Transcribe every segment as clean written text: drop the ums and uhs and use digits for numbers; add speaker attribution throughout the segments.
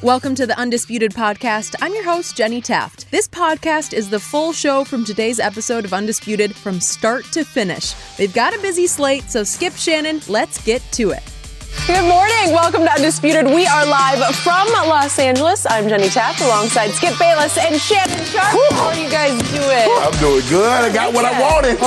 Speaker 1: Welcome to the Undisputed podcast. I'm your host, Jenny Taft. This podcast is the full show from today's episode of Undisputed from start to finish. They've got a busy slate, so skip Shannon, let's get to it.
Speaker 2: Good morning. Welcome to Undisputed. We are live from Los Angeles. I'm Jenny Taft alongside Skip Bayless and Shannon Sharpe. How are you guys doing?
Speaker 3: I'm doing good. I got what I wanted.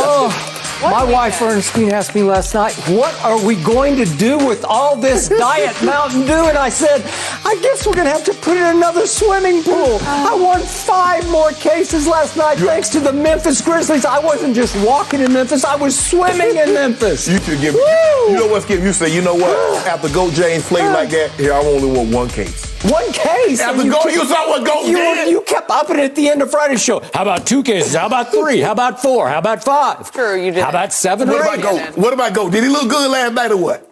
Speaker 4: My wife Ernestine asked me last night, what are we going to do with all this Diet Mountain Dew? And I said, I guess we're going to have to put in another swimming pool. I won 5 more cases last night thanks to the Memphis Grizzlies. I wasn't just walking in Memphis, I was swimming in Memphis.
Speaker 3: You should give me, you know what, Skip? You say, you know what? After Goat James played like that, here, I only want 1 case.
Speaker 4: 1 case?
Speaker 3: After you saw what Goat did.
Speaker 4: You kept upping it at the end of Friday's show. How about 2 cases? How about 3? How about 4? How about 5?
Speaker 2: True, you did.
Speaker 4: How about 7 or 8?
Speaker 3: What about Goat? Did he look good last night or what?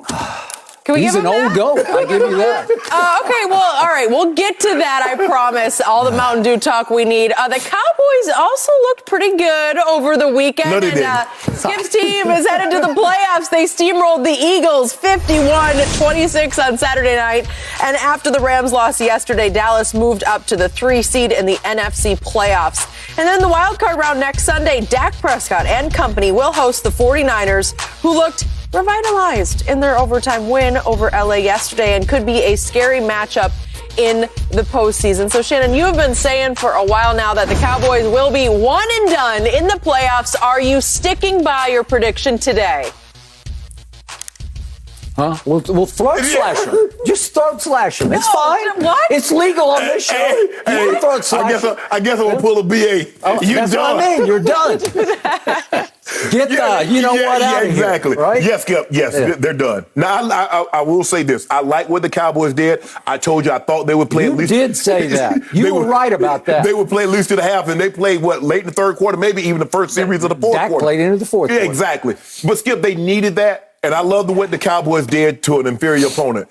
Speaker 2: Can we
Speaker 4: He's
Speaker 2: give him
Speaker 4: an old
Speaker 2: that?
Speaker 4: goat. I give you that.
Speaker 2: Okay, well, all right. We'll get to that, I promise. All the Mountain Dew talk we need. The Cowboys also looked pretty good over the weekend.
Speaker 3: No, they didn't.
Speaker 2: Skip's team is headed to the playoffs. They steamrolled the Eagles 51-26 on Saturday night. And after the Rams lost yesterday, Dallas moved up to the 3 seed in the NFC playoffs. And then the wild card round next Sunday, Dak Prescott and company will host the 49ers, who looked revitalized in their overtime win over LA yesterday and could be a scary matchup in the postseason. So, Shannon, you have been saying for a while now that the Cowboys will be one and done in the playoffs. Are you sticking by your prediction today?
Speaker 4: Huh? We'll throat slash him. Just throat slash him. It's fine.
Speaker 2: What?
Speaker 4: It's legal on this show. You throat slash him.
Speaker 3: I guess I'm going to pull a BA.
Speaker 4: That's what I mean. You're done. Get what out of
Speaker 3: exactly.
Speaker 4: here, right?
Speaker 3: Yes, Skip. Yes, they're done. Now, I will say this. I like what the Cowboys did. I told you I thought they would play at least.
Speaker 4: You did say that. You were right about that.
Speaker 3: They would play at least to the half, and they played, late in the third quarter, maybe even the first series of the fourth quarter.
Speaker 4: Dak played into the fourth quarter.
Speaker 3: Yeah, exactly. But, Skip, they needed that. And I love what the Cowboys did to an inferior opponent.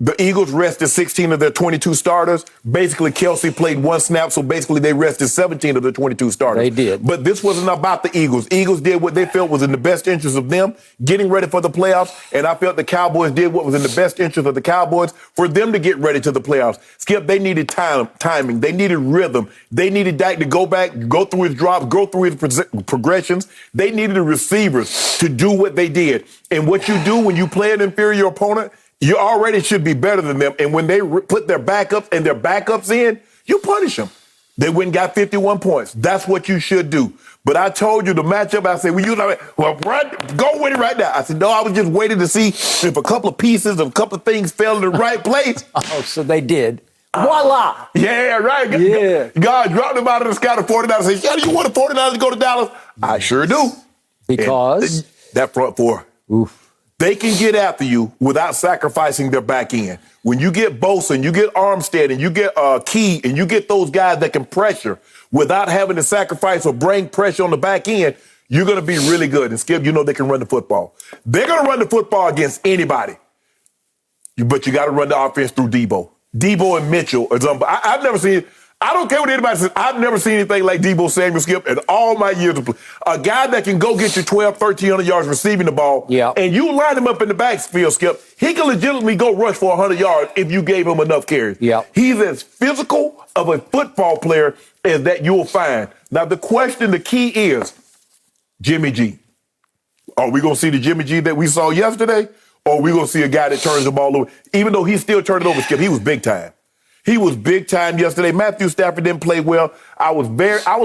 Speaker 3: The Eagles rested 16 of their 22 starters. Basically, Kelsey played 1 snap, so basically they rested 17 of the 22 starters.
Speaker 4: They did.
Speaker 3: But this wasn't about the Eagles. Eagles did what they felt was in the best interest of them, getting ready for the playoffs, and I felt the Cowboys did what was in the best interest of the Cowboys for them to get ready to the playoffs. Skip, they needed timing. They needed rhythm. They needed Dak to go back, go through his drops, go through his progressions. They needed the receivers to do what they did. And what you do when you play an inferior opponent, you already should be better than them. And when they put their backups and their backups in, you punish them. They went and got 51 points. That's what you should do. But I told you the matchup, I said, go with it right now. I said, no, I was just waiting to see if a couple of pieces, a couple of things fell in the right place.
Speaker 4: Oh, so they did. Voila.
Speaker 3: Yeah, right.
Speaker 4: Yeah.
Speaker 3: God dropped them out of the sky to 49ers and said, Shannon, you want the 49ers to go to Dallas? I sure do.
Speaker 4: Because?
Speaker 3: That front four.
Speaker 4: Oof.
Speaker 3: They can get after you without sacrificing their back end. When you get Bosa and you get Armstead and you get Key and you get those guys that can pressure without having to sacrifice or bring pressure on the back end, you're going to be really good. And Skip, you know they can run the football. They're going to run the football against anybody. But you got to run the offense through Debo. Debo and Mitchell. I've never seen it. I don't care what anybody says. I've never seen anything like Debo Samuel, Skip, in all my years of play. A guy that can go get you 1,300 yards receiving the ball, and you line him up in the backfield, Skip, he can legitimately go rush for 100 yards if you gave him enough carries. He's as physical of a football player as that you'll find. Now, the key is Jimmy G. Are we going to see the Jimmy G that we saw yesterday, or are we going to see a guy that turns the ball over? Even though he still turned it over, Skip, he was big time. He was big time yesterday. Matthew Stafford didn't play well. I was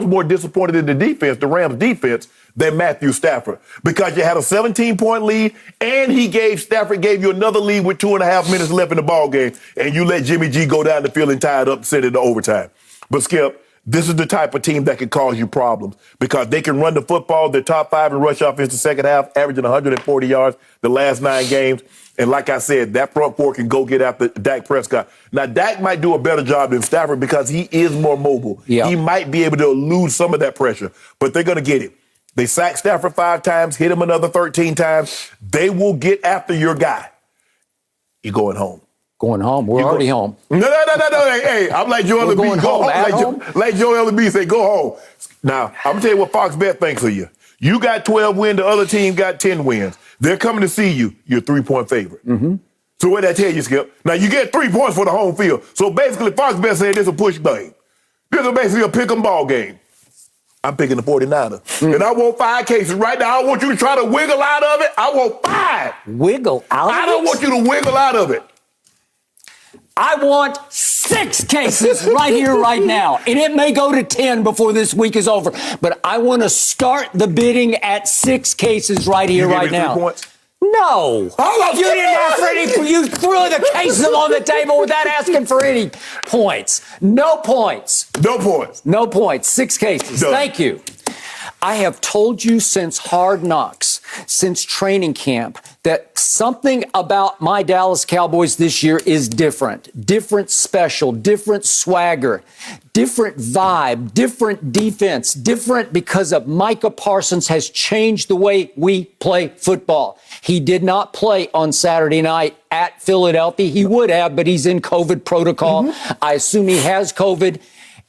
Speaker 3: more disappointed in the defense, the Rams defense, than Matthew Stafford, because you had a 17-point lead and Stafford gave you another lead with 2.5 minutes left in the ball game, and you let Jimmy G go down the field and tie it up, send it to overtime. But Skip, this is the type of team that can cause you problems because they can run the football. They're top 5 in rush offense the second half, averaging 140 yards the last 9 games. And like I said, that front four can go get after Dak Prescott. Now, Dak might do a better job than Stafford because he is more mobile. He might be able to elude some of that pressure, but they're going to get it. They sacked Stafford 5 times, hit him another 13 times. They will get after your guy. You're going home.
Speaker 4: Going home? We're already home.
Speaker 3: No. Hey, I'm like Joel Embiid. Go home. Like Joel Embiid say, go home. Now, I'm going to tell you what Fox Bet thinks of you. You got 12 wins. The other team got 10 wins. They're coming to see you. You're a 3-point favorite. So what did I tell you, Skip? Now, you get 3 points for the home field. So basically, Fox Bet said this is a push thing. This is basically a pick-em ball game. I'm picking the 49er. And I want 5 cases right now. I want you to try to wiggle out of it. I want 5.
Speaker 4: Wiggle out of it?
Speaker 3: I don't want you to wiggle out of it.
Speaker 4: I want 6 cases right here, right now. And it may go to 10 before this week is over. But I want to start the bidding at 6 cases right here, right now.
Speaker 3: 3 points?
Speaker 4: No. You didn't ask for any. You threw the cases on the table without asking for any points. No points.
Speaker 3: No points.
Speaker 4: No points. 6 cases.
Speaker 3: Done.
Speaker 4: Thank you. I have told you since Hard Knocks, since training camp, that something about my Dallas Cowboys this year is different. Different special, different swagger, different vibe, different defense, different because of Micah Parsons has changed the way we play football. He did not play on Saturday night at Philadelphia. He would have, but he's in COVID protocol. I assume he has COVID.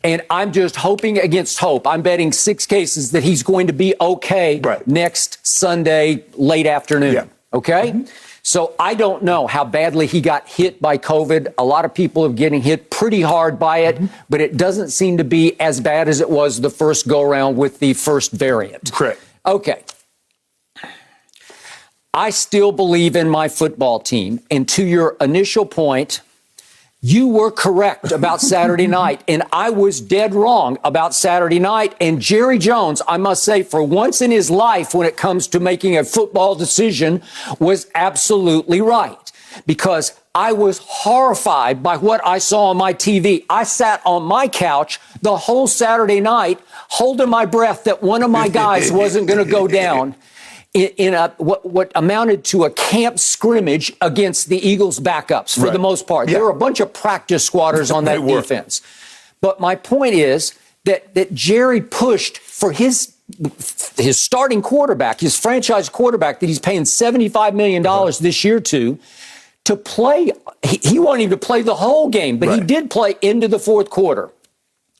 Speaker 4: And I'm just hoping against hope. I'm betting 6 cases that he's going to be okay next Sunday, late afternoon.
Speaker 3: Yeah.
Speaker 4: Okay? So I don't know how badly he got hit by COVID. A lot of people are getting hit pretty hard by it, but it doesn't seem to be as bad as it was the first go-around with the first variant.
Speaker 3: Correct.
Speaker 4: Okay. I still believe in my football team. And to your initial point, you were correct about Saturday night, and I was dead wrong about Saturday night. And Jerry Jones, I must say, for once in his life when it comes to making a football decision, was absolutely right. Because I was horrified by what I saw on my TV. I sat on my couch the whole Saturday night holding my breath that one of my guys wasn't going to go down in a what amounted to a camp scrimmage against the Eagles' backups for the most part. There were a bunch of practice squatters on that defense. But my point is that Jerry pushed for his starting quarterback, his franchise quarterback that he's paying $75 million this year to play. He wanted him to play the whole game, but he did play into the fourth quarter.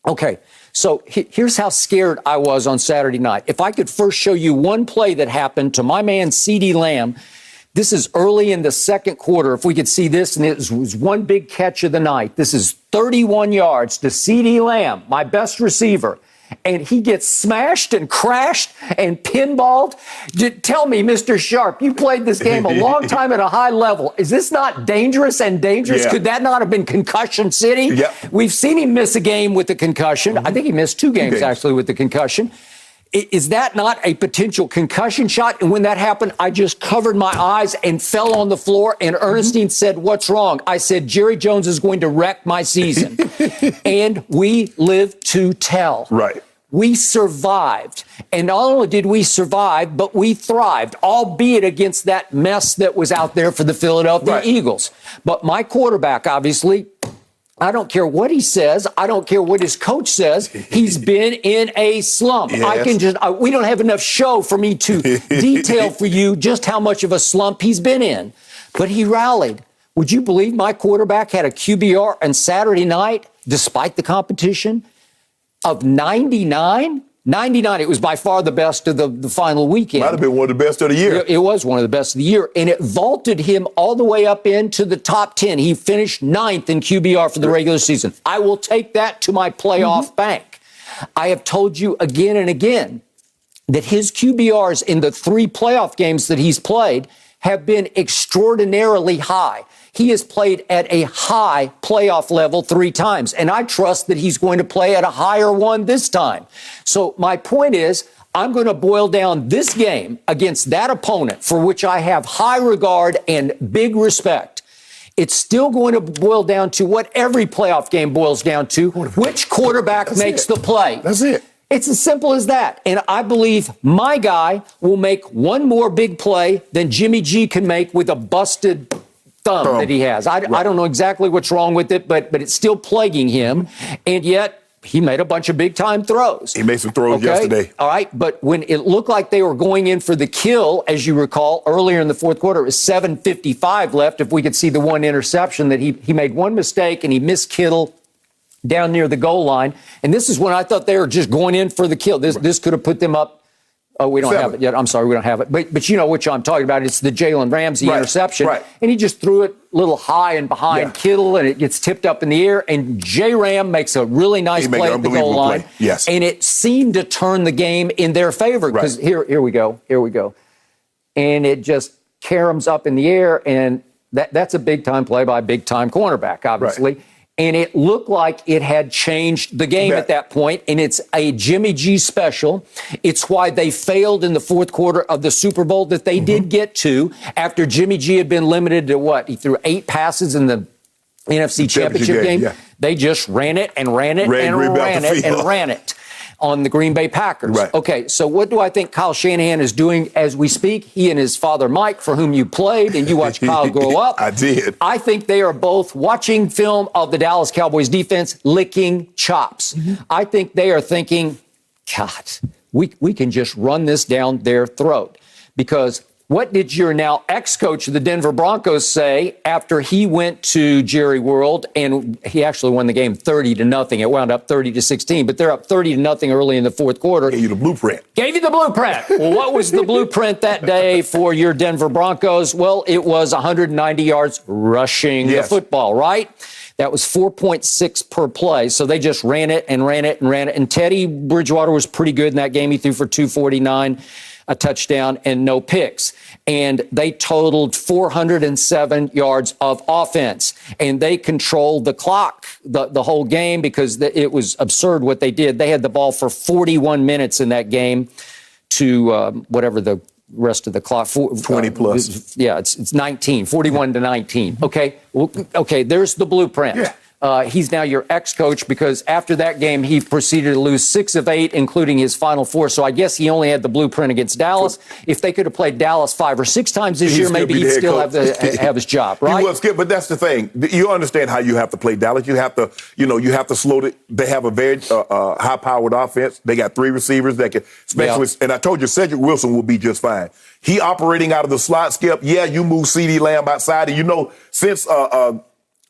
Speaker 4: Okay. So here's how scared I was on Saturday night. If I could first show you one play that happened to my man CeeDee Lamb, this is early in the second quarter. If we could see this, and it was one big catch of the night. This is 31 yards to CeeDee Lamb, my best receiver. And he gets smashed and crashed and pinballed. Tell me, Mr. Sharpe, you played this game a long time at a high level. Is this not dangerous and dangerous? Could that not have been concussion city? We've seen him miss a game with the concussion. I think he missed 2 games, actually, with the concussion. Is that not a potential concussion shot? And when that happened, I just covered my eyes and fell on the floor. And Ernestine said, "What's wrong?" I said, "Jerry Jones is going to wreck my season." And we live to tell. We survived. And not only did we survive, but we thrived, albeit against that mess that was out there for the Philadelphia Eagles. But my quarterback, obviously, I don't care what he says. I don't care what his coach says. He's been in a slump. We don't have enough show for me to detail for you just how much of a slump he's been in. But he rallied. Would you believe my quarterback had a QBR on Saturday night, despite the competition, of 99? 99, it was by far the best of the final weekend.
Speaker 3: Might have been one of the best of the year.
Speaker 4: It was one of the best of the year, and it vaulted him all the way up into the top 10. He finished 9th in QBR for the regular season. I will take that to my playoff bank. I have told you again and again that his QBRs in the 3 playoff games that he's played have been extraordinarily high. He has played at a high playoff level 3 times, and I trust that he's going to play at a higher one this time. So my point is, I'm going to boil down this game against that opponent for which I have high regard and big respect. It's still going to boil down to what every playoff game boils down to, which quarterback makes the play.
Speaker 3: That's it.
Speaker 4: It's as simple as that. And I believe my guy will make one more big play than Jimmy G can make with a busted thumb that he has. I don't know exactly what's wrong with it, but it's still plaguing him. And yet he made a bunch of big-time throws.
Speaker 3: He made some throws yesterday.
Speaker 4: All right, but when it looked like they were going in for the kill, as you recall, earlier in the fourth quarter, it was 7:55 left. If we could see the one interception that he made one mistake and he missed Kittle down near the goal line. And this is when I thought they were just going in for the kill. This could have put them up. Oh, we don't have it yet. I'm sorry, we don't have it. But you know which I'm talking about. It's the Jalen Ramsey interception. And he just threw it little high and behind Kittle, and it gets tipped up in the air, and J-Ram makes a really nice play at the goal line.
Speaker 3: Yes.
Speaker 4: And it seemed to turn the game in their favor, because here we go. And it just caroms up in the air, and that's a big-time play by a big-time cornerback, obviously. Right. And it looked like it had changed the game at that point, and it's a Jimmy G special. It's why they failed in the fourth quarter of the Super Bowl that they did get to after Jimmy G had been limited to what? He threw 8 passes in the NFC Championship game. Yeah. They just ran it and ran it and ran it and ran it on the Green Bay Packers. Right. Okay, so what do I think Kyle Shanahan is doing as we speak? He and his father, Mike, for whom you played, and you watched Kyle grow up.
Speaker 3: I did.
Speaker 4: I think they are both watching film of the Dallas Cowboys defense, licking chops. I think they are thinking, God, we can just run this down their throat. Because what did your now ex-coach of the Denver Broncos say after he went to Jerry World, and he actually won the game 30-0. It wound up 30-16, but they're up 30-0 early in the fourth quarter.
Speaker 3: Gave you the blueprint.
Speaker 4: Well, what was the blueprint that day for your Denver Broncos? Well, it was 190 yards rushing the football, right? That was 4.6 per play. So they just ran it and ran it and ran it. And Teddy Bridgewater was pretty good in that game. He threw for 249. A touchdown and no picks. And they totaled 407 yards of offense. And they controlled the clock the whole game because it was absurd what they did. They had the ball for 41 minutes in that game to whatever the rest of the clock.
Speaker 3: 20 plus.
Speaker 4: Yeah, it's 19, 41 to 19. Okay, okay, there's the blueprint. Yeah. He's now your ex-coach because after that game, he proceeded to lose 6 of 8, including his final 4. So I guess he only had the blueprint against Dallas. If they could have played Dallas 5 or 6 times this year, maybe he'd still have his job, right?
Speaker 3: He was good, but that's the thing. You understand how you have to play Dallas. You have to, you have to slow it. They have a very high-powered offense. They got 3 receivers that can, specialists. And I told you, Cedric Wilson will be just fine. He operating out of the slot, Skip. Yeah, you move CeeDee Lamb outside, and since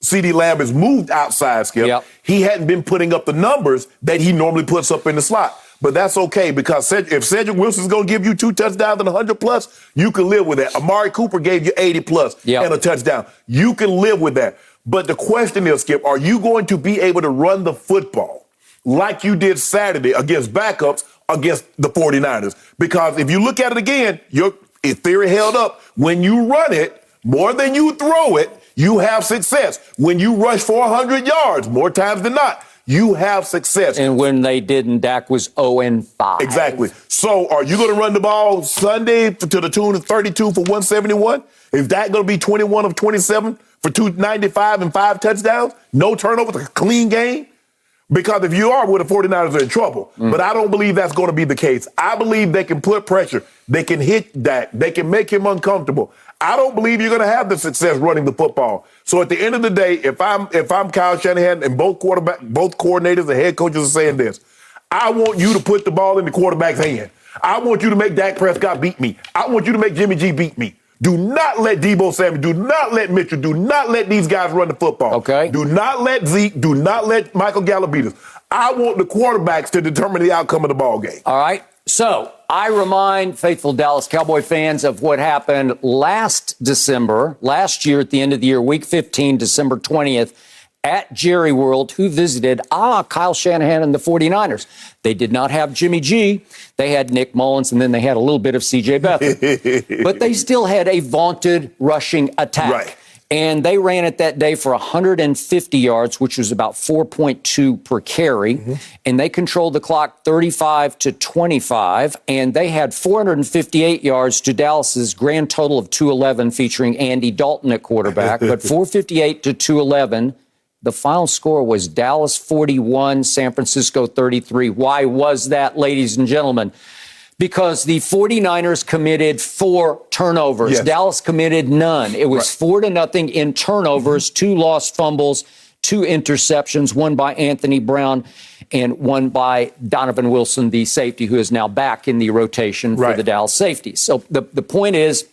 Speaker 3: CeeDee Lamb has moved outside, Skip. He hadn't been putting up the numbers that he normally puts up in the slot. But that's okay because if Cedric Wilson's going to give you 2 touchdowns and 100+, you can live with that. Amari Cooper gave you 80+ and a touchdown. You can live with that. But the question is, Skip, are you going to be able to run the football like you did Saturday against backups against the 49ers? Because if you look at it again, your theory held up. When you run it more than you throw it, you have success. When you rush for 100 yards, more times than not, you have success.
Speaker 4: And when they didn't, Dak was 0-5.
Speaker 3: Exactly. So are you going to run the ball Sunday to the tune of 32 for 171? Is Dak going to be 21 of 27 for 295 and 5 touchdowns? No turnovers, a clean game? Because if you are, the 49ers are in trouble. But I don't believe that's going to be the case. I believe they can put pressure. They can hit Dak. They can make him uncomfortable. I don't believe you're going to have the success running the football. So at the end of the day, if I'm Kyle Shanahan and both coordinators and head coaches are saying this, I want you to put the ball in the quarterback's hand. I want you to make Dak Prescott beat me. I want you to make Jimmy G beat me. Do not let Deebo Samuel, do not let Mitchell, do not let these guys run the football.
Speaker 4: Okay.
Speaker 3: Do not let Zeke, do not let Michael Gallup beat us. I want the quarterbacks to determine the outcome of the ball game.
Speaker 4: All right. So I remind faithful Dallas Cowboy fans of what happened last year at the end of the year, week 15, December 20th, at Jerry World, who visited Kyle Shanahan and the 49ers. They did not have Jimmy G. They had Nick Mullins, and then they had a little bit of C.J. Beathard. But they still had a vaunted rushing attack. Right. And they ran it that day for 150 yards, which was about 4.2 per carry. And they controlled the clock 35-25. And they had 458 yards to Dallas's grand total of 211, featuring Andy Dalton at quarterback. But 458-211. The final score was Dallas 41, San Francisco 33. Why was that, ladies and gentlemen? Because the 49ers committed 4 turnovers. Yes. Dallas committed none. It was 4-0 in turnovers, 2 lost fumbles, 2 interceptions, one by Anthony Brown and one by Donovan Wilson, the safety, who is now back in the rotation for the Dallas safety. So the point is,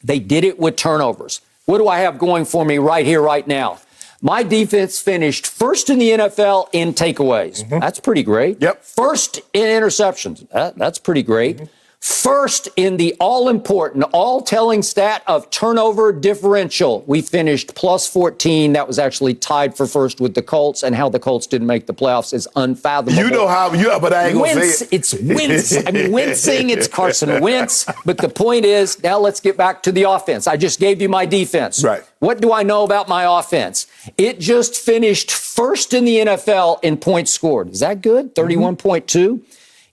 Speaker 4: they did it with turnovers. What do I have going for me right here, right now? My defense finished first in the NFL in takeaways. That's pretty great.
Speaker 3: Yep.
Speaker 4: First in interceptions. That's pretty great. First in the all-important, all-telling stat of turnover differential. We finished plus 14. That was actually tied for first with the Colts, and how the Colts didn't make the playoffs is unfathomable.
Speaker 3: You know how, but I ain't going to say it.
Speaker 4: It's wince. I'm wincing. It's Carson Wentz. But the point is, now let's get back to the offense. I just gave you my defense.
Speaker 3: Right.
Speaker 4: What do I know about my offense? It just finished first in the NFL in points scored. Is that good? 31.2.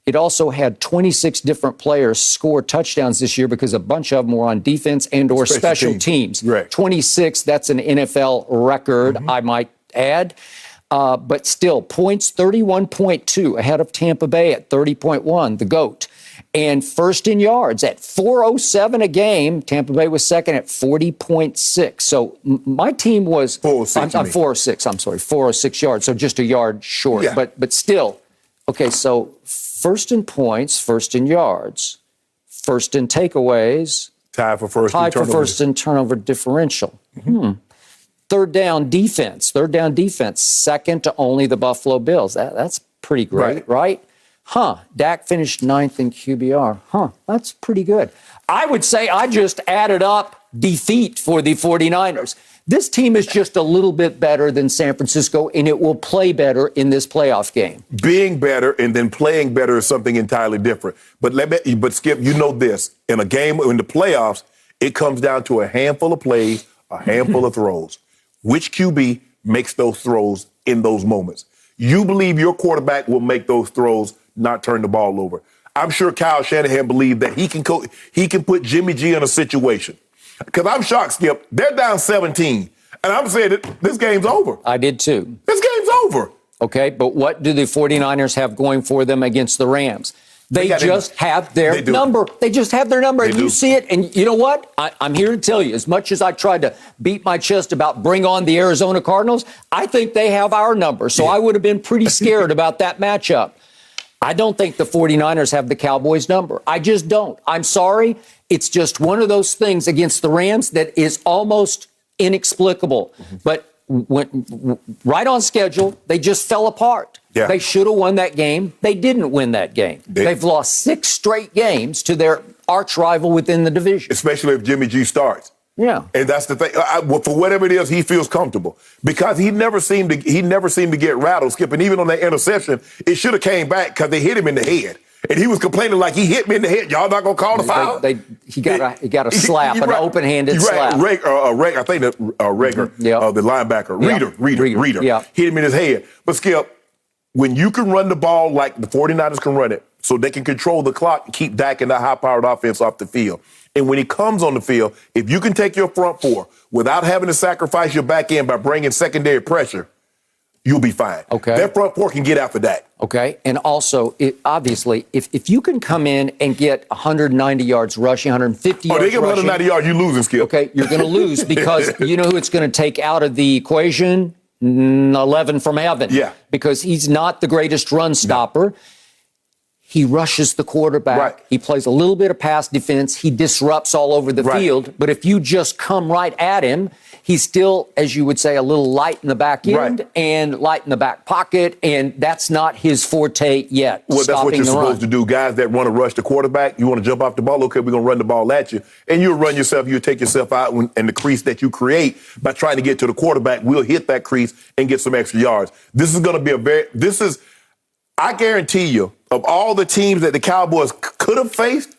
Speaker 4: It also had 26 different players score touchdowns this year because a bunch of them were on defense and or special teams.
Speaker 3: Right.
Speaker 4: 26, that's an NFL record, I might add. But still, points 31.2 ahead of Tampa Bay at 30.1, the GOAT. And first in yards at 407 a game. Tampa Bay was second at 40.6. So my team was 406. I'm sorry, 406 yards. So just a yard short.
Speaker 3: Yeah.
Speaker 4: But still, okay. So first in points, first in yards, first in takeaways,
Speaker 3: tied for first
Speaker 4: in turnover differential. Third down defense, second to only the Buffalo Bills. That's pretty great, right? Dak finished 9th in QBR. That's pretty good. I would say I just added up defeat for the 49ers. This team is just a little bit better than San Francisco, and it will play better in this playoff game.
Speaker 3: Being better and then playing better is something entirely different. But Skip, you know this. In a game, in the playoffs, it comes down to a handful of plays, a handful of throws. Which QB makes those throws in those moments? You believe your quarterback will make those throws, not turn the ball over. I'm sure Kyle Shanahan believed that he can put Jimmy G in a situation. Because I'm shocked, Skip. They're down 17. And I'm saying that this game's over.
Speaker 4: I did too.
Speaker 3: This game's over.
Speaker 4: Okay, but what do the 49ers have going for them against the Rams? They just have their number. They just have their number. And you see it. And you know what? I'm here to tell you, as much as I tried to beat my chest about bring on the Arizona Cardinals, I think they have our number. So I would have been pretty scared about that matchup. I don't think the 49ers have the Cowboys number. I just don't. I'm sorry. It's just one of those things against the Rams that is almost inexplicable. But right on schedule, they just fell apart.
Speaker 3: Yeah.
Speaker 4: They should have won that game. They didn't win that game. They've lost 6 straight games to their arch rival within the division.
Speaker 3: Especially if Jimmy G starts.
Speaker 4: Yeah.
Speaker 3: And that's the thing. For whatever it is, he feels comfortable because he never seemed to get rattled, Skip. And even on that interception, it should have came back because they hit him in the head. And he was complaining like he hit me in the head. Y'all not gonna call the foul?
Speaker 4: He got a slap, an open-handed slap.
Speaker 3: I think the linebacker, Reader, hit him in his head. But Skip, when you can run the ball like the 49ers can run it, so they can control the clock and keep Dak and that high-powered offense off the field. And when he comes on the field, if you can take your front four without having to sacrifice your back end by bringing secondary pressure, you'll be fine.
Speaker 4: Okay.
Speaker 3: That front four can get after that.
Speaker 4: Okay. And also, obviously, if you can come in and get 190 yards rushing, 150 yards rushing.
Speaker 3: They get 190 yards, you're losing, Skip.
Speaker 4: Okay, you're going to lose because you know who it's going to take out of the equation? 11 from heaven.
Speaker 3: Yeah.
Speaker 4: Because he's not the greatest run stopper. No. He rushes the quarterback.
Speaker 3: Right.
Speaker 4: He plays a little bit of pass defense. He disrupts all over the field. But if you just come right at him, he's still, as you would say, a little light in the back end and light in the back pocket. And that's not his forte yet.
Speaker 3: Well, that's what you're supposed to do. Guys that want to rush the quarterback, you want to jump off the ball. Okay, we're going to run the ball at you. And you'll run yourself. You'll take yourself out. And the crease that you create by trying to get to the quarterback will hit that crease and get some extra yards. This is going to be I guarantee you, of all the teams that the Cowboys could have faced,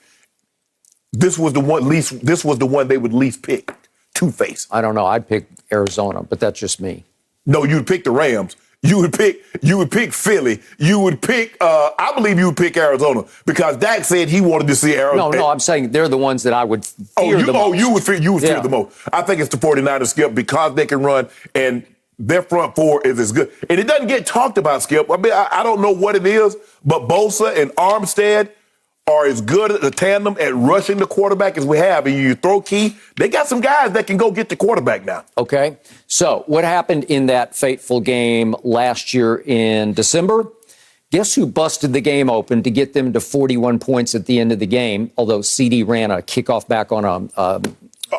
Speaker 3: this was the one they would least pick to face.
Speaker 4: I don't know. I'd pick Arizona, but that's just me.
Speaker 3: No, you'd pick the Rams. You would pick Philly. You would pick. I believe you would pick Arizona because Dak said he wanted to see Arizona.
Speaker 4: No, I'm saying they're the ones that I would fear the most.
Speaker 3: You would fear the most. I think it's the 49ers, Skip, because they can run and their front four is as good. And it doesn't get talked about, Skip. I mean, I don't know what it is, but Bosa and Armstead are as good at the tandem at rushing the quarterback as we have. And you throw Key, they got some guys that can go get the quarterback now.
Speaker 4: Okay. So what happened in that fateful game last year in December? Guess who busted the game open to get them to 41 points at the end of the game, although CD ran a kickoff back on an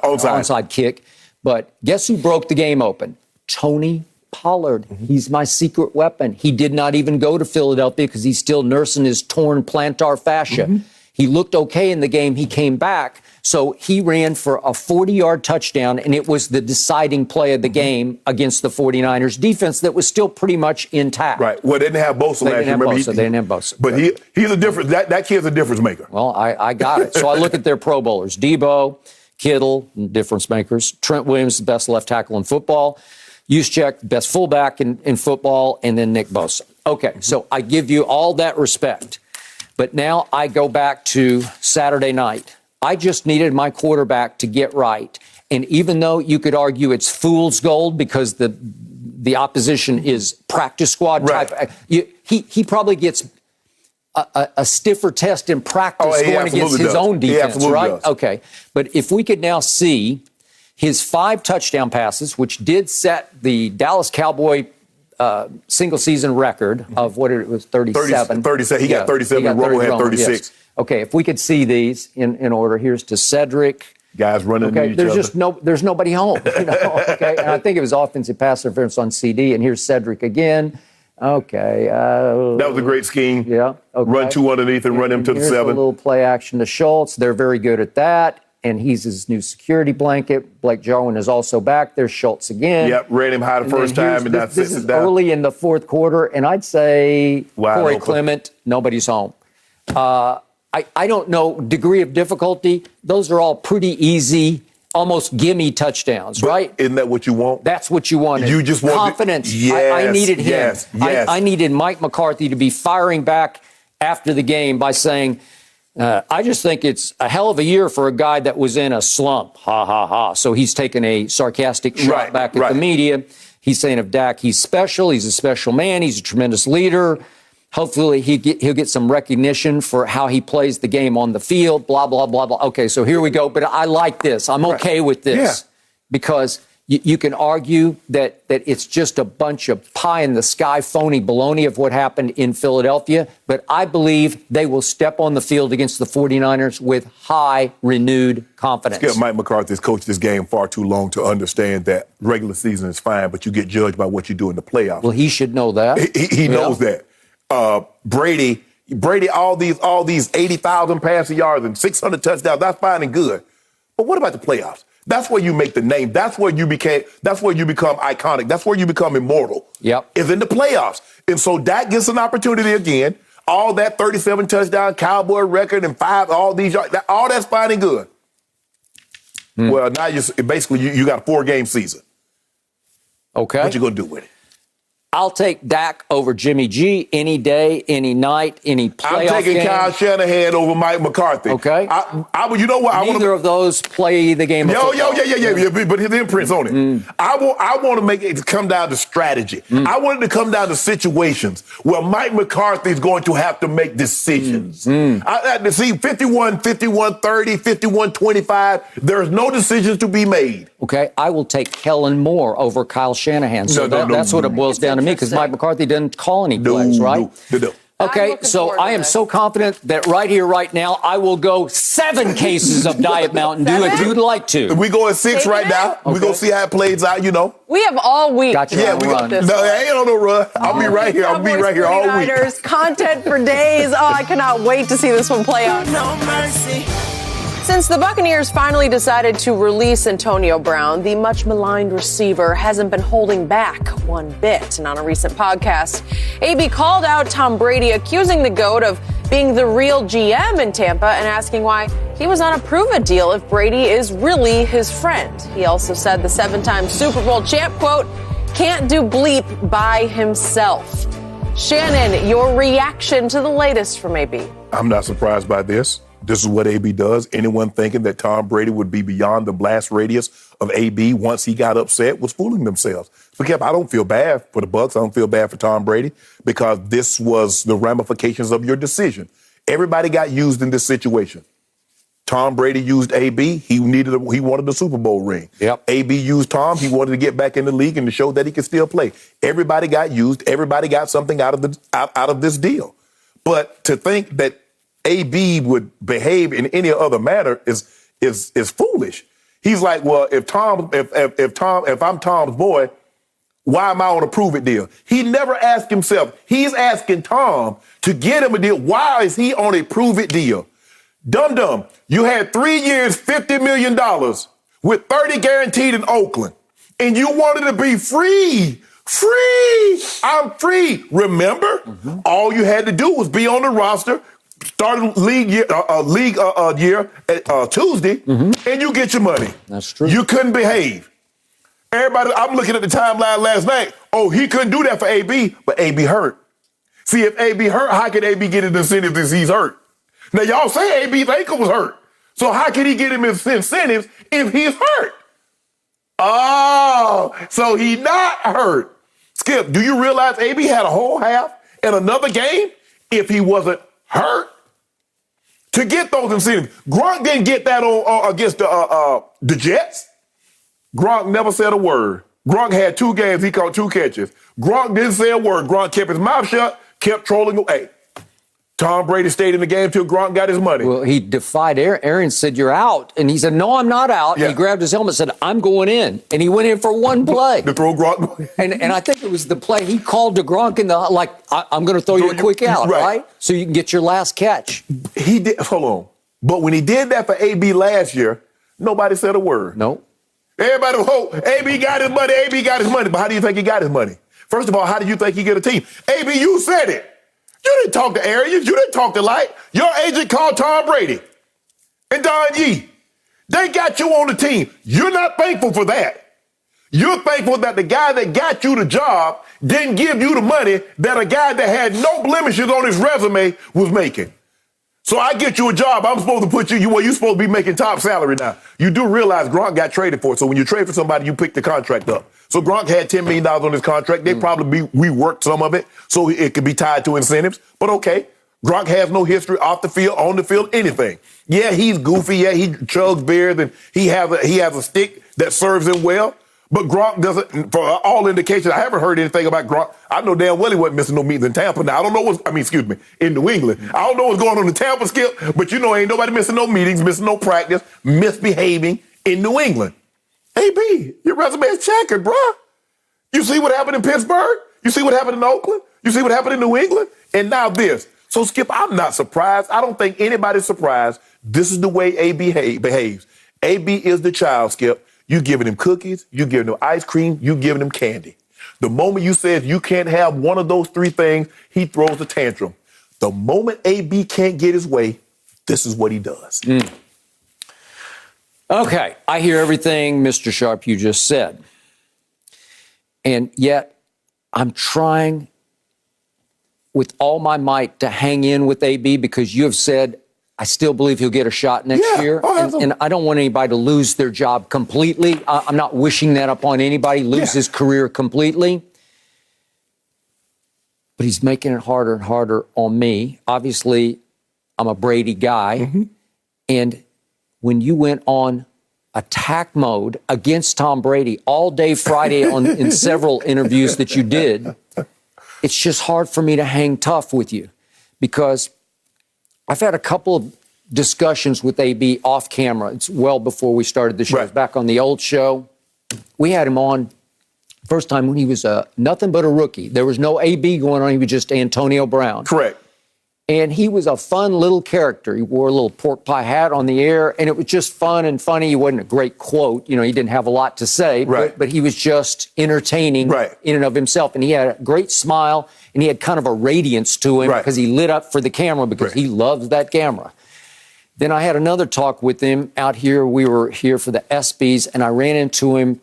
Speaker 4: onside kick. But guess who broke the game open? Tony Pollard. Mm-hmm. He's my secret weapon. He did not even go to Philadelphia because he's still nursing his torn plantar fascia. Mm-hmm. He looked okay in the game. He came back. So he ran for a 40-yard touchdown, and it was the deciding play of the game against the 49ers defense that was still pretty much intact.
Speaker 3: Right. Well, they didn't have Bosa last year.
Speaker 4: They didn't have Bosa.
Speaker 3: But he's a difference. That kid's a difference maker.
Speaker 4: Well, I got it. So I look at their Pro Bowlers. Debo, Kittle, difference makers. Trent Williams, the best left tackle in football. Juszczyk, best fullback in football. And then Nick Bosa. Okay, so I give you all that respect. But now I go back to Saturday night. I just needed my quarterback to get right. And even though you could argue it's fool's gold because the opposition is practice squad type, he probably gets a stiffer test in practice going against his own defense, right? Does. Okay. But if we could now see his 5 touchdown passes, which did set the Dallas Cowboy single season record of what it was, 37.
Speaker 3: 37. He got 37. Romo had 36. Yes.
Speaker 4: Okay, if we could see these in order, here's to Cedric.
Speaker 3: Guys running into each other.
Speaker 4: There's nobody home. Okay, and I think it was offensive pass interference on CD, and here's Cedric again. Okay.
Speaker 3: That was a great scheme.
Speaker 4: Yeah. Okay.
Speaker 3: Run 2 underneath and run him to the 7.
Speaker 4: A little play action to Schultz. They're very good at that. And he's his new security blanket. Blake Jarwin is also back. There's Schultz again.
Speaker 3: Yep, ran him high the first time, and that's
Speaker 4: this is early in the fourth quarter, and I'd say Corey Clement, nobody's home. I don't know degree of difficulty. Those are all pretty easy, almost gimme touchdowns, right?
Speaker 3: Isn't that what you want?
Speaker 4: That's what you wanted.
Speaker 3: You just want
Speaker 4: confidence.
Speaker 3: Yes,
Speaker 4: I needed him.
Speaker 3: Yes.
Speaker 4: I needed Mike McCarthy to be firing back after the game by saying, I just think it's a hell of a year for a guy that was in a slump. Ha, ha, ha. So he's taking a sarcastic shot back at the media. He's saying of Dak, he's special. He's a special man. He's a tremendous leader. Hopefully he'll get some recognition for how he plays the game on the field, blah, blah, blah, blah. Okay, so here we go. But I like this. I'm okay with this because you can argue that it's just a bunch of pie-in-the-sky phony baloney of what happened in Philadelphia. But I believe they will step on the field against the 49ers with high, renewed confidence.
Speaker 3: Mike McCarthy's coached this game far too long to understand that regular season is fine, but you get judged by what you do in the playoffs.
Speaker 4: Well, he should know that.
Speaker 3: He knows that. Brady, all these 80,000 passing yards and 600 touchdowns, that's fine and good. But what about the playoffs? That's where you make the name. That's where you become iconic. That's where you become immortal.
Speaker 4: Yep.
Speaker 3: Is in the playoffs. And so Dak gets an opportunity again. All that 37 touchdown Cowboy record and 5, all these yards, all that's fine and good. Well, now you got a 4-game season.
Speaker 4: Okay.
Speaker 3: What you going to do with it?
Speaker 4: I'll take Dak over Jimmy G any day, any night, any playoff game.
Speaker 3: I'm taking Kyle Shanahan over Mike McCarthy.
Speaker 4: Okay.
Speaker 3: You know what?
Speaker 4: Neither of those play the game of football.
Speaker 3: Yeah. But his imprints on it. I want to make it come down to strategy. I want it to come down to situations where Mike McCarthy is going to have to make decisions. I see 51, 30, 51, 25. There's no decisions to be made.
Speaker 4: Okay. I will take Kellen Moore over Kyle Shanahan. So that's what it boils down to me, because Mike McCarthy didn't call any plays, right?
Speaker 3: No.
Speaker 4: Okay, so I am so confident that right here, right now, I will go 7 cases of Diet Mountain Dew if you'd like to.
Speaker 3: We go at 6 right now. Okay. We're going to see how it plays out,
Speaker 2: We have all week.
Speaker 4: Gotcha.
Speaker 3: Yeah, I ain't on no run. I'll be right here. I'll be right here all week.
Speaker 2: Content for days. Oh, I cannot wait to see this one play out.
Speaker 5: No mercy.
Speaker 2: Since the Buccaneers finally decided to release Antonio Brown, the much-maligned receiver hasn't been holding back one bit. And on a recent podcast, AB called out Tom Brady, accusing the GOAT of being the real GM in Tampa and asking why he was on a prove-it deal if Brady is really his friend. He also said the 7-time Super Bowl champ, quote, can't do bleep by himself. Shannon, your reaction to the latest from AB?
Speaker 3: I'm not surprised by this. This is what AB does. Anyone thinking that Tom Brady would be beyond the blast radius of AB once he got upset was fooling themselves. Because I don't feel bad for the Bucs. I don't feel bad for Tom Brady because this was the ramifications of your decision. Everybody got used in this situation. Tom Brady used AB. He wanted the Super Bowl ring.
Speaker 4: Yep.
Speaker 3: AB used Tom. He wanted to get back in the league and to show that he could still play. Everybody got used. Everybody got something out of this deal. But to think that AB would behave in any other manner is foolish. He's like, well, if I'm Tom's boy, why am I on a prove-it deal? He never asked himself. He's asking Tom to get him a deal. Why is he on a prove-it deal? Dum-dum, you had 3 years, $50 million with 30 guaranteed in Oakland. And you wanted to be free. Free. I'm free. Remember? All you had to do was be on the roster, start a league year Tuesday, and you get your money.
Speaker 4: That's true.
Speaker 3: You couldn't behave. Everybody, I'm looking at the timeline last night. Oh, he couldn't do that for AB, but AB hurt. See, if AB hurt, how can AB get an incentive if he's hurt? Now, y'all say AB's ankle was hurt. So how can he get him incentives if he's hurt? Oh, so he not hurt. Skip, do you realize AB had a whole half in another game if he wasn't hurt? To get those incentives. Gronk didn't get that on against the Jets. Gronk never said a word. Gronk had 2 games. He caught 2 catches. Gronk didn't say a word. Gronk kept his mouth shut, kept trolling away. Tom Brady stayed in the game till Gronk got his money.
Speaker 4: Well, he defied Aaron. Aaron said, "You're out." And he said, "No, I'm not out."
Speaker 3: Yeah.
Speaker 4: He grabbed his helmet and said, "I'm going in." And he went in for one play.
Speaker 3: To throw Gronk.
Speaker 4: And I think it was the play he called to Gronk in the, I'm going to throw you a quick out, right? So you can get your last catch.
Speaker 3: He did, hold on. But when he did that for AB last year, nobody said a word.
Speaker 4: No.
Speaker 3: Everybody hope AB got his money, AB got his money. But how do you think he got his money? First of all, how do you think he get a team? AB, you said it. You didn't talk to Arians. You didn't talk to Light. Your agent called Tom Brady and Don Yee. They got you on the team. You're not thankful for that. You're thankful that the guy that got you the job didn't give you the money that a guy that had no blemishes on his resume was making. So I get you a job. I'm supposed to put you, you're supposed to be making top salary now. You do realize Gronk got traded for it. So when you trade for somebody, you pick the contract up. So Gronk had $10 million on his contract. They probably reworked some of it so it could be tied to incentives. But okay, Gronk has no history off the field, on the field, anything. Yeah, he's goofy. Yeah, he chugs beers and he has a stick that serves him well. But Gronk doesn't, for all indications, I haven't heard anything about Gronk. I know damn well he wasn't missing no meetings in Tampa. Now, I don't know in New England. I don't know what's going on in Tampa, Skip, but ain't nobody missing no meetings, missing no practice, misbehaving in New England. AB, your resume is checkered, bruh. You see what happened in Pittsburgh? You see what happened in Oakland? You see what happened in New England? And now this. So, Skip, I'm not surprised. I don't think anybody's surprised. This is the way AB behaves. AB is the child, Skip. You giving him cookies, you giving him ice cream, you giving him candy. The moment you said you can't have one of those 3 things, he throws a tantrum. The moment AB can't get his way, this is what he does.
Speaker 4: Okay, I hear everything, Mr. Sharpe, you just said. And yet, I'm trying with all my might to hang in with AB because you have said, I still believe he'll get a shot next year. And I don't want anybody to lose their job completely. I'm not wishing that upon anybody, lose his career completely. But he's making it harder and harder on me. Obviously, I'm a Brady guy. And when you went on attack mode against Tom Brady all day Friday in several interviews that you did, it's just hard for me to hang tough with you because I've had a couple of discussions with AB off camera. It's well before we started the show. Right. It was back on the old show. We had him on first time when he was nothing but a rookie. There was no AB going on. He was just Antonio Brown.
Speaker 3: Correct.
Speaker 4: And he was a fun little character. He wore a little pork pie hat on the air, and it was just fun and funny. He wasn't a great quote. He didn't have a lot to say, but he was just entertaining in and of himself. And he had a great smile, and he had kind of a radiance to him because he lit up for the camera because he loves that camera. Then I had another talk with him out here. We were here for the ESPYs, and I ran into him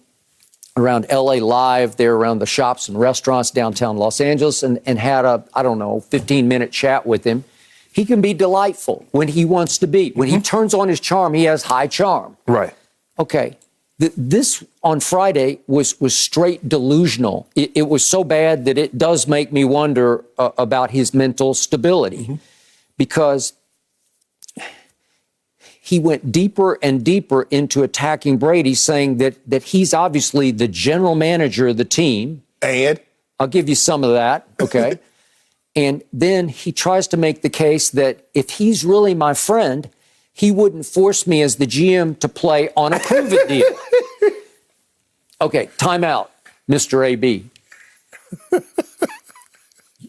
Speaker 4: around LA Live, there around the shops and restaurants downtown Los Angeles, and had a, 15-minute chat with him. He can be delightful when he wants to be. When he turns on his charm, he has high charm.
Speaker 3: Right.
Speaker 4: Okay. This on Friday was straight delusional. It was so bad that it does make me wonder about his mental stability because he went deeper and deeper into attacking Brady, saying that he's obviously the general manager of the team.
Speaker 3: And?
Speaker 4: I'll give you some of that, okay? And then he tries to make the case that if he's really my friend, he wouldn't force me as the GM to play on a prove-it deal. Okay, time out, Mr. AB.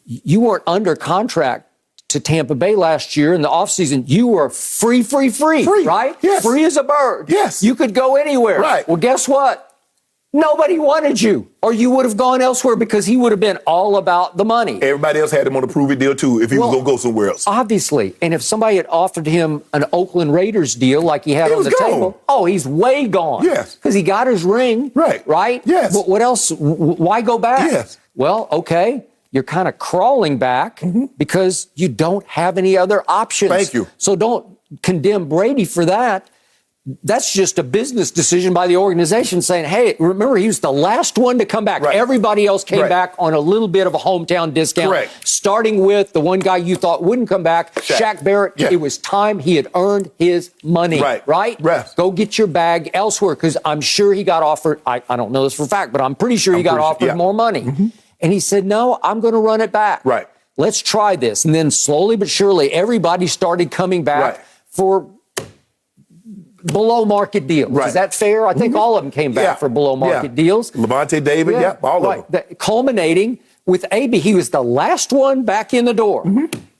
Speaker 4: You weren't under contract to Tampa Bay last year in the offseason, you were free, right?
Speaker 3: Yes.
Speaker 4: Free as a bird.
Speaker 3: Yes.
Speaker 4: You could go anywhere.
Speaker 3: Right.
Speaker 4: Well, guess what? Nobody wanted you, or you would have gone elsewhere because he would have been all about the money.
Speaker 3: Everybody else had him on a prove-it deal, too, if he was going to go somewhere else.
Speaker 4: Obviously. And if somebody had offered him an Oakland Raiders deal like he had on the table, he's way gone.
Speaker 3: Yes.
Speaker 4: Because he got his ring.
Speaker 3: Right.
Speaker 4: Right?
Speaker 3: Yes.
Speaker 4: But what else? Why go back?
Speaker 3: Yes.
Speaker 4: Well, okay. You're kind of crawling back because you don't have any other options.
Speaker 3: Thank you.
Speaker 4: So don't condemn Brady for that. That's just a business decision by the organization saying, hey, remember, he was the last one to come back.
Speaker 3: Right.
Speaker 4: Everybody else came
Speaker 3: Right.
Speaker 4: back on a little bit of a hometown discount.
Speaker 3: Correct.
Speaker 4: Starting with the one guy you thought wouldn't come back, Shaq Barrett.
Speaker 3: Yeah.
Speaker 4: It was time. He had earned his money.
Speaker 3: Right.
Speaker 4: Right?
Speaker 3: Yes.
Speaker 4: Go get your bag elsewhere, because I'm sure he got offered, I don't know this for a fact, but I'm pretty sure he got offered more money. And he said, no, I'm going to run it back.
Speaker 3: Right.
Speaker 4: Let's try this. And then slowly but surely, everybody started coming back for below market deals.
Speaker 3: Right.
Speaker 4: Is that fair? I think all of them came back for below market deals.
Speaker 3: Levante David, all of them.
Speaker 4: Culminating with AB. He was the last one back in the door.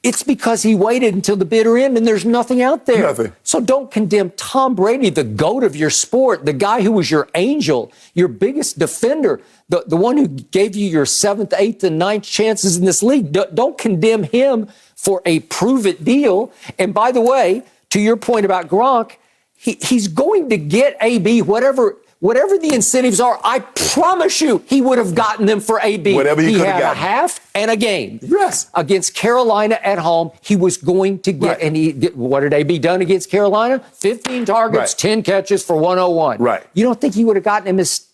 Speaker 4: It's because he waited until the bitter end and there's nothing out there.
Speaker 3: Nothing.
Speaker 4: So don't condemn Tom Brady, the GOAT of your sport, the guy who was your angel, your biggest defender, the one who gave you your 7th, 8th, and 9th chances in this league. Don't condemn him for a prove-it deal. And by the way, to your point about Gronk, he's going to get AB whatever the incentives are. I promise you, he would have gotten them for AB.
Speaker 3: Whatever he could have
Speaker 4: had
Speaker 3: gotten.
Speaker 4: a half and a game.
Speaker 3: Yes.
Speaker 4: Against Carolina at home, he was going to get. And what did AB done against Carolina? 15 targets, 10 catches for 101.
Speaker 3: Right.
Speaker 4: You don't think he would have gotten him his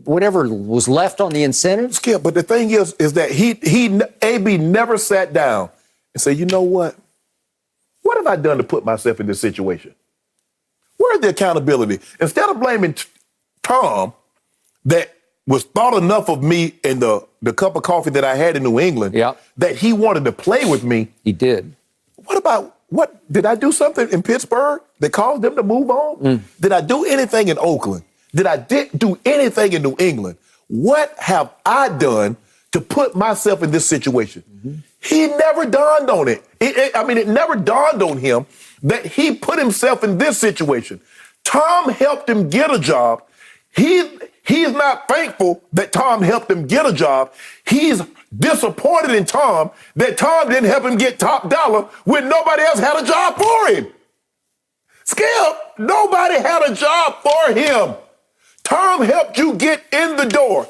Speaker 4: whatever was left on the incentives?
Speaker 3: Skip, but the thing is that AB never sat down and said, you know what? What have I done to put myself in this situation? Where's the accountability? Instead of blaming Tom, that was thought enough of me and the cup of coffee that I had in New England, that he wanted to play with me.
Speaker 4: He did.
Speaker 3: What did I do something in Pittsburgh that caused them to move on? Did I do anything in Oakland? Did I do anything in New England? What have I done to put myself in this situation? He never dawned on it. It never dawned on him that he put himself in this situation. Tom helped him get a job. He is not thankful that Tom helped him get a job. He's disappointed in Tom that Tom didn't help him get top dollar when nobody else had a job for him. Skip, nobody had a job for him. Tom helped you get in the door.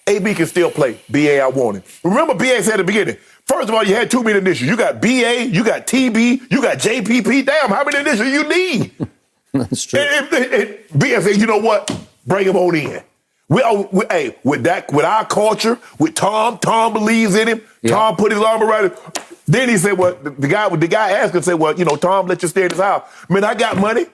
Speaker 3: AB can still play. BA, I want him. Remember, BA said at the beginning, first of all, you had too many initials. You got BA, you got TB, you got JPP. Damn, how many initials you need?
Speaker 4: That's true.
Speaker 3: And BA said, you know what? Bring him on in. With our culture, with Tom believes in him. Tom put his arm around him. Then he said, well, the guy asked him, said, well, you know, Tom let you stay in his house. Man, I got money.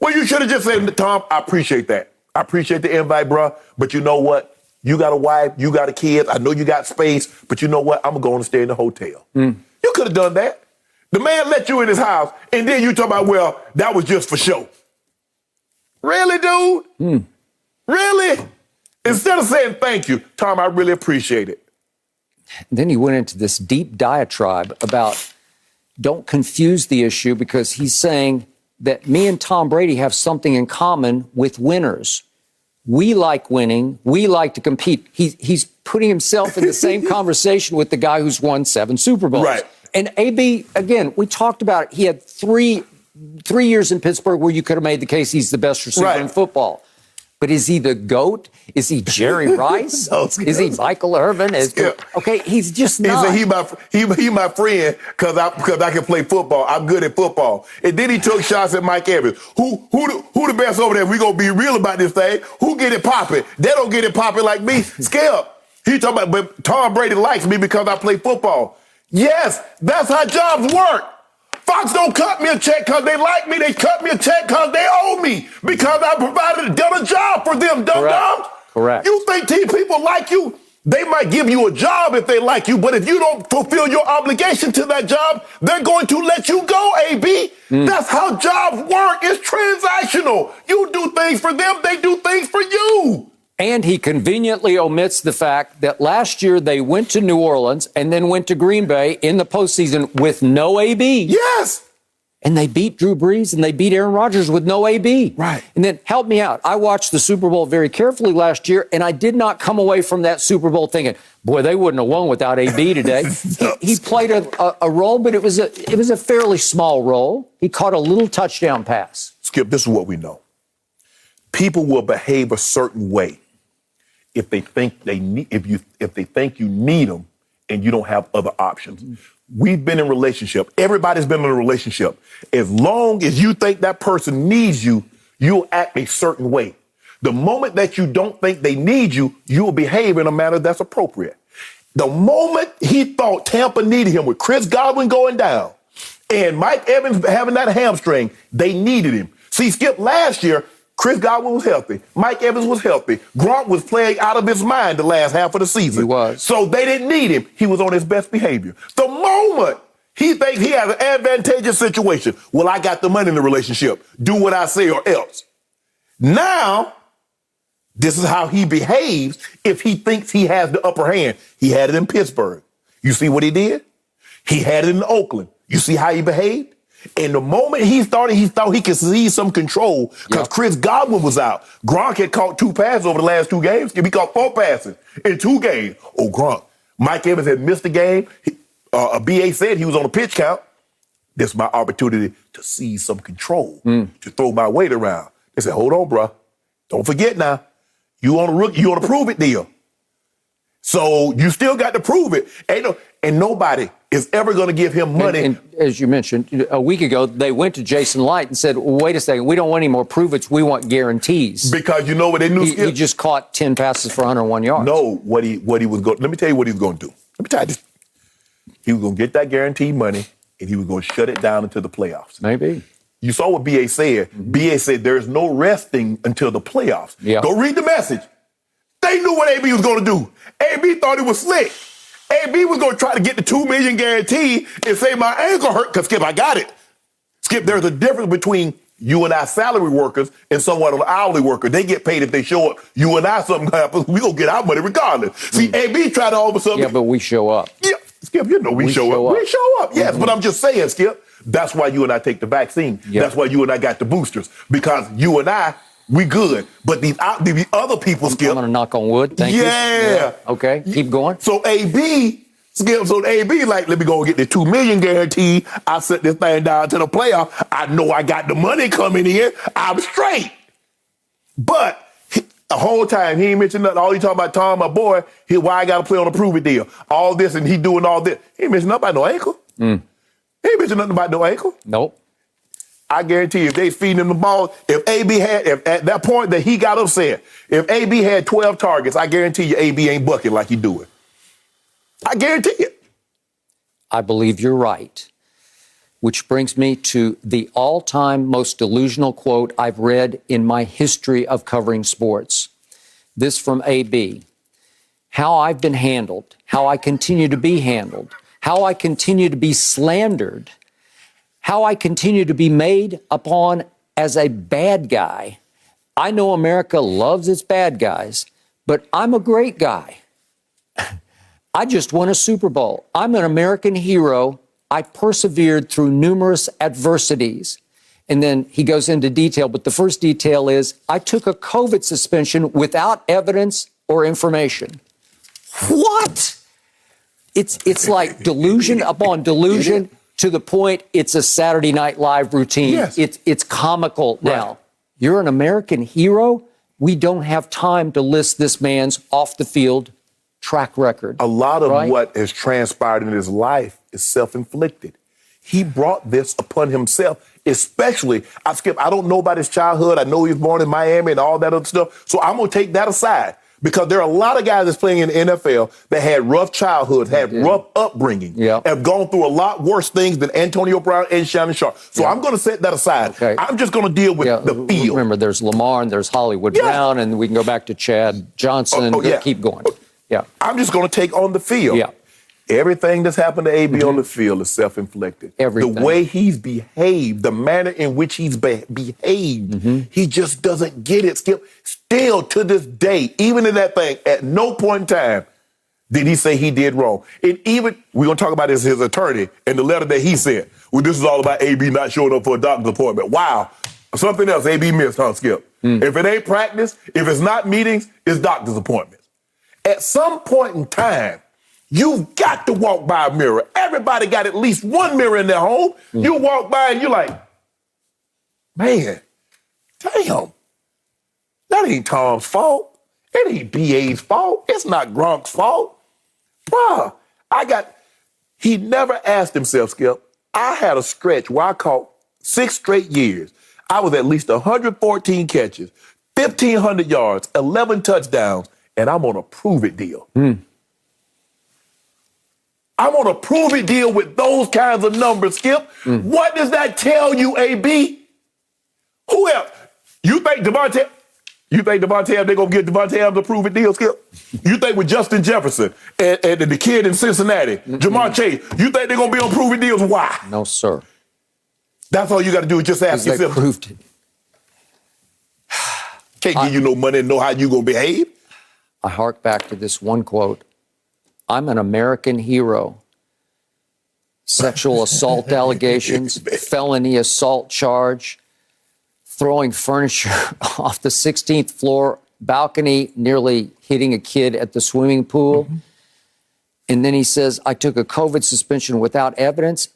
Speaker 3: Well, you should have just said, Tom, I appreciate that. I appreciate the invite, bro. But you know what? You got a wife, you got a kid. I know you got space, but you know what? I'm going to stay in the hotel. You could have done that. The man let you in his house, and then you talk about, well, that was just for show. Really, dude? Really? Instead of saying thank you, Tom, I really appreciate it.
Speaker 4: Then he went into this deep diatribe about don't confuse the issue, because he's saying that me and Tom Brady have something in common with winners. We like winning. We like to compete. He's putting himself in the same conversation with the guy who's won 7 Super Bowls.
Speaker 3: Right.
Speaker 4: And AB, again, we talked about it. He had three years in Pittsburgh where you could have made the case he's the best receiver in football. But is he the GOAT? Is he Jerry Rice? Is he Michael Irvin? Okay, he's just not.
Speaker 3: He said he my friend because I can play football. I'm good at football. And then he took shots at Mike Evans. Who the best over there? We gonna be real about this thing. Who get it popping? They don't get it popping like me. Skip. He talking about, but Tom Brady likes me because I play football. Yes, that's how jobs work. Fox don't cut me a check because they like me. They cut me a check because they owe me, because I done a job for them, dum-dums.
Speaker 4: Correct.
Speaker 3: You think people like you? They might give you a job if they like you, but if you don't fulfill your obligation to that job, they're going to let you go, AB. That's how jobs work. It's transactional. You do things for them, they do things for you.
Speaker 4: And he conveniently omits the fact that last year they went to New Orleans and then went to Green Bay in the postseason with no AB.
Speaker 3: Yes.
Speaker 4: And they beat Drew Brees and they beat Aaron Rodgers with no AB.
Speaker 3: Right.
Speaker 4: And then help me out. I watched the Super Bowl very carefully last year, and I did not come away from that Super Bowl thinking, boy, they wouldn't have won without AB today. he played a role, but it was a fairly small role. He caught a little touchdown pass.
Speaker 3: Skip, this is what we know. People will behave a certain way if they think if they think you need them and you don't have other options. We've been in a relationship. Everybody's been in a relationship. As long as you think that person needs you, you'll act a certain way. The moment that you don't think they need you, you'll behave in a manner that's appropriate. The moment he thought Tampa needed him with Chris Godwin going down and Mike Evans having that hamstring, they needed him. See, Skip, last year, Chris Godwin was healthy. Mike Evans was healthy. Gronk was playing out of his mind the last half of the season.
Speaker 4: He was.
Speaker 3: So they didn't need him. He was on his best behavior. The moment he thinks he has an advantageous situation, well, I got the money in the relationship. Do what I say or else. Now, this is how he behaves if he thinks he has the upper hand. He had it in Pittsburgh. You see what he did? He had it in Oakland. You see how he behaved? And the moment he thought he could seize some control because Chris Godwin was out. Gronk had caught 2 passes over the last 2 games. He caught 4 passes in 2 games. Oh, Gronk. Mike Evans had missed the game. A BA said he was on a pitch count. This is my opportunity to seize some control, to throw my weight around. They said, hold on, bro. Don't forget now. You on a prove it deal. So you still got to prove it. And nobody is ever going to give him money.
Speaker 4: And as you mentioned, a week ago, they went to Jason Light and said, well, wait a second, we don't want any more prove-its, we want guarantees.
Speaker 3: Because you know what they knew?
Speaker 4: He just caught 10 passes for 101 yards.
Speaker 3: No, what he was going. Let me tell you what he was going to do. Let me tell you this. He was going to get that guaranteed money, and he was going to shut it down until the playoffs.
Speaker 4: Maybe.
Speaker 3: You saw what BA said. Mm-hmm. BA said there's no resting until the playoffs. Yeah. Go read the message. They knew what AB was going to do. AB thought he was slick. AB was going to try to get the $2 million guarantee and say my ankle hurt because, Skip, I got it. Skip, there's a difference between you and I salary workers and someone an hourly worker. They get paid if they show up. You and I, something happens, we going to get our money regardless. See, AB tried to all of a sudden.
Speaker 4: Yeah, but we show up.
Speaker 3: Yeah, Skip, you know we show up. We show up, yes. But I'm just saying, Skip, that's why you and I take the vaccine. Yep. That's why you and I got the boosters. Because you and I, we good. But these other people, Skip. I'm
Speaker 4: going to knock on wood. Thank you.
Speaker 3: Yeah.
Speaker 4: Okay, keep going.
Speaker 3: So AB, Skip, like, let me go get the $2 million guarantee. I set this thing down to the playoff. I know I got the money coming in. I'm straight. But the whole time, he ain't mentioned nothing. All he talking about, Tom, my boy, why I got to play on a prove-it deal. All this, and he doing all this. He ain't mentioned nothing about no ankle. He ain't mentioned nothing about no ankle.
Speaker 4: Nope.
Speaker 3: I guarantee you, if they feeding him the ball, if at that point that he got upset, if AB had 12 targets, I guarantee you AB ain't bucking like he doing. I guarantee it.
Speaker 4: I believe you're right. Which brings me to the all-time most delusional quote I've read in my history of covering sports. This from AB. How I've been handled, how I continue to be handled, how I continue to be slandered, how I continue to be made upon as a bad guy. I know America loves its bad guys, but I'm a great guy. I just won a Super Bowl. I'm an American hero. I persevered through numerous adversities. And then he goes into detail, but the first detail is I took a COVID suspension without evidence or information. What? It's like delusion upon delusion to the point it's a Saturday Night Live routine.
Speaker 3: Yes.
Speaker 4: It's comical now.
Speaker 3: Right.
Speaker 4: You're an American hero? We don't have time to list this man's off-the-field track record.
Speaker 3: A lot of what has transpired in his life is self-inflicted. He brought this upon himself, especially, I don't know about his childhood. I know he was born in Miami and all that other stuff. So I'm going to take that aside because there are a lot of guys that's playing in the NFL that had rough childhoods, had rough upbringing, have gone through a lot worse things than Antonio Brown and Shannon Sharpe. So I'm going to set that aside. Okay. I'm just going to deal with the field.
Speaker 4: Remember, there's Lamar and there's Hollywood Brown, and we can go back to Chad Johnson. Keep going. Yeah.
Speaker 3: I'm just going to take on the field.
Speaker 4: Yeah.
Speaker 3: Everything that's happened to AB on the field is self-inflicted.
Speaker 4: Everything.
Speaker 3: The way he's behaved, the manner in which he's behaved, he just doesn't get it, Skip. Still to this day, even in that thing, at no point in time did he say he did wrong. And even, we're going to talk about his attorney and the letter that he sent. Well, this is all about AB not showing up for a doctor's appointment. Wow. Something else AB missed, huh, Skip? If it ain't practice, if it's not meetings, it's doctor's appointments. At some point in time, you've got to walk by a mirror. Everybody got at least one mirror in their home. You walk by and you're like, man, damn, that ain't Tom's fault. It ain't BA's fault. It's not Gronk's fault. Bruh, he never asked himself, Skip. I had a stretch where I caught 6 straight years. I was at least 114 catches, 1,500 yards, 11 touchdowns, and I'm on a prove-it deal. I'm on a prove-it deal with those kinds of numbers, Skip. What does that tell you, AB? Who else? You think Devontae Adams, they're going to get Devontae Adams a prove-it deal, Skip? You think with Justin Jefferson and the kid in Cincinnati, Jamar Chase, you think they're going to be on prove-it deals? Why?
Speaker 4: No, sir.
Speaker 3: That's all you got to do is just ask yourself.
Speaker 4: They proved it.
Speaker 3: Can't give you no money and know how you going to behave.
Speaker 4: I hark back to this one quote. I'm an American hero. Sexual assault allegations, felony assault charge, throwing furniture off the 16th floor balcony, nearly hitting a kid at the swimming pool. And then he says, I took a COVID suspension without evidence.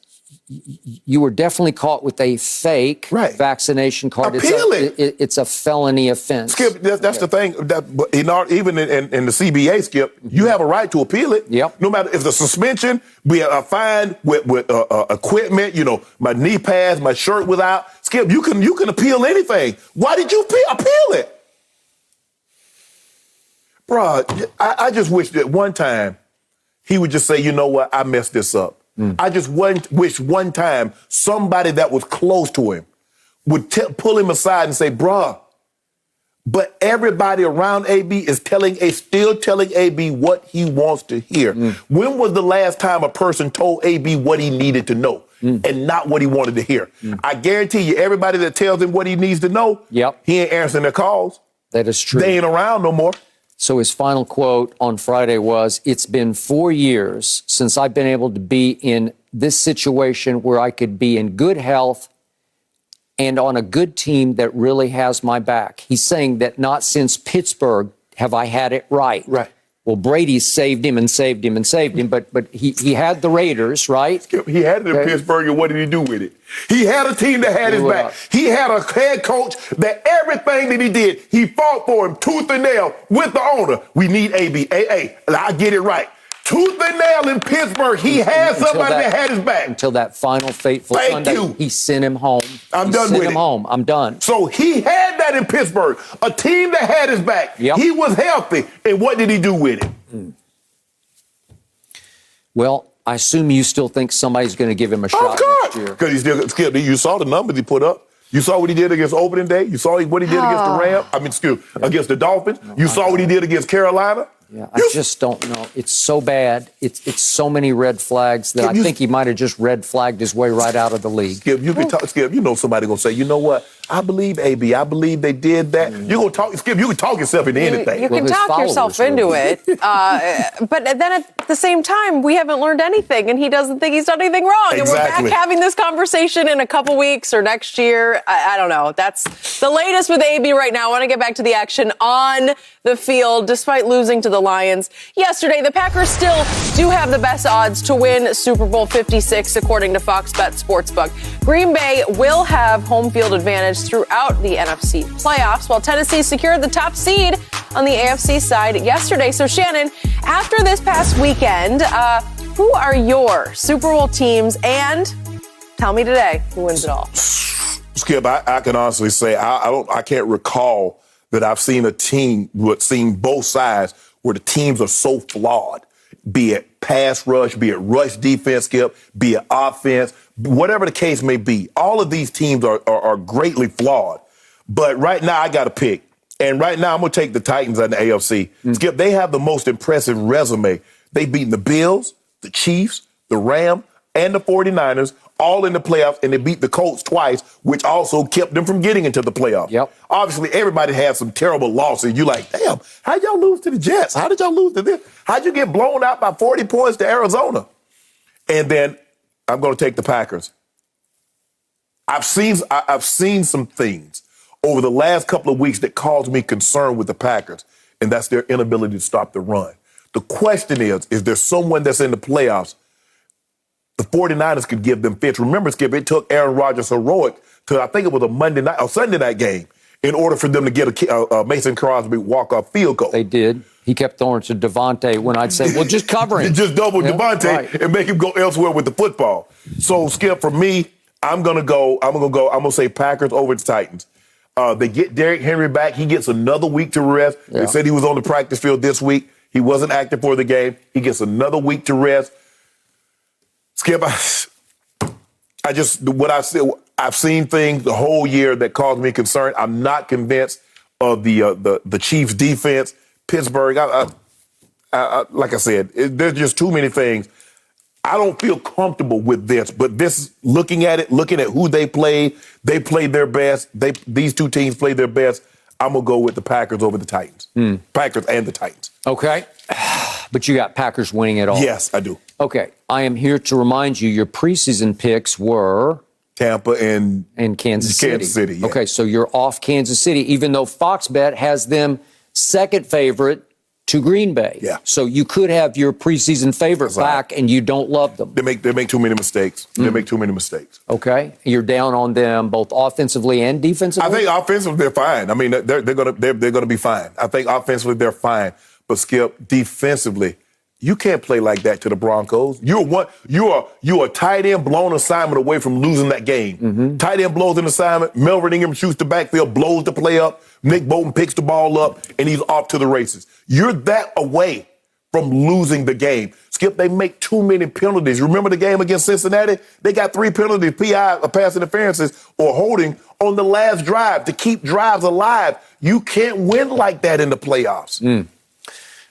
Speaker 4: You were definitely caught with a fake vaccination card.
Speaker 3: Appeal it.
Speaker 4: It's a felony offense.
Speaker 3: Skip, that's the thing. Even in the CBA, Skip, you have a right to appeal it.
Speaker 4: Yep.
Speaker 3: No matter if the suspension, be a fine with equipment, my knee pads, my shirt was out. Skip, you can appeal anything. Why did you appeal it? Bruh, I just wish that one time he would just say, you know what, I messed this up. I just wish one time somebody that was close to him would pull him aside and say, bruh, but everybody around AB is still telling AB what he wants to hear. When was the last time a person told AB what he needed to know and not what he wanted to hear? I guarantee you, everybody that tells him what he needs to know, he ain't answering their calls.
Speaker 4: That is true.
Speaker 3: They ain't around no more.
Speaker 4: So his final quote on Friday was, it's been 4 years since I've been able to be in this situation where I could be in good health and on a good team that really has my back. He's saying that not since Pittsburgh have I had it right. Right. Well, Brady saved him and saved him and saved him, but he had the Raiders, right?
Speaker 3: He had it in Pittsburgh, and what did he do with it? He had a team that had his back. He had a head coach that everything that he did, he fought for him tooth and nail with the owner. We need AB. Hey, I get it right. Tooth and nail in Pittsburgh. He had somebody that had his back.
Speaker 4: Until that final fateful Sunday, he sent him home.
Speaker 3: I'm done with it.
Speaker 4: Sent him home. I'm done.
Speaker 3: So he had that in Pittsburgh, a team that had his back. He was healthy. And what did he do with it?
Speaker 4: Well, I assume you still think somebody's going to give him a shot next year.
Speaker 3: Because you saw the numbers he put up. You saw what he did against opening day. You saw what he did against the Rams. Against the Dolphins. You saw what he did against Carolina.
Speaker 4: Yeah, I just don't know. It's so bad. It's so many red flags that I think he might have just red flagged his way right out of the league.
Speaker 3: Skip, you can talk. Skip, somebody gonna say, you know what? I believe AB. I believe they did that. You gonna talk, Skip? You can talk yourself into anything.
Speaker 2: You can talk yourself into it, but then at the same time, we haven't learned anything, and he doesn't think he's done anything wrong.
Speaker 3: Exactly.
Speaker 2: And we're back having this conversation in a couple weeks or next year. I don't know. That's the latest with AB right now. I want to get back to the action on the field, despite losing to the Lions yesterday. The Packers still do have the best odds to win Super Bowl 56, according to Fox Bet Sportsbook. Green Bay will have home field advantage throughout the NFC playoffs, while Tennessee secured the top seed on the AFC side yesterday. So, Shannon, after this past weekend, who are your Super Bowl teams? And tell me today, who wins it all?
Speaker 3: Skip, I can honestly say I can't recall that I've seen a team seen both sides where the teams are so flawed, be it pass rush, be it rush defense, Skip, be it offense, whatever the case may be. All of these teams are greatly flawed. But right now, I got to pick. And right now, I'm going to take the Titans on the AFC. Skip, they have the most impressive resume. They've beaten the Bills, the Chiefs, the Rams, and the 49ers all in the playoffs, and they beat the Colts twice, which also kept them from getting into the playoffs.
Speaker 4: Yep.
Speaker 3: Obviously, everybody had some terrible losses. You're like, damn, how'd y'all lose to the Jets? How did y'all lose to this? How'd you get blown out by 40 points to Arizona? And then I'm going to take the Packers. I've seen some things over the last couple of weeks that caused me concern with the Packers, and that's their inability to stop the run. The question is there someone that's in the playoffs? The 49ers could give them fits. Remember, Skip, it took Aaron Rodgers heroic to, I think it was a Monday night or Sunday night game in order for them to get a Mason Crosby walk-off field goal.
Speaker 4: They did. He kept throwing to Devontae when I'd say, well, just cover him.
Speaker 3: Just double Devontae
Speaker 4: right.
Speaker 3: and make him go elsewhere with the football. So, Skip, for me, I'm going to say Packers over the Titans. They get Derrick Henry back. He gets another week to rest. Yeah. They said he was on the practice field this week. He wasn't active for the game. He gets another week to rest. Skip, I've seen things the whole year that caused me concern. I'm not convinced of the Chiefs' defense. Pittsburgh, like I said, there's just too many things. I don't feel comfortable with this, but looking at who they played their best. These two teams played their best. I'm going to go with the Packers over the Titans. Packers and the Titans.
Speaker 4: Okay. But you got Packers winning it all.
Speaker 3: Yes, I do.
Speaker 4: Okay. I am here to remind you your preseason picks were
Speaker 3: Tampa and
Speaker 4: Kansas City.
Speaker 3: Kansas City, yeah.
Speaker 4: Okay, so you're off Kansas City, even though Fox Bet has them second favorite to Green Bay.
Speaker 3: Yeah.
Speaker 4: So you could have your preseason favorite back, and you don't love them.
Speaker 3: They make too many mistakes. They make too many mistakes.
Speaker 4: Okay, you're down on them both offensively and defensively.
Speaker 3: I think offensively they're fine. I mean they're gonna be fine. I think offensively they're fine, but Skip, defensively, you can't play like that to the Broncos. You're a tight end blown assignment away from losing that game. Mm-hmm. Tight end blows an assignment. Melvin Ingram shoots the backfield, blows the play up. Nick Bolton picks the ball up, and he's off to the races. You're that away from losing the game. Skip, they make too many penalties. Remember the game against Cincinnati? They got 3 penalties, PI, pass interferences, or holding on the last drive to keep drives alive. You can't win like that in the playoffs.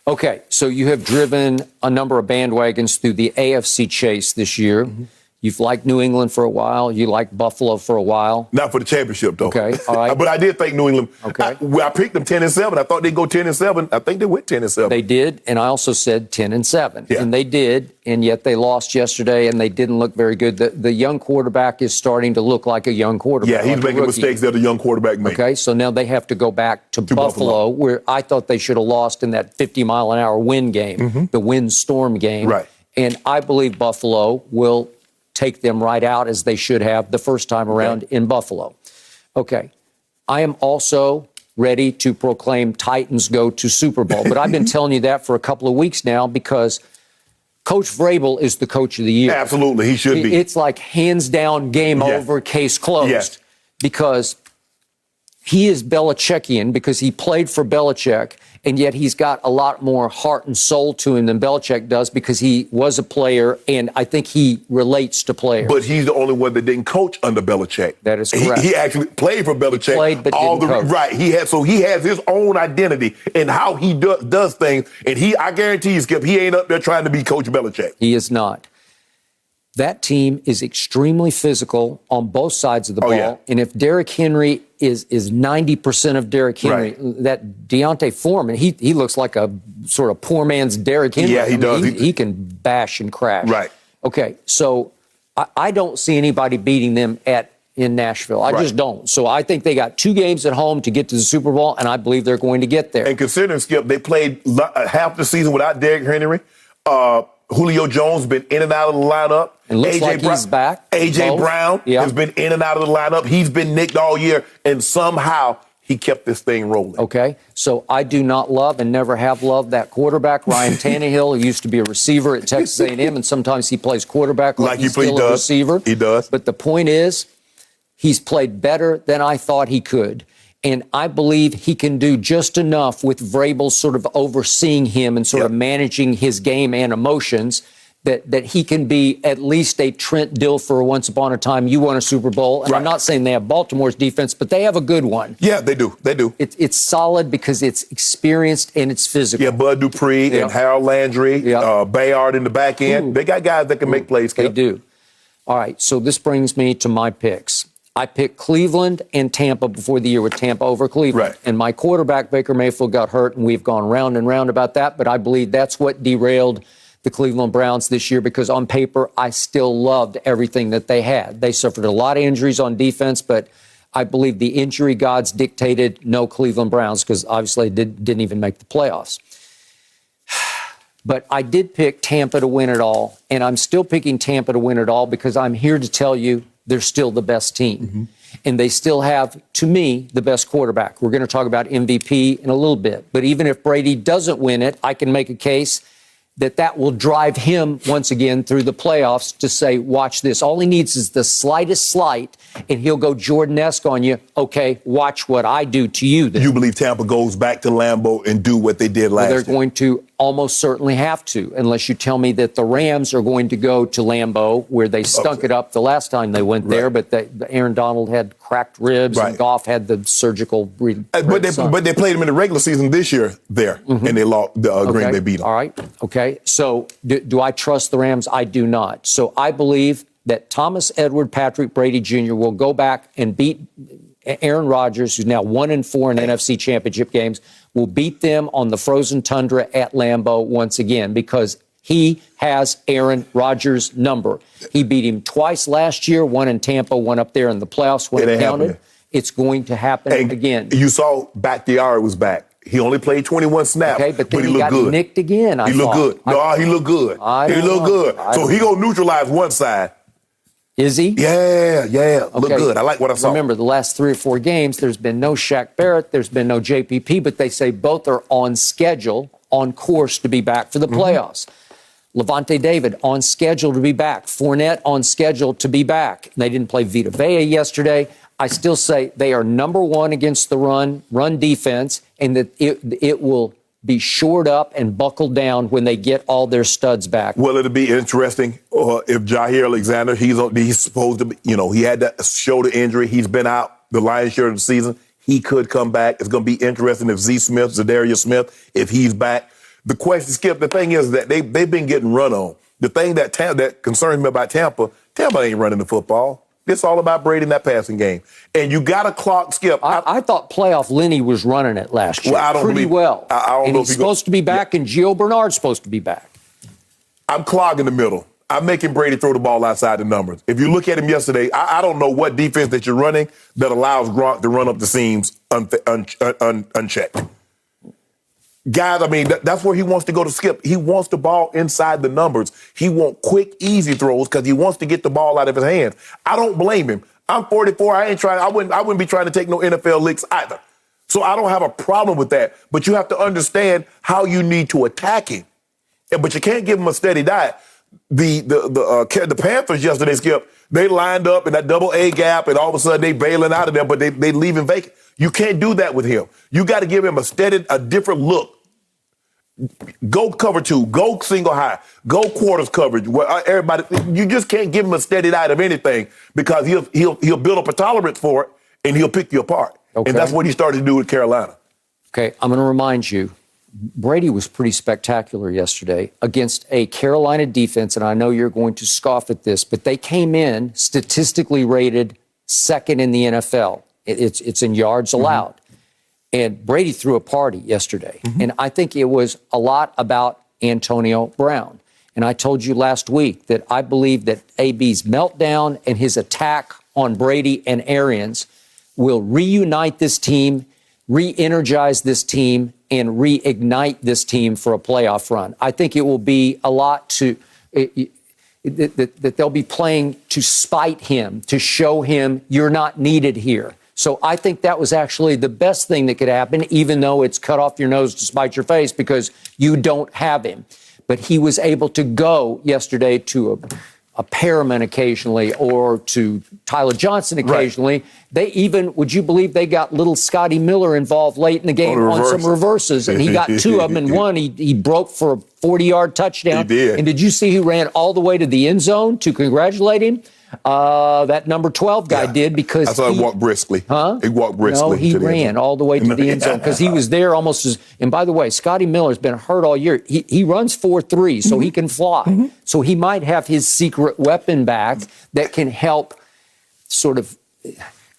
Speaker 4: Okay, so you have driven a number of bandwagons through the AFC chase this year. Mm-hmm. You've liked New England for a while. You liked Buffalo for a while.
Speaker 3: Not for the championship, though.
Speaker 4: Okay, all right.
Speaker 3: But I did think New England.
Speaker 4: Okay.
Speaker 3: I picked them 10-7. I thought they'd go 10-7. I think they went 10-7.
Speaker 4: They did, and I also said 10-7.
Speaker 3: Yeah.
Speaker 4: And they did, and yet they lost yesterday, and they didn't look very good. The young quarterback is starting to look like a young quarterback.
Speaker 3: Yeah, he's making mistakes that a young quarterback makes.
Speaker 4: Okay, so now they have to go back to Buffalo, where I thought they should have lost in that 50-mile-an-hour wind game, the windstorm game.
Speaker 3: Right.
Speaker 4: And I believe Buffalo will take them right out, as they should have the first time around in Buffalo. Okay. I am also ready to proclaim Titans go to Super Bowl. But I've been telling you that for a couple of weeks now because Coach Vrabel is the coach of the year.
Speaker 3: Absolutely. He should be.
Speaker 4: It's like hands down, game over, case closed.
Speaker 3: Yes.
Speaker 4: Because he is Belichickian, because he played for Belichick, and yet he's got a lot more heart and soul to him than Belichick does, because he was a player, and I think he relates to players.
Speaker 3: But he's the only one that didn't coach under Belichick.
Speaker 4: That is correct.
Speaker 3: He actually played for Belichick.
Speaker 4: He played, but didn't coach.
Speaker 3: Right. He has his own identity and how he does things. And I guarantee you, Skip, he ain't up there trying to be Coach Belichick.
Speaker 4: He is not. That team is extremely physical on both sides of the ball.
Speaker 3: Yeah.
Speaker 4: And if Derrick Henry is 90% of Derrick Henry, that Deontay Foreman, he looks like a sort of poor man's Derrick Henry.
Speaker 3: Yeah, he does.
Speaker 4: He can bash and crash.
Speaker 3: Right.
Speaker 4: Okay, so I don't see anybody beating them in Nashville. I just don't. So I think they got 2 games at home to get to the Super Bowl, and I believe they're going to get there.
Speaker 3: And considering, Skip, they played half the season without Derrick Henry. Julio Jones been in and out of the lineup.
Speaker 4: It looks like he's back.
Speaker 3: A.J. Brown has been in and out of the lineup. He's been nicked all year, and somehow he kept this thing rolling.
Speaker 4: Okay, so I do not love and never have loved that quarterback, Ryan Tannehill, who used to be a receiver at Texas A&M, and sometimes he plays quarterback like he's still a receiver.
Speaker 3: He does.
Speaker 4: But the point is, he's played better than I thought he could. And I believe he can do just enough with Vrabel sort of overseeing him and sort of managing his game and emotions that he can be at least a Trent Dilfer once upon a time. You won a Super Bowl. And I'm not saying they have Baltimore's defense, but they have a good one.
Speaker 3: Yeah, they do. They do.
Speaker 4: It's solid because it's experienced and it's physical.
Speaker 3: Yeah, Bud Dupree and Harold Landry, Bayard in the back end. They got guys that can make plays.
Speaker 4: They do. All right, so this brings me to my picks. I picked Cleveland and Tampa before the year with Tampa over Cleveland.
Speaker 3: Right.
Speaker 4: And my quarterback, Baker Mayfield, got hurt, and we've gone round and round about that. But I believe that's what derailed the Cleveland Browns this year, because on paper, I still loved everything that they had. They suffered a lot of injuries on defense, but I believe the injury gods dictated no Cleveland Browns, because obviously they didn't even make the playoffs. But I did pick Tampa to win it all, and I'm still picking Tampa to win it all because I'm here to tell you they're still the best team. And they still have, to me, the best quarterback. We're going to talk about MVP in a little bit. But even if Brady doesn't win it, I can make a case that will drive him once again through the playoffs to say, watch this. All he needs is the slightest slight, and he'll go Jordan-esque on you. Okay, watch what I do to you then.
Speaker 3: You believe Tampa goes back to Lambeau and do what they did last year?
Speaker 4: They're going to almost certainly have to, unless you tell me that the Rams are going to go to Lambeau, where they stunk it up the last time they went there, but Aaron Donald had cracked ribs and Goff had the surgical
Speaker 3: but they played him in the regular season this year there, and they lost. Green Bay beat them.
Speaker 4: All right. Okay. So do I trust the Rams? I do not. So I believe that Thomas Edward Patrick Brady Jr. will go back and beat Aaron Rodgers, who's now 1-4 in NFC Championship games, will beat them on the frozen tundra at Lambeau once again, because he has Aaron Rodgers' number. He beat him twice last year, one in Tampa, one up there in the playoffs when it counted. Happening. It's going to happen again.
Speaker 3: You saw Bakhtiari was back. He only played 21 snaps,
Speaker 4: but then
Speaker 3: he
Speaker 4: he
Speaker 3: looked
Speaker 4: got
Speaker 3: good.
Speaker 4: Nicked again,
Speaker 3: He looked good. He looked good. He looked good. So he going to neutralize one side.
Speaker 4: Is he?
Speaker 3: Yeah. Look good. I like what I saw.
Speaker 4: Remember, the last 3 or 4 games, there's been no Shaq Barrett, there's been no JPP, but they say both are on schedule, on course to be back for the playoffs. Levante David on schedule to be back. Fournette on schedule to be back. They didn't play Vita Vea yesterday. I still say they are number one against the run defense, and that it will be shored up and buckled down when they get all their studs back.
Speaker 3: Well, it'll be interesting if Jair Alexander, he's supposed to be, he had that shoulder injury. He's been out the lion's share of the season. He could come back. It's going to be interesting if Zadarius Smith, if he's back. The question, Skip, the thing is that they've been getting run on. The thing that concerns me about Tampa ain't running the football. It's all about Brady in that passing game. And you got to clock, Skip.
Speaker 4: I thought playoff Lenny was running it last year pretty well.
Speaker 3: I don't know if
Speaker 4: he's supposed to be back, and Gio Bernard's supposed to be back.
Speaker 3: I'm clogging the middle. I'm making Brady throw the ball outside the numbers. If you look at him yesterday, I don't know what defense that you're running that allows Gronk to run up the seams unchecked. Guys, I mean, that's where he wants to go to, Skip. He wants the ball inside the numbers. He wants quick, easy throws because he wants to get the ball out of his hands. I don't blame him. I'm 44. I wouldn't be trying to take no NFL licks either. So I don't have a problem with that. But you have to understand how you need to attack him. But you can't give him a steady diet. The Panthers yesterday, Skip, they lined up in that double A gap, and all of a sudden they bailing out of there, but they leave him vacant. You can't do that with him. You got to give him a different look. Go cover 2, go single high, go quarters coverage. Everybody, you just can't give him a steady diet of anything because he'll build up a tolerance for it and he'll pick you apart. Okay. And that's what he started to do with Carolina.
Speaker 4: Okay, I'm going to remind you, Brady was pretty spectacular yesterday against a Carolina defense, and I know you're going to scoff at this, but they came in statistically rated second in the NFL. It's in yards allowed. And Brady threw a party yesterday. And I think it was a lot about Antonio Brown. And I told you last week that I believe that AB's meltdown and his attack on Brady and Arians will reunite this team, re-energize this team, and reignite this team for a playoff run. I think it will be a lot that they'll be playing to spite him, to show him you're not needed here. So I think that was actually the best thing that could happen, even though it's cut off your nose to spite your face because you don't have him. But he was able to go yesterday to a Perriman occasionally or to Tyler Johnson occasionally. Right. They even, would you believe they got little Scotty Miller involved late in the game on some reverses, and he got 2 of them, and one he broke for a 40-yard touchdown.
Speaker 3: He did.
Speaker 4: And did you see who ran all the way to the end zone to congratulate him? That number 12 guy did, because
Speaker 3: I saw him walk briskly.
Speaker 4: Huh?
Speaker 3: He walked briskly.
Speaker 4: No, he ran all the way to the end zone because he was there almost as. And by the way, Scotty Miller's been hurt all year. He runs 4.3, so he can fly. So he might have his secret weapon back that can help sort of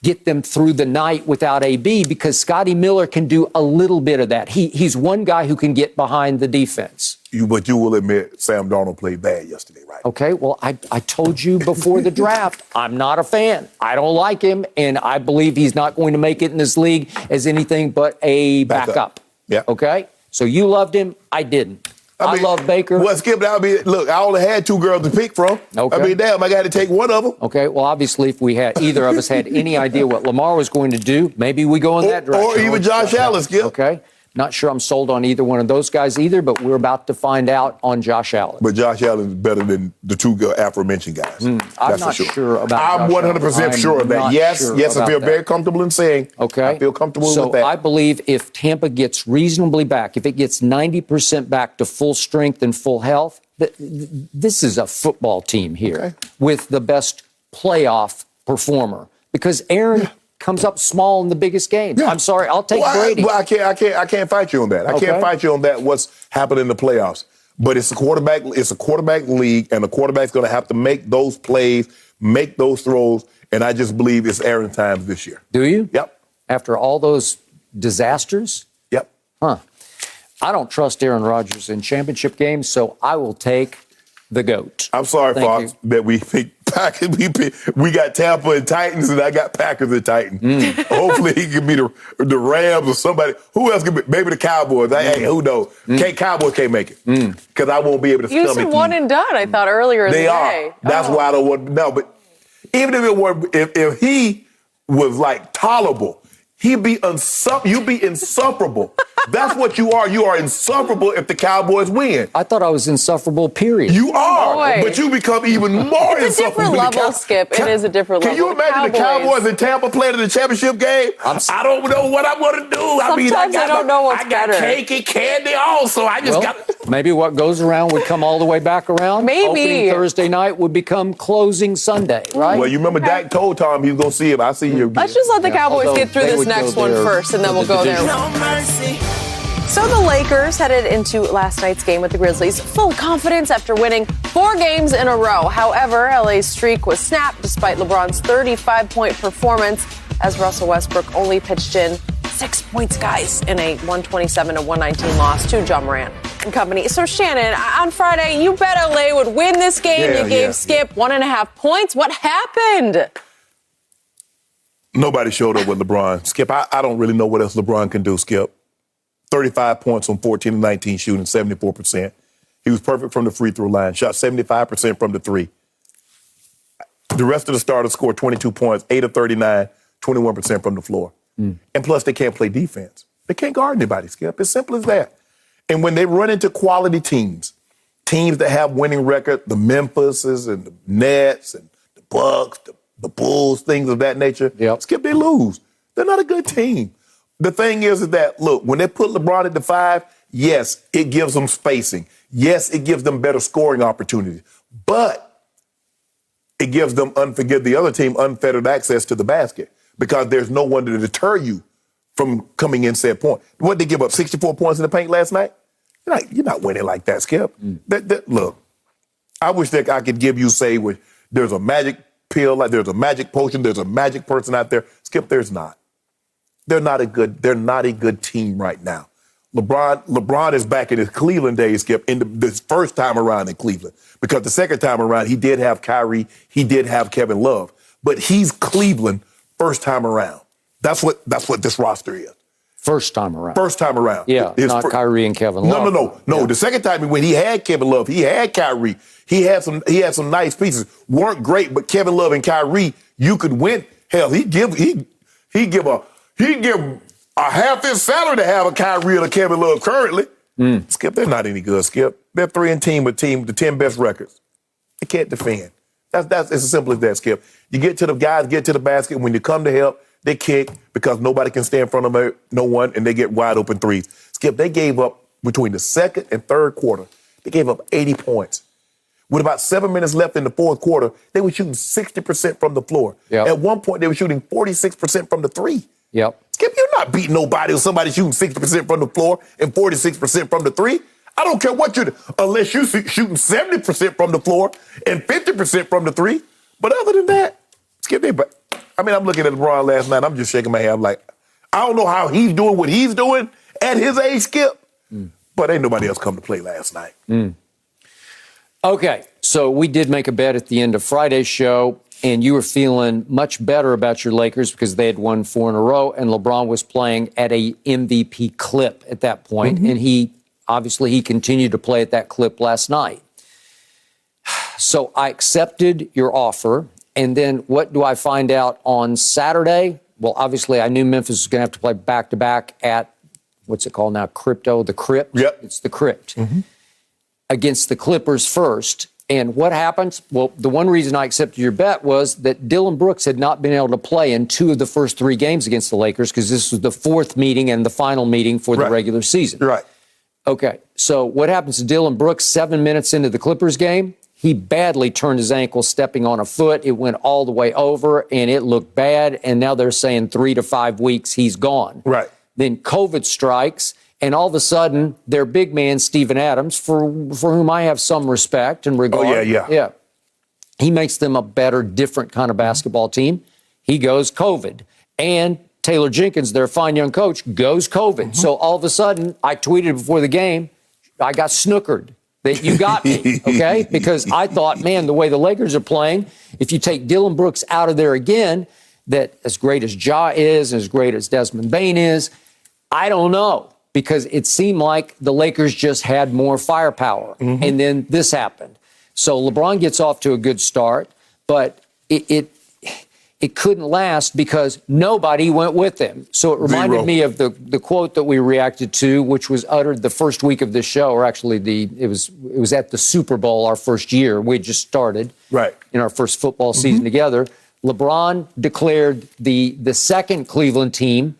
Speaker 4: get them through the night without AB, because Scotty Miller can do a little bit of that. He's one guy who can get behind the defense.
Speaker 3: But you will admit Sam Darnold played bad yesterday, right?
Speaker 4: Okay, well, I told you before the draft, I'm not a fan. I don't like him, and I believe he's not going to make it in this league as anything but a backup.
Speaker 3: Yeah.
Speaker 4: Okay? So you loved him. I didn't. I love Baker.
Speaker 3: Well, Skip, look, I only had 2 girls to pick from.
Speaker 4: Okay.
Speaker 3: I mean, damn, I got to take one of them.
Speaker 4: Okay, well, obviously, if we had either of us had any idea what Lamar was going to do, maybe we go in that direction.
Speaker 3: Or even Josh Allen, Skip.
Speaker 4: Okay. Not sure I'm sold on either one of those guys either, but we're about to find out on Josh Allen.
Speaker 3: But Josh Allen is better than the 2 aforementioned guys.
Speaker 4: I'm not sure about
Speaker 3: I'm 100% sure of that. Yes, I feel very comfortable in saying. Okay. I feel comfortable with that.
Speaker 4: So I believe if Tampa gets reasonably back, if it gets 90% back to full strength and full health, this is a football team here with the best playoff performer, because Aaron comes up small in the biggest games. I'm sorry, I'll take Brady.
Speaker 3: I can't fight you on that. I can't fight you on that. What's happened in the playoffs? But it's a quarterback league, and the quarterback's going to have to make those plays, make those throws, and I just believe it's Aaron times this year.
Speaker 4: Do you?
Speaker 3: Yep.
Speaker 4: After all those disasters?
Speaker 3: Yep.
Speaker 4: Huh. I don't trust Aaron Rodgers in championship games, so I will take the GOAT.
Speaker 3: I'm sorry, Fox, that we picked Packers. We got Tampa and Titans, and I got Packers and Titans. Hopefully he can be the Rams or somebody. Who else can be? Maybe the Cowboys. Hey, who knows? Cowboys can't make it because I won't be able to stomach
Speaker 2: you. You said one and done, I thought, earlier in the day.
Speaker 3: They are. That's why I don't want to know. But even if it were, if he was like tolerable, you'd be insufferable. That's what you are. You are insufferable if the Cowboys win.
Speaker 4: I thought I was insufferable, period.
Speaker 3: You are, but you become even more
Speaker 2: it's
Speaker 3: insufferable.
Speaker 2: It's a different level, Skip. It is a different level.
Speaker 3: Can you imagine the Cowboys and Tampa playing in the championship game? I don't know what I'm going to do.
Speaker 2: Sometimes I don't know what's better.
Speaker 3: I got cake and candy also. I just got...
Speaker 4: Maybe what goes around would come all the way back around.
Speaker 2: Maybe.
Speaker 4: Opening Thursday night would become closing Sunday, right?
Speaker 3: Well, you remember Dak told Tom he was going to see him. I see you.
Speaker 2: Let's just let the Cowboys get through this next one first, and then we'll go there. No mercy. So the Lakers headed into last night's game with the Grizzlies full of confidence after winning 4 games in a row. However, LA's streak was snapped despite LeBron's 35-point performance, as Russell Westbrook only pitched in 6 points, guys, in a 127-119 loss to Ja Morant and company. So, Shannon, on Friday, you bet LA would win this game. You gave Skip 1.5 points. What happened?
Speaker 3: Nobody showed up with LeBron. Skip, I don't really know what else LeBron can do, Skip. 35 points on 14 and 19 shooting, 74%. He was perfect from the free throw line, shot 75% from the 3. The rest of the starters scored 22 points, 8 of 39, 21% from the floor. And plus, they can't play defense. They can't guard anybody, Skip. It's simple as that. And when they run into quality teams that have winning record, the Memphises and the Nets and the Bucks, the Bulls, things of that nature, Skip, they lose. They're not a good team. The thing is that, look, when they put LeBron at the 5, yes, it gives them spacing. Yes, it gives them better scoring opportunities. But it gives them, the other team, unfettered access to the basket because there's no one to deter you from coming in said point. What, they give up 64 points in the paint last night? You're not winning like that, Skip. Look, I wish that I could give you, say, there's a magic pill, like there's a magic potion, there's a magic person out there. Skip, there's not. They're not a good team right now. LeBron is back in his Cleveland days, Skip, in this first time around in Cleveland. Because the second time around, he did have Kyrie, he did have Kevin Love. But he's Cleveland first time around. That's what this roster is.
Speaker 4: First time around.
Speaker 3: First time around.
Speaker 4: Yeah, not Kyrie and Kevin Love.
Speaker 3: No. Yeah. The second time when he had Kevin Love, he had Kyrie. He had some nice pieces. Weren't great, but Kevin Love and Kyrie, you could win. Hell, he'd give a half his salary to have a Kyrie or a Kevin Love currently. Skip, they're not any good, Skip. They're 3-10 with the 10 best records. They can't defend. It's as simple as that, Skip. You get to the guys, get to the basket. When you come to help, they kick because nobody can stay in front of no one, and they get wide open threes. Skip, they gave up between the second and third quarter. They gave up 80 points. With about 7 minutes left in the fourth quarter, they were shooting 60% from the floor.
Speaker 5: Yep.
Speaker 3: At one point, they were shooting 46% from the three.
Speaker 5: Yep.
Speaker 3: Skip, you're not beating nobody with somebody shooting 60% from the floor and 46% from the three. I don't care what you're, unless you're shooting 70% from the floor and 50% from the three. But other than that, Skip, I'm looking at LeBron last night. I'm just shaking my head. I'm like, I don't know how he's doing what he's doing at his age, Skip. But ain't nobody else come to play last night.
Speaker 5: Okay, so we did make a bet at the end of Friday's show, and you were feeling much better about your Lakers because they had won 4 in a row, and LeBron was playing at a MVP clip at that point, and he continued to play at that clip last night. So I accepted your offer, and then what do I find out on Saturday? Well, obviously I knew Memphis was going to have to play back-to-back at, what's it called now, the Crypt?
Speaker 3: Yep.
Speaker 5: It's the Crypt. Against the Clippers first. And what happens? Well, the one reason I accepted your bet was that Dillon Brooks had not been able to play in 2 of the first 3 games against the Lakers because this was the 4th meeting and the final meeting for the regular season.
Speaker 3: Right.
Speaker 5: Okay, so what happens to Dillon Brooks 7 minutes into the Clippers game? He badly turned his ankle stepping on a foot. It went all the way over, and it looked bad, and now they're saying 3 to 5 weeks he's gone.
Speaker 3: Right.
Speaker 5: Then COVID strikes, and all of a sudden, their big man, Steven Adams, for whom I have some respect and regard.
Speaker 3: Oh, yeah.
Speaker 5: He makes them a better, different kind of basketball team. He goes COVID. And Taylor Jenkins, their fine young coach, goes COVID. So all of a sudden, I tweeted before the game, I got snookered that you got me, okay? Because I thought, man, the way the Lakers are playing, if you take Dillon Brooks out of there again, that as great as Ja is and as great as Desmond Bane is, I don't know. Because it seemed like the Lakers just had more firepower. And then this happened. So LeBron gets off to a good start, but it couldn't last because nobody went with him. So it reminded me of the quote that we reacted to, which was uttered the first week of the show, or actually it was at the Super Bowl our first year. We had just started in our first football season together. LeBron declared the second Cleveland team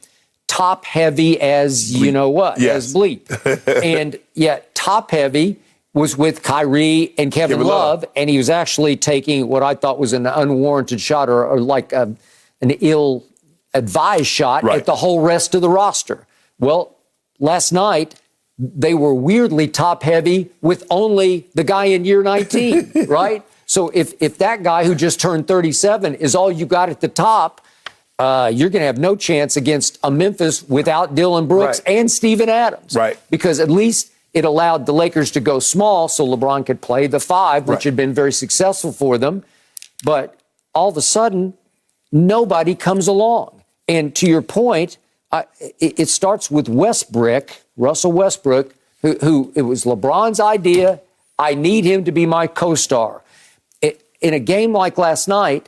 Speaker 5: top heavy as you know what, as bleep. And yet top heavy was with Kyrie and Kevin Love, and he was actually taking what I thought was an unwarranted shot or like an ill-advised shot at the whole rest of the roster. Well, last night, they were weirdly top heavy with only the guy in year 19, right? So if that guy who just turned 37 is all you got at the top, you're going to have no chance against a Memphis without Dillon Brooks and Steven Adams.
Speaker 3: Right.
Speaker 5: Because at least it allowed the Lakers to go small so LeBron could play the 5, which had been very successful for them. But all of a sudden, nobody comes along. And to your point, it starts with Russell Westbrook, who it was LeBron's idea. I need him to be my co-star. In a game like last night,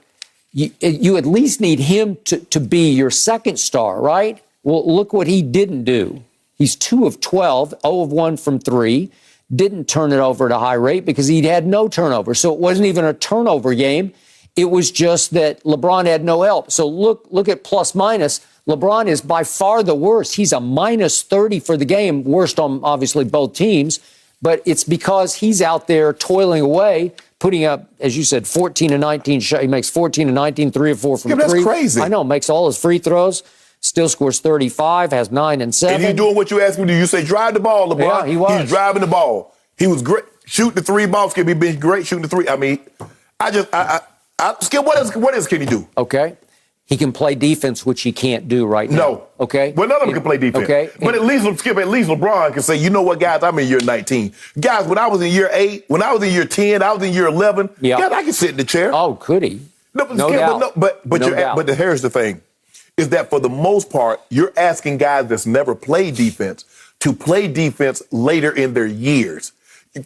Speaker 5: you at least need him to be your second star, right? Well, look what he didn't do. He's 2 of 12, 0 of 1 from 3, didn't turn it over at a high rate because he had no turnover. So it wasn't even a turnover game. It was just that LeBron had no help. So look at plus minus. LeBron is by far the worst. He's a minus 30 for the game, worst on obviously both teams. But it's because he's out there toiling away, putting up, as you said, 14 and 19. He makes 14 and 19, 3 of 4 from 3.
Speaker 3: That's crazy.
Speaker 5: I know, makes all his free throws, still scores 35, has 9 and 7.
Speaker 3: And he's doing what you asked him to do. You say, drive the ball, LeBron.
Speaker 5: Yeah, he was.
Speaker 3: He's driving the ball. He was great. Shooting the 3 ball, Skip. He's been great shooting the 3. I mean, Skip, what else can he do?
Speaker 5: Okay. He can play defense, which he can't do right now.
Speaker 3: No.
Speaker 5: Okay.
Speaker 3: Well, none of them can play defense.
Speaker 5: Okay.
Speaker 3: But at least LeBron can say, you know what, guys, I'm in year 19. Guys, when I was in year 8, when I was in year 10, I was in year 11, guys, I can sit in the chair.
Speaker 5: Oh, could he? No doubt.
Speaker 3: But here's the thing, is that for the most part, you're asking guys that's never played defense to play defense later in their years.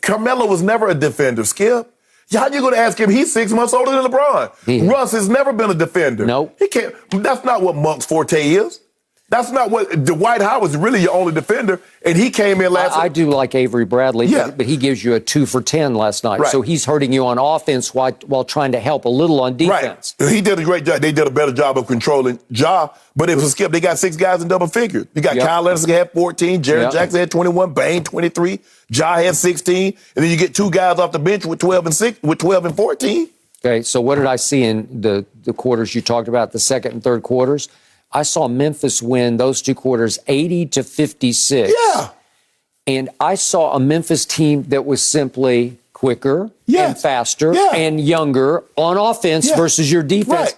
Speaker 3: Carmelo was never a defender, Skip. How you going to ask him? He's 6 months older than LeBron. Russ has never been a defender.
Speaker 5: Nope.
Speaker 3: He can't. That's not what Monk's forte is. That's not what Dwight Howard was really your only defender, and he came in last.
Speaker 5: I do like Avery Bradley,
Speaker 3: Yeah.
Speaker 5: but he gives you a 2 for 10 last night.
Speaker 3: Right.
Speaker 5: So he's hurting you on offense while trying to help a little on defense.
Speaker 3: Right. He did a great job. They did a better job of controlling Ja, but it was a skip. They got 6 guys in double figures. You got Kyle Anderson had 14, Jared Jackson had 21, Bain 23, Ja had 16, and then you get 2 guys off the bench with 12 and 14.
Speaker 5: Okay, so what did I see in the quarters you talked about, the second and third quarters? I saw Memphis win those 2 quarters 80-56.
Speaker 3: Yeah.
Speaker 5: And I saw a Memphis team that was simply quicker and faster and younger on offense versus your defense.
Speaker 3: Right.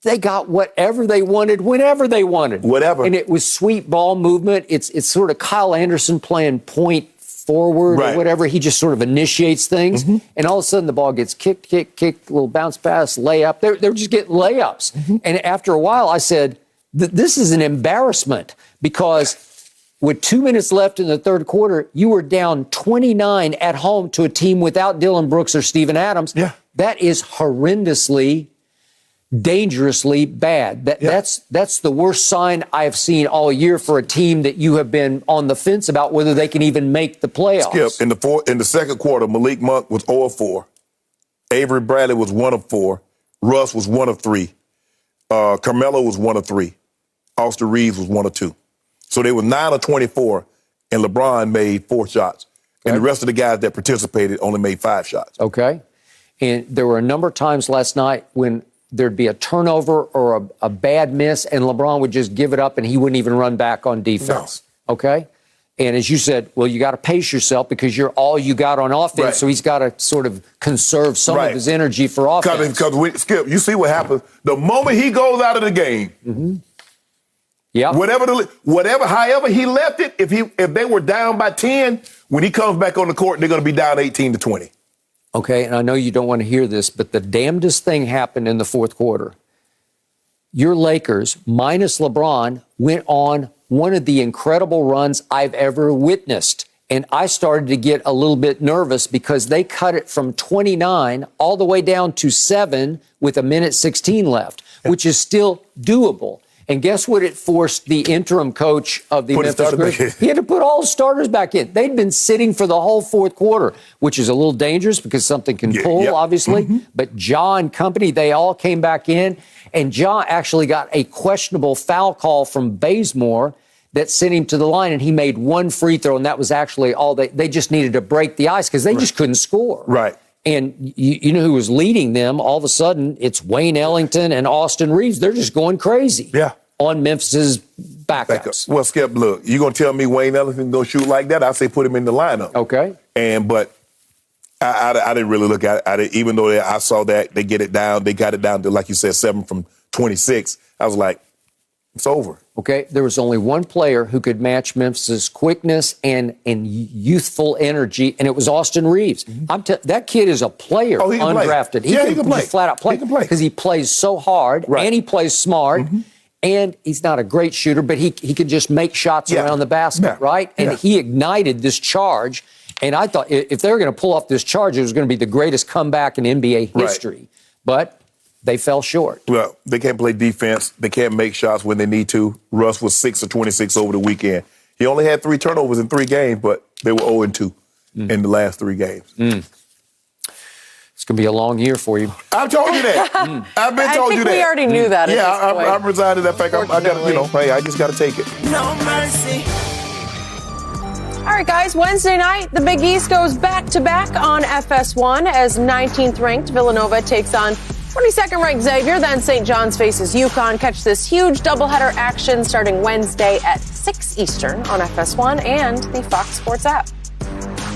Speaker 5: They got whatever they wanted, whenever they wanted.
Speaker 3: Whatever.
Speaker 5: And it was sweet ball movement. It's sort of Kyle Anderson playing point forward or whatever. He just sort of initiates things. And all of a sudden the ball gets kicked, little bounce pass, layup. They're just getting layups. And after a while I said, this is an embarrassment, because with 2 minutes left in the third quarter, you were down 29 at home to a team without Dylan Brooks or Steven Adams.
Speaker 3: Yeah.
Speaker 5: That is horrendously, dangerously bad. That's the worst sign I've seen all year for a team that you have been on the fence about whether they can even make the playoffs.
Speaker 3: Skip, in the second quarter, Malik Monk was 0 of 4. Avery Bradley was 1 of 4. Russ was 1 of 3. Carmelo was 1 of 3. Austin Reeves was 1 of 2. So they were 9 of 24, and LeBron made 4 shots. And the rest of the guys that participated only made 5 shots.
Speaker 5: Okay. And there were a number of times last night when there'd be a turnover or a bad miss, and LeBron would just give it up and he wouldn't even run back on defense. No. Okay? And as you said, well, you got to pace yourself because you're all you got on offense,
Speaker 3: Right.
Speaker 5: so he's got to sort of conserve some of his energy for offense.
Speaker 3: Because Skip, you see what happens. The moment he goes out of the game, however he left it, if they were down by 10, when he comes back on the court, they're going to be down 18-20.
Speaker 5: Okay, and I know you don't want to hear this, but the damnedest thing happened in the fourth quarter. Your Lakers, minus LeBron, went on one of the incredible runs I've ever witnessed. And I started to get a little bit nervous because they cut it from 29 all the way down to 7 with 1:16 left, which is still doable. And guess what it forced the interim coach of the Memphis Grizzlies? He had to put all the starters back in. They'd been sitting for the whole fourth quarter, which is a little dangerous because something can pull, obviously. But Ja and company, they all came back in. And Ja actually got a questionable foul call from Bazemore that sent him to the line, and he made 1 free throw, and that was actually all they just needed to break the ice because they just couldn't score.
Speaker 3: Right.
Speaker 5: And you know who was leading them? All of a sudden, it's Wayne Ellington and Austin Reeves. They're just going crazy on Memphis's backups.
Speaker 3: Well, Skip, look, you're going to tell me Wayne Ellington going to shoot like that? I say put him in the lineup.
Speaker 5: Okay.
Speaker 3: But I didn't really look at it. Even though I saw that they got it down to, like you said, 7 from 26. I was like, it's over.
Speaker 5: Okay, there was only one player who could match Memphis's quickness and youthful energy, and it was Austin Reeves. That kid is a player, undrafted.
Speaker 3: He can play.
Speaker 5: Just flat out play because he plays so hard and he plays smart. And he's not a great shooter, but he can just make shots around the basket, right? And he ignited this charge. And I thought if they were going to pull off this charge, it was going to be the greatest comeback in NBA history. But they fell short.
Speaker 3: Well, they can't play defense. They can't make shots when they need to. Russ was 6 of 26 over the weekend. He only had 3 turnovers in 3 games, but they were 0-2 in the last 3 games.
Speaker 5: It's going to be a long year for you.
Speaker 3: I've told you that. I've been told you that.
Speaker 2: We already knew that.
Speaker 3: I'm resigned to that fact. I got, hey, I just got to take it.
Speaker 6: No mercy.
Speaker 2: All right, guys, Wednesday night, the Big East goes back-to-back on FS1 as 19th-ranked Villanova takes on 22nd-ranked Xavier. Then St. John's faces UConn. Catch this huge doubleheader action starting Wednesday at 6 Eastern on FS1 and the Fox Sports app.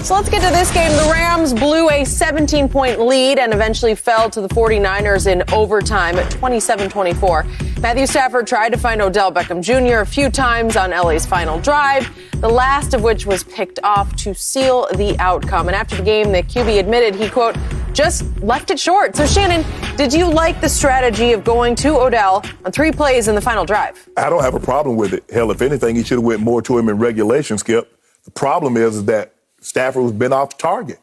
Speaker 2: So let's get to this game. The Rams blew a 17-point lead and eventually fell to the 49ers in overtime at 27-24. Matthew Stafford tried to find Odell Beckham Jr. a few times on LA's final drive, the last of which was picked off to seal the outcome. And after the game, the QB admitted he, quote, just left it short. So, Shannon, did you like the strategy of going to Odell on 3 plays in the final drive?
Speaker 3: I don't have a problem with it. Hell, if anything, he should have went more to him in regulation, Skip. The problem is that Stafford has been off target.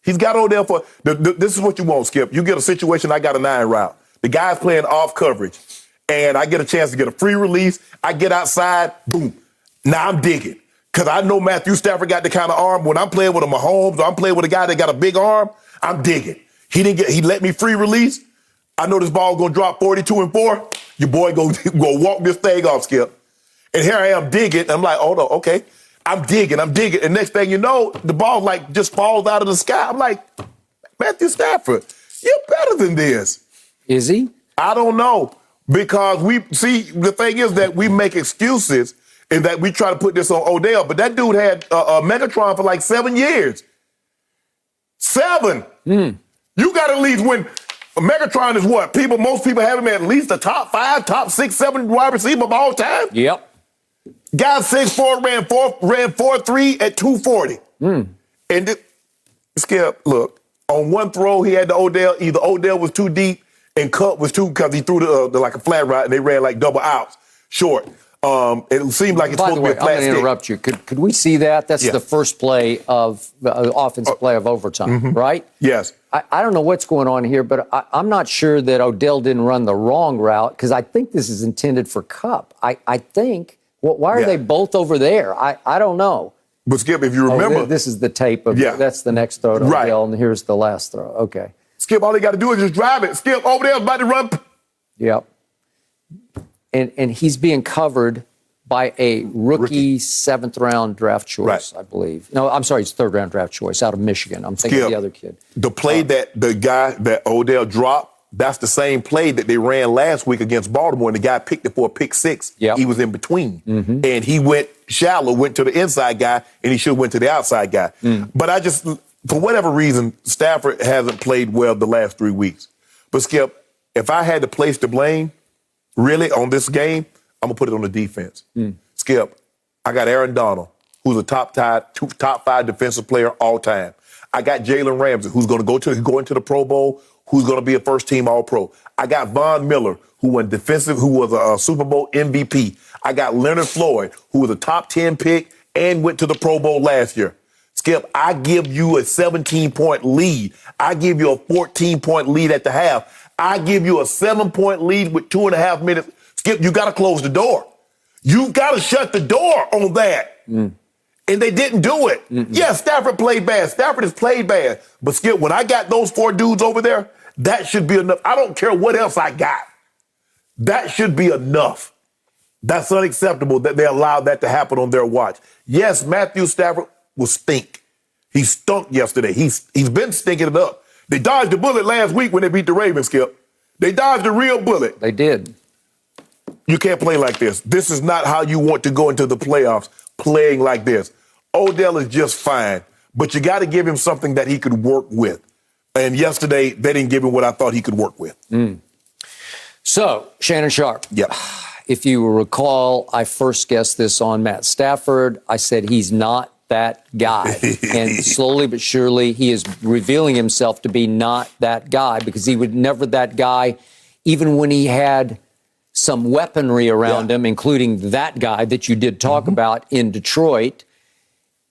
Speaker 3: He's got Odell for this is what you want, Skip. You get a situation, I got a 9 route. The guy's playing off coverage. and I get a chance to get a free release. I get outside, boom. Now I'm digging. Because I know Matthew Stafford got the kind of arm. When I'm playing with a Mahomes or I'm playing with a guy that got a big arm, I'm digging. He let me free release. I know this ball going to drop 42-4. Your boy go walk this thing off, Skip. And here I am digging. I'm like, oh, no, okay. I'm digging. And next thing you know, the ball like just falls out of the sky. I'm like, Matthew Stafford, you're better than this.
Speaker 5: Is he?
Speaker 3: I don't know. Because the thing is that we make excuses and that we try to put this on Odell. But that dude had Megatron for like 7 years. 7. You got to at least win. Megatron is what? Most people have him at least a top 5, top 6, 7 wide receiver of all time.
Speaker 5: Yep.
Speaker 3: Guy 6'4", ran 4.3 at 240. And Skip, look, on one throw he had to Odell. Either Odell was too deep and Cup was too, because he threw the like a flat route and they ran like double outs short. It seemed like it's supposed to be a flat stick.
Speaker 5: I'm going to interrupt you. Could we see that? That's the first play of offensive play of overtime, right?
Speaker 3: Yes.
Speaker 5: I don't know what's going on here, but I'm not sure that Odell didn't run the wrong route, because I think this is intended for Cup. I think. Why are they both over there? I don't know.
Speaker 3: But Skip, if you remember,
Speaker 5: this is the tape of that's the next throw to Odell, and here's the last throw. Okay.
Speaker 3: Skip, all they got to do is just drive it. Skip, over there, about to run.
Speaker 5: Yep. And he's being covered by a rookie 7th-round draft choice, I believe. No, I'm sorry, it's 3rd-round draft choice out of Michigan. I'm thinking of the other kid.
Speaker 3: The play that the guy that Odell dropped, that's the same play that they ran last week against Baltimore, and the guy picked it for a pick 6.
Speaker 5: Yep.
Speaker 3: He was in between. And he went shallow, went to the inside guy, and he should have went to the outside guy. But for whatever reason, Stafford hasn't played well the last 3 weeks. But Skip, if I had to place the blame, really, on this game, I'm going to put it on the defense. Skip, I got Aaron Donald, who's a top 5 defensive player all time. I got Jalen Ramsey, who's going to go into the Pro Bowl, who's going to be a first-team All-Pro. I got Von Miller, who was a Super Bowl MVP. I got Leonard Floyd, who was a top 10 pick and went to the Pro Bowl last year. Skip, I give you a 17-point lead. I give you a 14-point lead at the half. I give you a 7-point lead with 2.5 minutes. Skip, you got to close the door. You got to shut the door on that. And they didn't do it. Yeah, Stafford played bad. Stafford has played bad. But Skip, when I got those 4 dudes over there, that should be enough. I don't care what else I got. That should be enough. That's unacceptable that they allowed that to happen on their watch. Yes, Matthew Stafford will stink. He stunk yesterday. He's been stinking it up. They dodged the bullet last week when they beat the Ravens, Skip. They dodged a real bullet.
Speaker 5: They did.
Speaker 3: You can't play like this. This is not how you want to go into the playoffs, playing like this. Odell is just fine, but you got to give him something that he could work with. And yesterday, they didn't give him what I thought he could work with.
Speaker 5: So, Shannon Sharpe.
Speaker 3: Yep.
Speaker 5: If you recall, I first guessed this on Matt Stafford. I said he's not that guy. And slowly but surely, he is revealing himself to be not that guy, because he was never that guy, even when he had some weaponry around him, including that guy that you did talk about in Detroit.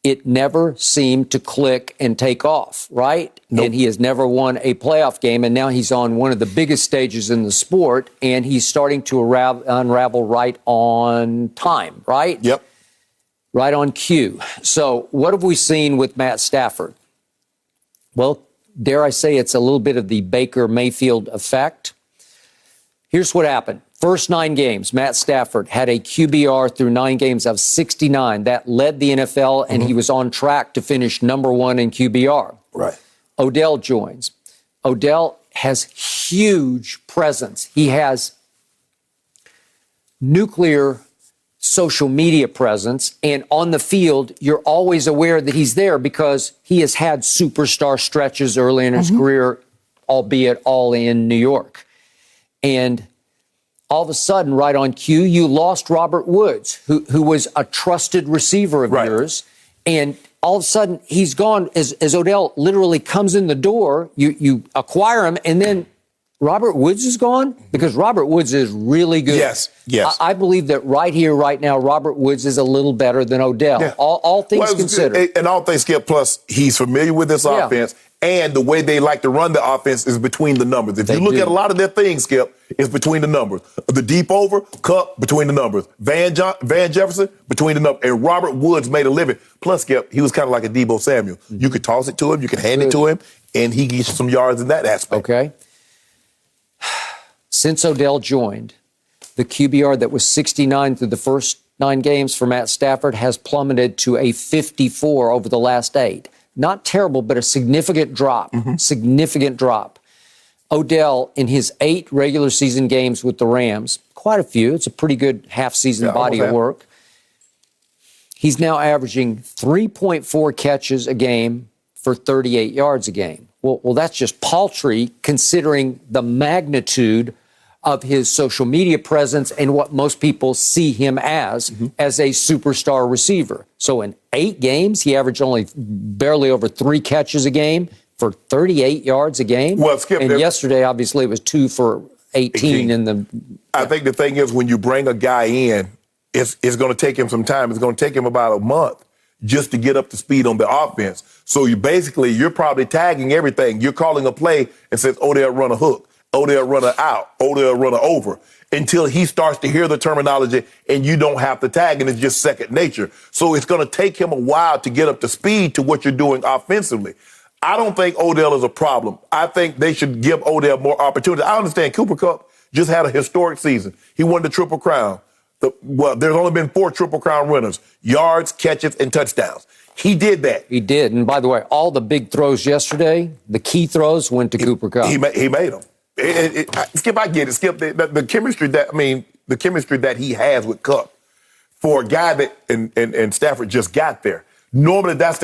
Speaker 5: It never seemed to click and take off, right?
Speaker 3: Nope.
Speaker 5: And he has never won a playoff game, and now he's on one of the biggest stages in the sport, and he's starting to unravel right on time, right?
Speaker 3: Yep.
Speaker 5: Right on cue. So what have we seen with Matt Stafford? Well, dare I say it's a little bit of the Baker Mayfield effect. Here's what happened. First 9 games, Matt Stafford had a QBR through 9 games of 69. That led the NFL, and he was on track to finish number 1 in QBR.
Speaker 3: Right.
Speaker 5: Odell joins. Odell has huge presence. He has nuclear social media presence, and on the field, you're always aware that he's there because he has had superstar stretches early in his career, albeit all in New York. And all of a sudden, right on cue, you lost Robert Woods, who was a trusted receiver of yours. And all of a sudden, he's gone. As Odell literally comes in the door, you acquire him, and then Robert Woods is gone? Because Robert Woods is really good.
Speaker 3: Yes.
Speaker 5: I believe that right here, right now, Robert Woods is a little better than Odell. Yeah. All things considered.
Speaker 3: And all things Skip, plus he's familiar with this offense, And the way they like to run the offense is between the numbers. If you look at a lot of their things, Skip, it's between the numbers. The deep over, Cup, between the numbers. Van Jefferson, between the numbers. And Robert Woods made a living. Plus, Skip, he was kind of like a Deebo Samuel. Mm-hmm. You could toss it to him, you could hand it to him, and he gets some yards in that aspect.
Speaker 5: Okay. Since Odell joined, the QBR that was 69 through the first 9 games for Matt Stafford has plummeted to a 54 over the last 8. Not terrible, but a significant drop. Significant drop. Odell, in his 8 regular season games with the Rams, quite a few. It's a pretty good half-season body of work. He's now averaging 3.4 catches a game for 38 yards a game. Well, that's just paltry considering the magnitude of his social media presence and what most people see him as a superstar receiver. So in 8 games, he averaged only barely over 3 catches a game for 38 yards a game.
Speaker 3: Well, Skip,
Speaker 5: and yesterday, obviously, it was 2 for 18 in the...
Speaker 3: I think the thing is, when you bring a guy in, it's going to take him some time. It's going to take him about a month just to get up to speed on the offense. So you're probably tagging everything. You're calling a play and says, Odell run a hook. Odell run an out, Odell run an over, until he starts to hear the terminology and you don't have to tag, and it's just second nature. So it's going to take him a while to get up to speed to what you're doing offensively. I don't think Odell is a problem. I think they should give Odell more opportunity. I understand Cooper Kupp just had a historic season. He won the Triple Crown. There's only been 4 Triple Crown winners: yards, catches, and touchdowns. He did that.
Speaker 5: He did. And by the way, all the big throws yesterday, the key throws went to Cooper Kupp.
Speaker 3: He made them. Skip, I get it. Skip, the chemistry that he has with Kupp, for a guy that and Stafford just got there. Normally, that's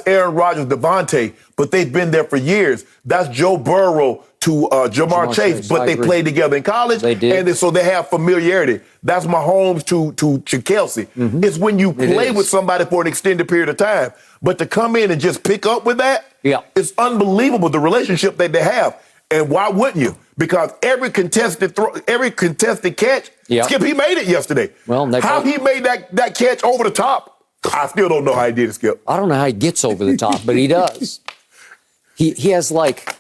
Speaker 3: Aaron Rodgers, Devontae, but they've been there for years. That's Joe Burrow to Jamar Chase, but they played together in college. They did. And so they have familiarity. That's Mahomes to Kelsey. It's when you play with somebody for an extended period of time. But to come in and just pick up with that, it's unbelievable, the relationship that they have. And why wouldn't you? Because every contested catch, Skip, he made it yesterday. Well, how he made that catch over the top, I still don't know how he did it, Skip.
Speaker 5: I don't know how he gets over the top, but he does. He has like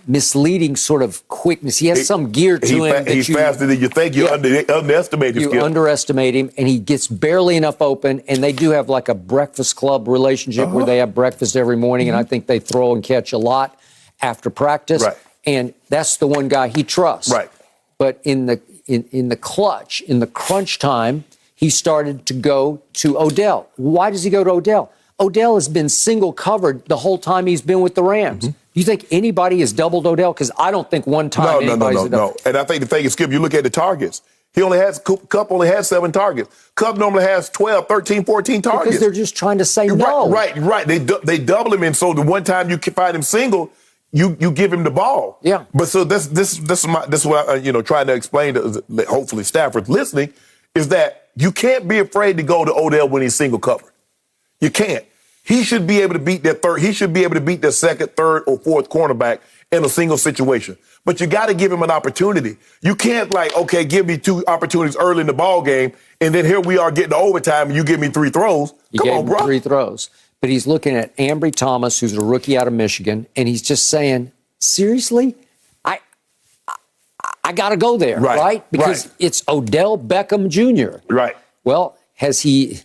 Speaker 5: misleading sort of quickness. He has some gear to him.
Speaker 3: He's faster than you think. You underestimate him, Skip.
Speaker 5: You underestimate him, and he gets barely enough open. And they do have like a breakfast club relationship where they have breakfast every morning, and I think they throw and catch a lot after practice. Right. And that's the one guy he trusts.
Speaker 3: Right.
Speaker 5: But in the clutch, in the crunch time, he started to go to Odell. Why does he go to Odell? Odell has been single covered the whole time he's been with the Rams. Do you think anybody has doubled Odell? Because I don't think one time anybody's
Speaker 3: No. And I think the thing is, Skip, you look at the targets. Kupp only has 7 targets. Kupp normally has 12, 13, 14 targets.
Speaker 5: Because they're just trying to say no.
Speaker 3: Right. They double him, and so the one time you can find him single, you give him the ball. Yeah. But so this is what I trying to explain to hopefully Stafford listening, is that you can't be afraid to go to Odell when he's single covered. You can't. He should be able to beat that third. He should be able to beat their second, third, or fourth cornerback in a single situation. But you got to give him an opportunity. You can't give me 2 opportunities early in the ball game, and then here we are getting to overtime, and you give me 3 throws. Come on, bro.
Speaker 5: 3 throws. But he's looking at Ambry Thomas, who's a rookie out of Michigan, and he's just saying, seriously? I got to go there, right? Because it's Odell Beckham Jr.
Speaker 3: Right.
Speaker 5: Well, has he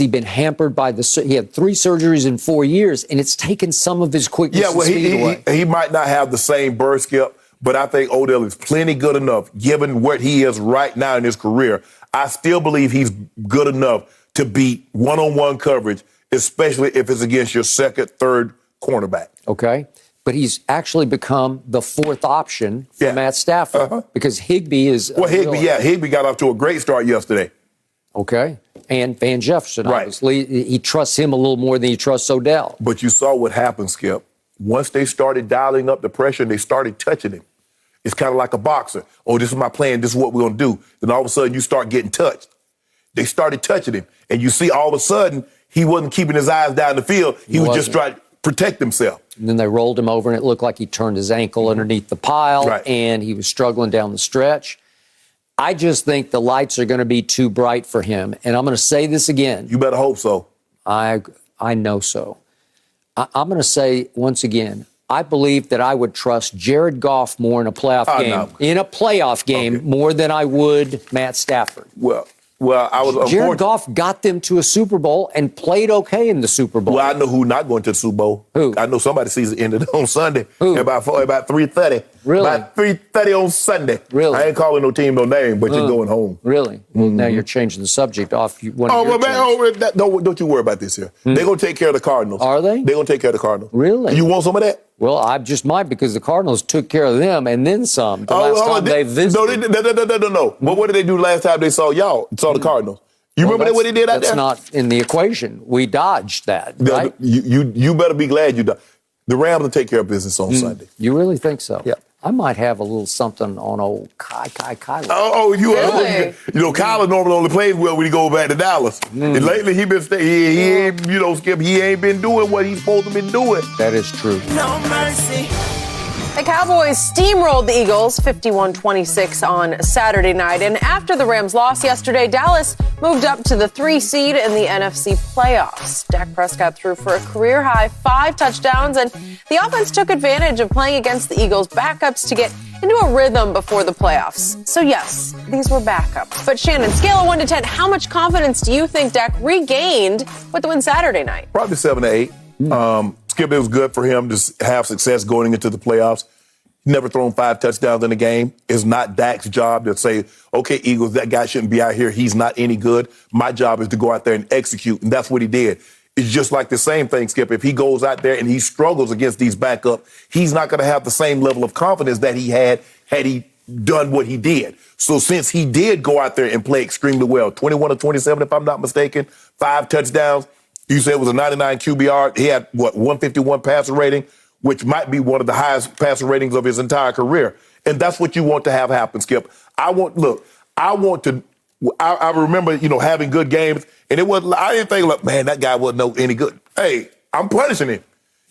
Speaker 5: been hampered by he had 3 surgeries in 4 years, and it's taken some of his quickness and speed away.
Speaker 3: He might not have the same burst, Skip, but I think Odell is plenty good enough, given what he is right now in his career. I still believe he's good enough to beat one-on-one coverage, especially if it's against your second, third cornerback.
Speaker 5: Okay. But he's actually become the 4th option for Matt Stafford because Higbee is...
Speaker 3: Well, Higbee got off to a great start yesterday.
Speaker 5: Okay. And Van Jefferson, obviously. He trusts him a little more than he trusts Odell.
Speaker 3: But you saw what happened, Skip. Once they started dialing up the pressure and they started touching him, it's kind of like a boxer. Oh, this is my plan. This is what we're going to do. Then all of a sudden you start getting touched. They started touching him. And you see all of a sudden he wasn't keeping his eyes down the field. He was just trying to protect himself.
Speaker 5: And then they rolled him over, and it looked like he turned his ankle underneath the pile, and he was struggling down the stretch. I just think the lights are going to be too bright for him. And I'm going to say this again.
Speaker 3: You better hope so.
Speaker 5: I know so. I'm going to say once again, I believe that I would trust Jared Goff more in a playoff game, more than I would Matt Stafford.
Speaker 3: Well, I was
Speaker 5: Jared Goff got them to a Super Bowl and played okay in the Super Bowl.
Speaker 3: Well, I know who's not going to the Super Bowl.
Speaker 5: Who?
Speaker 3: I know somebody's season ended on Sunday.
Speaker 5: Who?
Speaker 3: About 3:30.
Speaker 5: Really?
Speaker 3: About 3:30 on Sunday.
Speaker 5: Really?
Speaker 3: I ain't calling no team no name, but you're going home.
Speaker 5: Really? Well, now you're changing the subject off.
Speaker 3: Don't you worry about this here. They're going to take care of the Cardinals.
Speaker 5: Are they?
Speaker 3: They're going to take care of the Cardinals.
Speaker 5: Really?
Speaker 3: You want some of that?
Speaker 5: Well, I just might, because the Cardinals took care of them and then some the last time they visited.
Speaker 3: No. But what did they do last time they saw the Cardinals? You remember what they did out there?
Speaker 5: That's not in the equation. We dodged that, right?
Speaker 3: You better be glad you done. The Rams will take care of business on Sunday.
Speaker 5: You really think so?
Speaker 3: Yeah.
Speaker 5: I might have a little something on old Kyler.
Speaker 2: Really?
Speaker 3: Kyler normally only plays well when he goes back to Dallas. And lately he ain't been doing what he's supposed to be doing.
Speaker 5: That is true.
Speaker 6: No mercy.
Speaker 2: The Cowboys steamrolled the Eagles 51-26 on Saturday night. And after the Rams lost yesterday, Dallas moved up to the 3 seed in the NFC playoffs. Dak Prescott threw for a career-high 5 touchdowns, and the offense took advantage of playing against the Eagles' backups to get into a rhythm before the playoffs. So yes, these were backups. But Shannon, scale of 1 to 10, how much confidence do you think Dak regained with the win Saturday night?
Speaker 3: Probably 7 to 8. Skip, it was good for him to have success going into the playoffs. Never thrown 5 touchdowns in a game. It's not Dak's job to say, okay, Eagles, that guy shouldn't be out here. He's not any good. My job is to go out there and execute, and that's what he did. It's just like the same thing, Skip. If he goes out there and he struggles against these backups, he's not going to have the same level of confidence that he had he done what he did. So since he did go out there and play extremely well, 21 of 27, if I'm not mistaken, 5 touchdowns, you said it was a 99 QBR. He had, 151 passer rating, which might be one of the highest passer ratings of his entire career. And that's what you want to have happen, Skip. I remember, having good games, and I didn't think, man, that guy wasn't any good. Hey, I'm punishing him.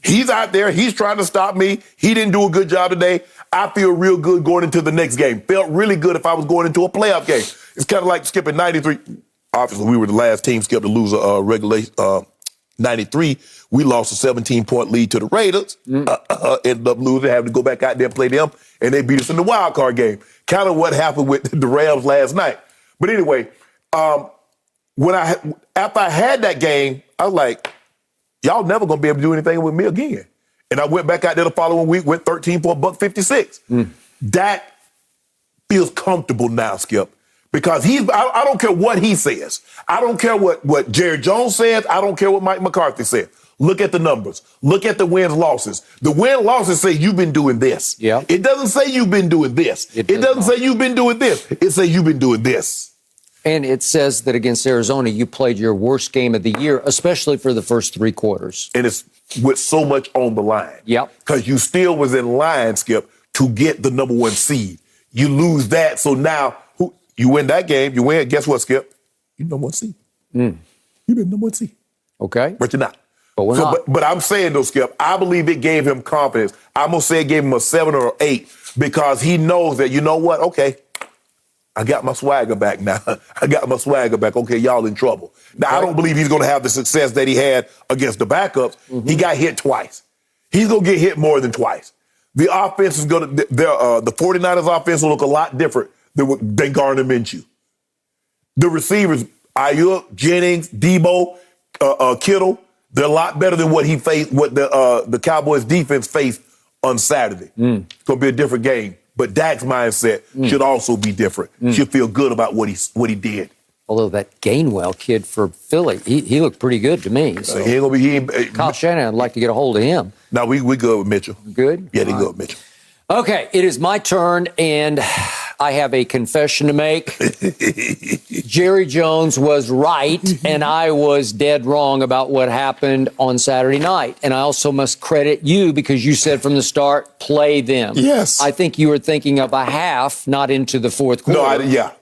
Speaker 3: He's out there. He's trying to stop me. He didn't do a good job today. I feel real good going into the next game. Felt really good if I was going into a playoff game. It's kind of like skipping 93. Obviously, we were the last team, Skip, to lose a regulation. 93, we lost a 17-point lead to the Raiders. Ended up losing, having to go back out there and play them, and they beat us in the wild card game. Kind of what happened with the Rams last night. But anyway, after I had that game, I was like, y'all never gonna be able to do anything with me again. And I went back out there the following week, went 13 for $156. Dak feels comfortable now, Skip. Because I don't care what he says. I don't care what Jerry Jones says. I don't care what Mike McCarthy said. Look at the numbers. Look at the wins, losses. The win losses say you've been doing this.
Speaker 5: Yeah.
Speaker 3: It doesn't say you've been doing this. It doesn't say you've been doing this. It says you've been doing this.
Speaker 5: And it says that against Arizona, you played your worst game of the year, especially for the first 3 quarters.
Speaker 3: And it's with so much on the line.
Speaker 5: Yep.
Speaker 3: Because you still was in line, Skip, to get the number 1 seed. You lose that, so now you win that game, you win. Guess what, Skip? You're number 1 seed. You've been number 1 seed.
Speaker 5: Okay.
Speaker 3: But you're not.
Speaker 5: But we're not.
Speaker 3: But I'm saying, though, Skip, I believe it gave him confidence. I'm going to say it gave him a 7 or 8 because he knows that, you know what? Okay, I got my swagger back now. I got my swagger back. Okay, y'all in trouble. Now, I don't believe he's going to have the success that he had against the backups. He got hit twice. He's going to get hit more than twice. The offense is going to, the 49ers offense will look a lot different than Gardner Minshew. The receivers, Ayuk, Jennings, Debo, Kittle, they're a lot better than what the Cowboys defense faced on Saturday. It's going to be a different game. But Dak's mindset should also be different. Should feel good about what he did.
Speaker 5: Although that Gainwell kid for Philly, he looked pretty good to me. So. Kyle Shannon, I'd like to get a hold of him.
Speaker 3: No, we good with Mitchell.
Speaker 5: Good?
Speaker 3: Yeah, they good with Mitchell.
Speaker 5: Okay, it is my turn, and I have a confession to make. Jerry Jones was right, and I was dead wrong about what happened on Saturday night. And I also must credit you because you said from the start, play them.
Speaker 3: Yes.
Speaker 5: I think you were thinking of a half, not into the fourth quarter.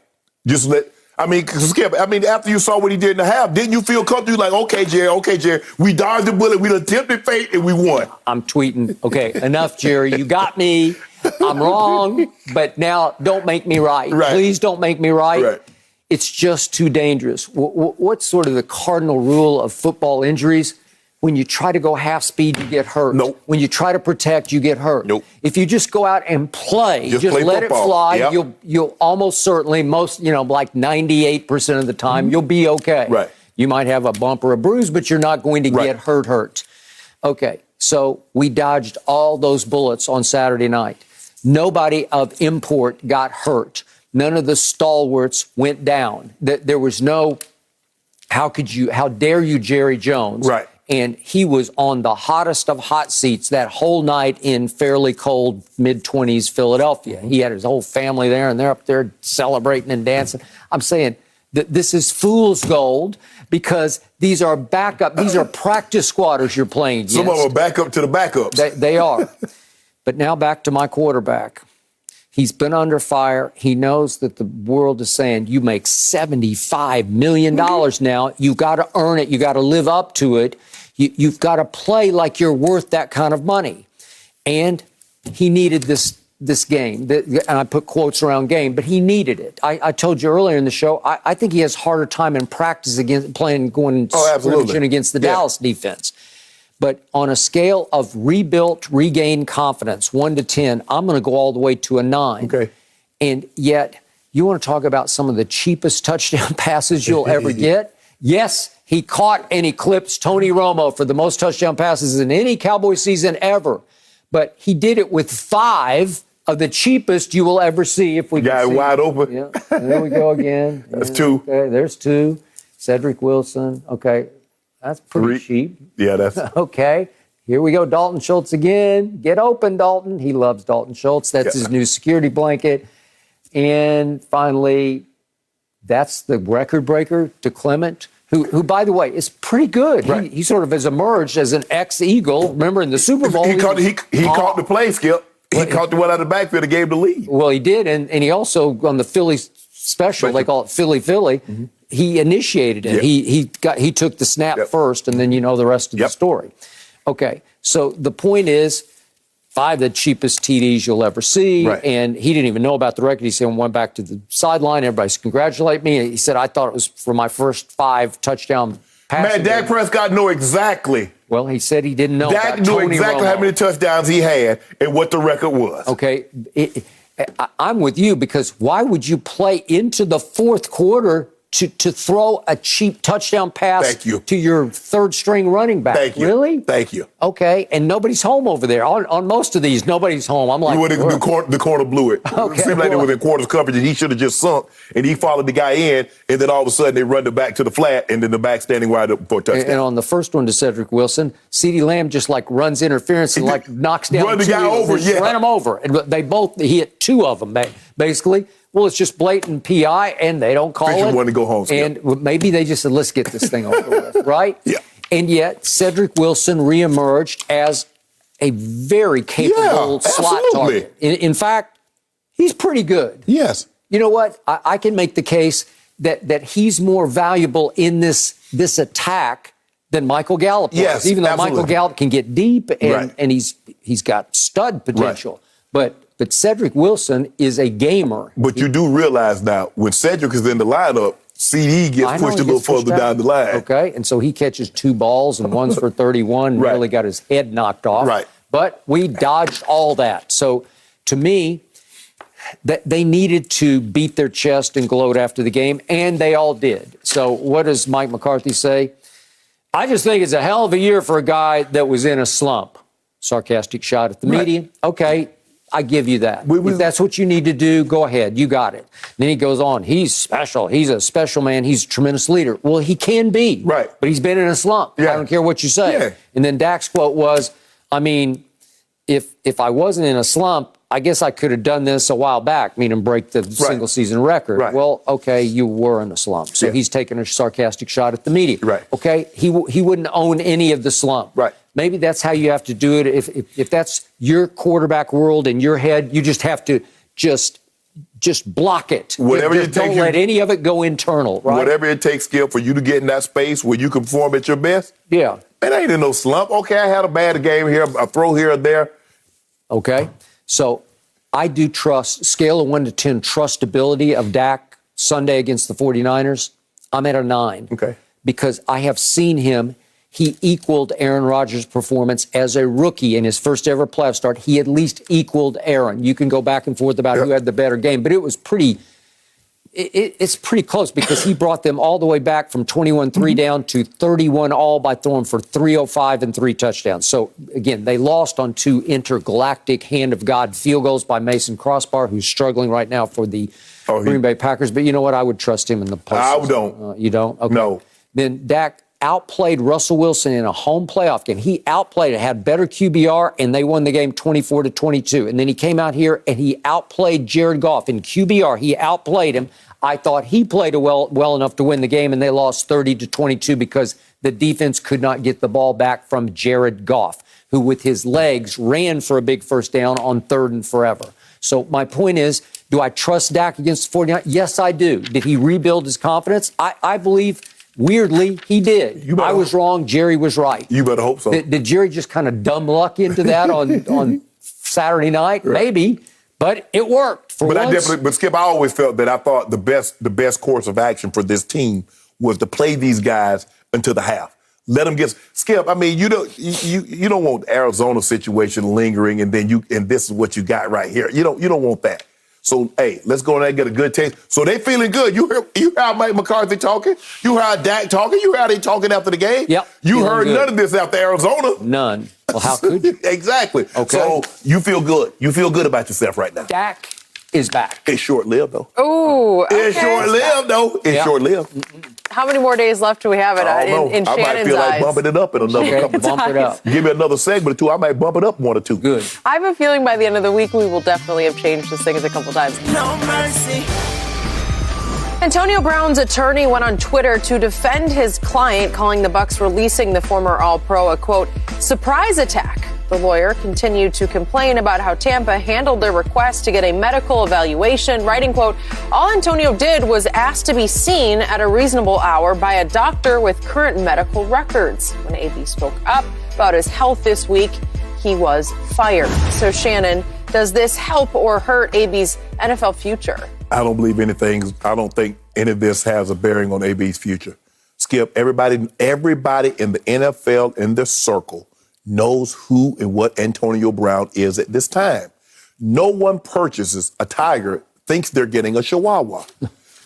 Speaker 3: Skip, after you saw what he did in the half, didn't you feel comfortable? Like, okay, Jerry, we dodged the bullet, we done tempted fate, and we won.
Speaker 5: I'm tweeting, okay, enough, Jerry, you got me. I'm wrong, but now don't make me right. Please don't make me right. It's just too dangerous. What's sort of the cardinal rule of football injuries? When you try to go half speed, you get hurt.
Speaker 3: Nope.
Speaker 5: When you try to protect, you get hurt.
Speaker 3: Nope.
Speaker 5: If you just go out and play, just
Speaker 3: play
Speaker 5: let
Speaker 3: football.
Speaker 5: it fly,
Speaker 3: Yep.
Speaker 5: you'll almost certainly, like 98% of the time, you'll be okay.
Speaker 3: Right.
Speaker 5: You might have a bump or a bruise, but you're not going to get hurt. Okay, so we dodged all those bullets on Saturday night. Nobody of import got hurt. None of the stalwarts went down. There was no, how dare you, Jerry Jones?
Speaker 3: Right.
Speaker 5: And he was on the hottest of hot seats that whole night in fairly cold mid-20s Philadelphia. He had his whole family there, and they're up there celebrating and dancing. I'm saying that this is fool's gold because these are practice squatters you're playing against.
Speaker 3: Some of them are backup to the backups.
Speaker 5: They are. But now back to my quarterback. He's been under fire. He knows that the world is saying, you make $75 million now. You got to earn it. You got to live up to it. You've got to play like you're worth that kind of money. And he needed this game. And I put quotes around game, but he needed it. I told you earlier in the show, I think he has harder time in practice against going scrimmaging against the Dallas defense. But on a scale of rebuilt, regained confidence, 1 to 10, I'm going to go all the way to a 9.
Speaker 3: Okay.
Speaker 5: And yet, you want to talk about some of the cheapest touchdown passes you'll ever get? Yes, he caught and eclipsed Tony Romo for the most touchdown passes in any Cowboys season ever. But he did it with 5 of the cheapest you will ever see. If we
Speaker 3: got it wide open.
Speaker 5: Yeah, there we go again.
Speaker 3: That's 2.
Speaker 5: Okay, there's 2. Cedric Wilson. Okay. That's pretty
Speaker 3: 3.
Speaker 5: cheap.
Speaker 3: Yeah, that's
Speaker 5: okay. Here we go, Dalton Schultz again. Get open, Dalton. He loves Dalton Schultz. That's his new security blanket. And finally, that's the record breaker to Clement, who by the way, is pretty good.
Speaker 3: Right.
Speaker 5: He sort of has emerged as an ex-Eagle. Remember in the Super Bowl?
Speaker 3: He caught the play, Skip. He caught the one out of the backfield and gave the lead.
Speaker 5: Well, he did, and he also on the Philly special, they call it Philly.
Speaker 3: Mm-hmm.
Speaker 5: He initiated it.
Speaker 3: Yep.
Speaker 5: He took the snap first, and then you know the rest of the story. Okay, so the point is, 5 of the cheapest TDs you'll ever see, and he didn't even know about the record. He said, went back to the sideline. Everybody's congratulate me. He said, I thought it was for my first 5 touchdown passes.
Speaker 3: Man, Dak Prescott knew exactly.
Speaker 5: Well, he said he didn't know.
Speaker 3: Dak knew exactly how many touchdowns he had and what the record was.
Speaker 5: Okay, I'm with you because why would you play into the fourth quarter to throw a cheap touchdown pass to your third-string running back?
Speaker 3: Thank you.
Speaker 5: Really?
Speaker 3: Thank you.
Speaker 5: Okay, and nobody's home over there. On most of these, nobody's home. I'm like,
Speaker 3: the corner blew it.
Speaker 5: Okay,
Speaker 3: it seemed like it was in quarters coverage, and he should have just sunk, and he followed the guy in, and then all of a sudden they run the back to the flat, and then the back standing wide up for a touchdown.
Speaker 5: And on the first one to Cedric Wilson, CeeDee Lamb just runs interference and knocks down
Speaker 3: run the guy over,
Speaker 5: ran him over. And he hit 2 of them, basically. Well, it's just blatant PI, and they don't call it.
Speaker 3: Want to go home, Skip.
Speaker 5: And maybe they just said, let's get this thing over with, right?
Speaker 3: Yeah.
Speaker 5: And yet, Cedric Wilson reemerged as a very capable slot target. In fact, he's pretty good.
Speaker 3: Yes.
Speaker 5: You know what? I can make the case that he's more valuable in this attack than Michael Gallup was.
Speaker 3: Yes,
Speaker 5: Even though
Speaker 3: absolutely.
Speaker 5: Michael Gallup can get deep and he's got stud potential. Right. But Cedric Wilson is a gamer.
Speaker 3: But you do realize now, when Cedric is in the lineup, CD gets pushed a little further down the line.
Speaker 5: Okay, and so he catches 2 balls and one's for 31, really got his head knocked off.
Speaker 3: Right.
Speaker 5: But we dodged all that. So to me, they needed to beat their chest and gloat after the game, and they all did. So what does Mike McCarthy say? I just think it's a hell of a year for a guy that was in a slump. Sarcastic shot at the media. Okay, I give you that. If that's what you need to do, go ahead. You got it. Then he goes on. He's special. He's a special man. He's a tremendous leader. Well, he can be.
Speaker 3: Right.
Speaker 5: But he's been in a slump.
Speaker 3: Yeah.
Speaker 5: I don't care what you say.
Speaker 3: Yeah.
Speaker 5: And then Dak's quote was, I mean, if I wasn't in a slump, I guess I could have done this a while back, meaning break the single season record. Right. Well, okay, you were in a slump. So he's taking a sarcastic shot at the media.
Speaker 3: Right.
Speaker 5: Okay, he wouldn't own any of the slump.
Speaker 3: Right.
Speaker 5: Maybe that's how you have to do it. If that's your quarterback world in your head, you just have to just block it. Don't let any of it go internal. Right?
Speaker 3: Whatever it takes, Skip, for you to get in that space where you can perform at your best.
Speaker 5: Yeah.
Speaker 3: It ain't in no slump. Okay, I had a bad game here, a throw here or there.
Speaker 5: Okay. So I do trust, scale of 1 to 10, trustability of Dak Sunday against the 49ers. I'm at a 9.
Speaker 3: Okay.
Speaker 5: Because I have seen him. he equaled Aaron Rodgers' performance as a rookie in his first ever playoff start. He at least equaled Aaron. You can go back and forth about who had the better game, but it was it's pretty close because he brought them all the way back from 21-3 down to 31-all by throwing for 305 and 3 touchdowns. So, again, they lost on 2 intergalactic hand-of-God field goals by Mason Crossbar, who's struggling right now for the Green Bay Packers. But you know what? I would trust him in the postseason.
Speaker 3: I don't.
Speaker 5: You don't? Okay.
Speaker 3: No.
Speaker 5: Then Dak outplayed Russell Wilson in a home playoff game. He outplayed it, had better QBR, and they won the game 24-22. And then he came out here and he outplayed Jared Goff in QBR. He outplayed him. I thought he played well enough to win the game, and they lost 30-22 because the defense could not get the ball back from Jared Goff, who with his legs ran for a big first down on 3rd and forever. So my point is, do I trust Dak against the 49ers? Yes, I do. Did he rebuild his confidence? I believe, weirdly, he did. I was wrong. Jerry was right.
Speaker 3: You better hope so.
Speaker 5: Did Jerry just kind of dumb luck into that on Saturday night? Right. Maybe. But it worked for once.
Speaker 3: But Skip, I always felt that I thought the best course of action for this team was to play these guys until the half. Let them get Skip. I mean, you don't want Arizona situation lingering, and this is what you got right here. You don't want that. So hey, let's go in there and get a good taste. So they feeling good. You heard how Mike McCarthy talking. You heard Dak talking. You heard how they talking after the game.
Speaker 5: Yep.
Speaker 3: You heard none of this after Arizona.
Speaker 5: None. Well, how could you?
Speaker 3: Exactly.
Speaker 5: Okay.
Speaker 3: So you feel good. You feel good about yourself right now.
Speaker 5: Dak is back.
Speaker 3: It's short-lived, though.
Speaker 2: Ooh, okay.
Speaker 3: It's short-lived, though. It's short-lived.
Speaker 2: How many more days left do we have in Shannon's eyes?
Speaker 3: I might feel like bumping it up in another couple.
Speaker 5: Bump it up.
Speaker 3: Give me another segment or 2. I might bump it up 1 or 2.
Speaker 5: Good.
Speaker 2: I have a feeling by the end of the week we will definitely have changed the things a couple times.
Speaker 6: No mercy.
Speaker 2: Antonio Brown's attorney went on Twitter to defend his client, calling the Bucs releasing the former All-Pro a, quote, surprise attack. The lawyer continued to complain about how Tampa handled their request to get a medical evaluation, writing, quote, all Antonio did was ask to be seen at a reasonable hour by a doctor with current medical records. When AB spoke up about his health this week, he was fired. So, Shannon, does this help or hurt AB's NFL future?
Speaker 3: I don't believe anything. I don't think any of this has a bearing on AB's future. Skip, everybody in the NFL in this circle knows who and what Antonio Brown is at this time. No one purchases a tiger, thinks they're getting a chihuahua.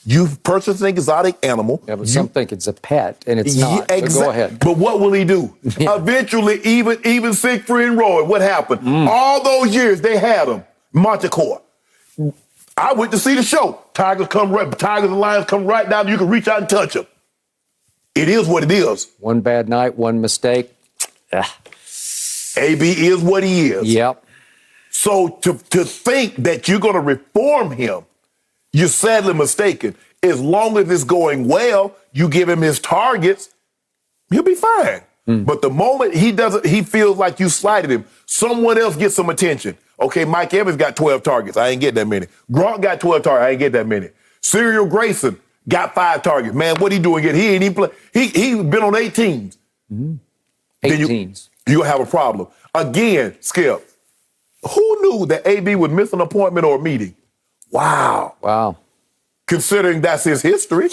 Speaker 3: You've purchased an exotic animal.
Speaker 5: Yeah, but some think it's a pet, and it's not.
Speaker 3: Exactly.
Speaker 5: So go ahead.
Speaker 3: But what will he do? Eventually, even Siegfried and Roy, what happened? All those years, they had him. Montecore. I went to see the show. Tigers and lions come right down. You can reach out and touch them. It is what it is.
Speaker 5: One bad night, one mistake.
Speaker 3: AB is what he is.
Speaker 5: Yep.
Speaker 3: So to think that you're going to reform him, you're sadly mistaken. As long as it's going well, you give him his targets, he'll be fine. But the moment he feels like you slighted him, someone else gets some attention. Okay, Mike Evans got 12 targets. I ain't get that many. Gronk got 12 targets. I ain't get that many. Cyril Grayson got 5 targets. Man, what he doing yet? He ain't even play. He's been on 8 teams.
Speaker 5: 8 teams.
Speaker 3: You'll have a problem. Again, Skip, who knew that AB would miss an appointment or a meeting? Wow. Considering that's his history.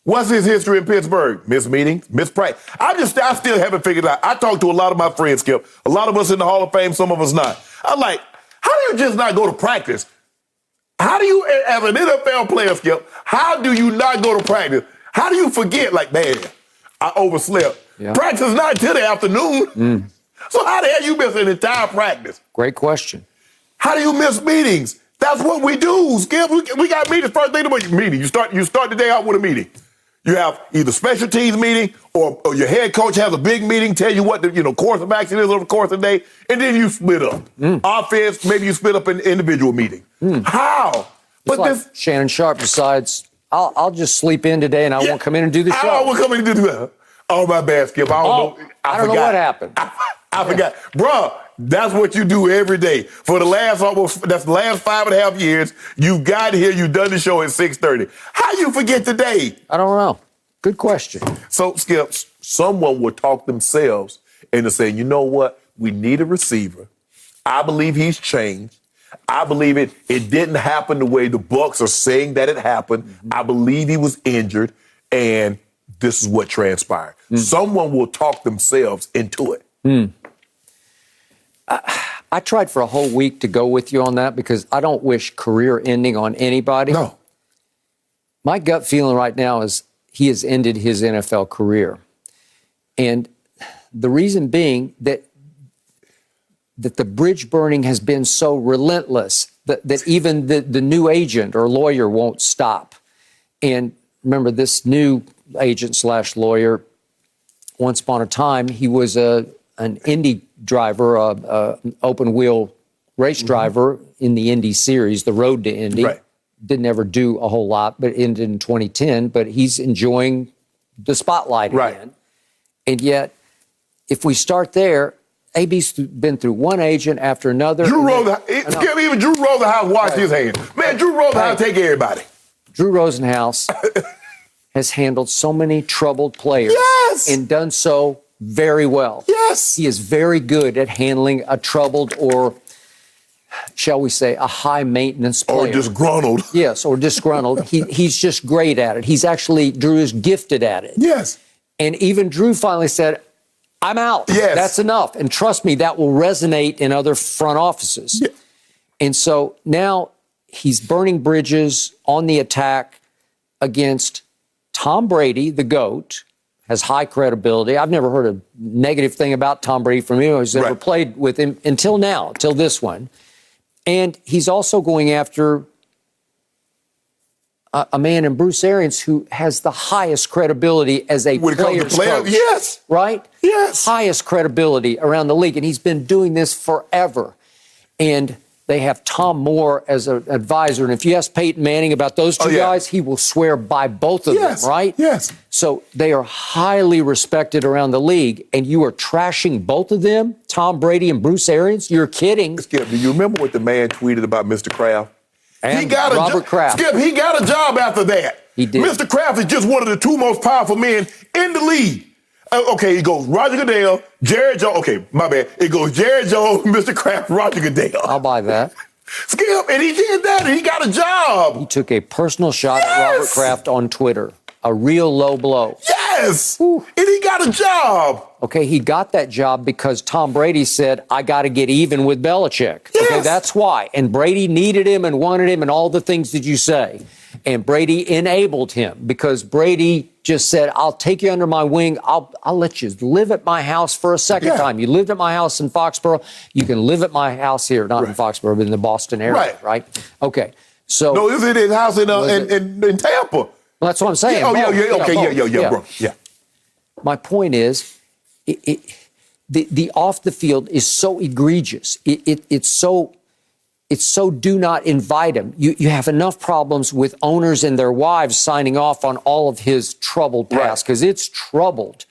Speaker 3: What's his history in Pittsburgh? Miss meetings, miss practice. I still haven't figured it out. I talked to a lot of my friends, Skip. A lot of us in the Hall of Fame, some of us not. I'm like, how do you just not go to practice? How do you, as an NFL player, Skip, how do you not go to practice? How do you forget, like, man, I overslept? Yeah. Practice is not until the afternoon. So how the hell you miss an entire practice?
Speaker 5: Great question.
Speaker 3: How do you miss meetings? That's what we do, Skip. We got meetings first thing about meeting. You start the day out with a meeting. You have either special teams meeting or your head coach has a big meeting, tell you what the course of action is over the course of the day, and then you split up. Offense, maybe you split up in individual meeting. How?
Speaker 5: But like this Shannon Sharpe decides, I'll just sleep in today and I won't come in and do the show.
Speaker 3: I won't come in and do that. Oh, my bad, Skip. I don't know.
Speaker 5: I don't know what happened.
Speaker 3: I forgot. Bruh, that's what you do every day. For the last 5.5 years, you've got here, you've done the show at 6:30. How you forget today?
Speaker 5: I don't know. Good question.
Speaker 3: So, Skip, someone will talk themselves into saying, you know what? We need a receiver. I believe he's changed. I believe it didn't happen the way the Bucs are saying that it happened. I believe he was injured. And this is what transpired. Someone will talk themselves into it.
Speaker 5: I tried for a whole week to go with you on that because I don't wish career ending on anybody.
Speaker 3: No.
Speaker 5: My gut feeling right now is he has ended his NFL career. And the reason being that the bridge burning has been so relentless that even the new agent or lawyer won't stop. And remember, this new agent / lawyer, once upon a time, he was an Indy driver, an open wheel race driver in the Indy series, the Road to Indy.
Speaker 3: Right.
Speaker 5: Didn't ever do a whole lot, but ended in 2010. But he's enjoying the spotlight again. And yet, if we start there, AB's been through one agent after another.
Speaker 3: Even Drew Rosenhaus washed his hands. Man, Drew Rosenhaus take everybody.
Speaker 5: Drew Rosenhaus has handled so many troubled players and done so very well.
Speaker 3: Yes.
Speaker 5: He is very good at handling a troubled or, shall we say, a high-maintenance player.
Speaker 3: Or disgruntled.
Speaker 5: Yes, or disgruntled. He's just great at it. Drew is gifted at it.
Speaker 3: Yes.
Speaker 5: And even Drew finally said, I'm out.
Speaker 3: Yes.
Speaker 5: That's enough. And trust me, that will resonate in other front offices. Yeah. And so now he's burning bridges on the attack against Tom Brady, the GOAT, has high credibility. I've never heard a negative thing about Tom Brady from anyone who's ever played with him until now, till this one. And he's also going after a man in Bruce Arians who has the highest credibility as a player's coach.
Speaker 3: Yes.
Speaker 5: Right?
Speaker 3: Yes.
Speaker 5: Highest credibility around the league. And he's been doing this forever. And they have Tom Moore as an advisor. And if you ask Peyton Manning about those two guys, he will swear by both of them, right?
Speaker 3: Yes.
Speaker 5: So they are highly respected around the league. And you are trashing both of them, Tom Brady and Bruce Arians? You're kidding.
Speaker 3: Skip, do you remember what the man tweeted about Mr. Kraft?
Speaker 5: And Robert Kraft.
Speaker 3: Skip, he got a job after that.
Speaker 5: He did.
Speaker 3: Mr. Kraft is just one of the two most powerful men in the league. Okay, it goes Roger Goodell, Jerry Jones. Okay, my bad. It goes Jerry Jones, Mr. Kraft, Roger Goodell.
Speaker 5: I'll buy that.
Speaker 3: Skip, and he did that, and he got a job.
Speaker 5: He took a personal shot at Robert Kraft on Twitter. A real low blow.
Speaker 3: Yes! Ooh. And he got a job.
Speaker 5: Okay, he got that job because Tom Brady said, I got to get even with Belichick.
Speaker 3: Yes.
Speaker 5: Okay, that's why. And Brady needed him and wanted him and all the things that you say. And Brady enabled him because Brady just said, I'll take you under my wing. I'll let you live at my house for a second time. You lived at my house in Foxborough. You can live at my house here, not in Foxborough, but in the Boston area, right? Okay, so.
Speaker 3: No, it was in his house in Tampa.
Speaker 5: Well, that's what I'm saying.
Speaker 3: Bro. Yeah.
Speaker 5: My point is, the off the field is so egregious. It's so do not invite him. You have enough problems with owners and their wives signing off on all of his troubled past because it's troubled.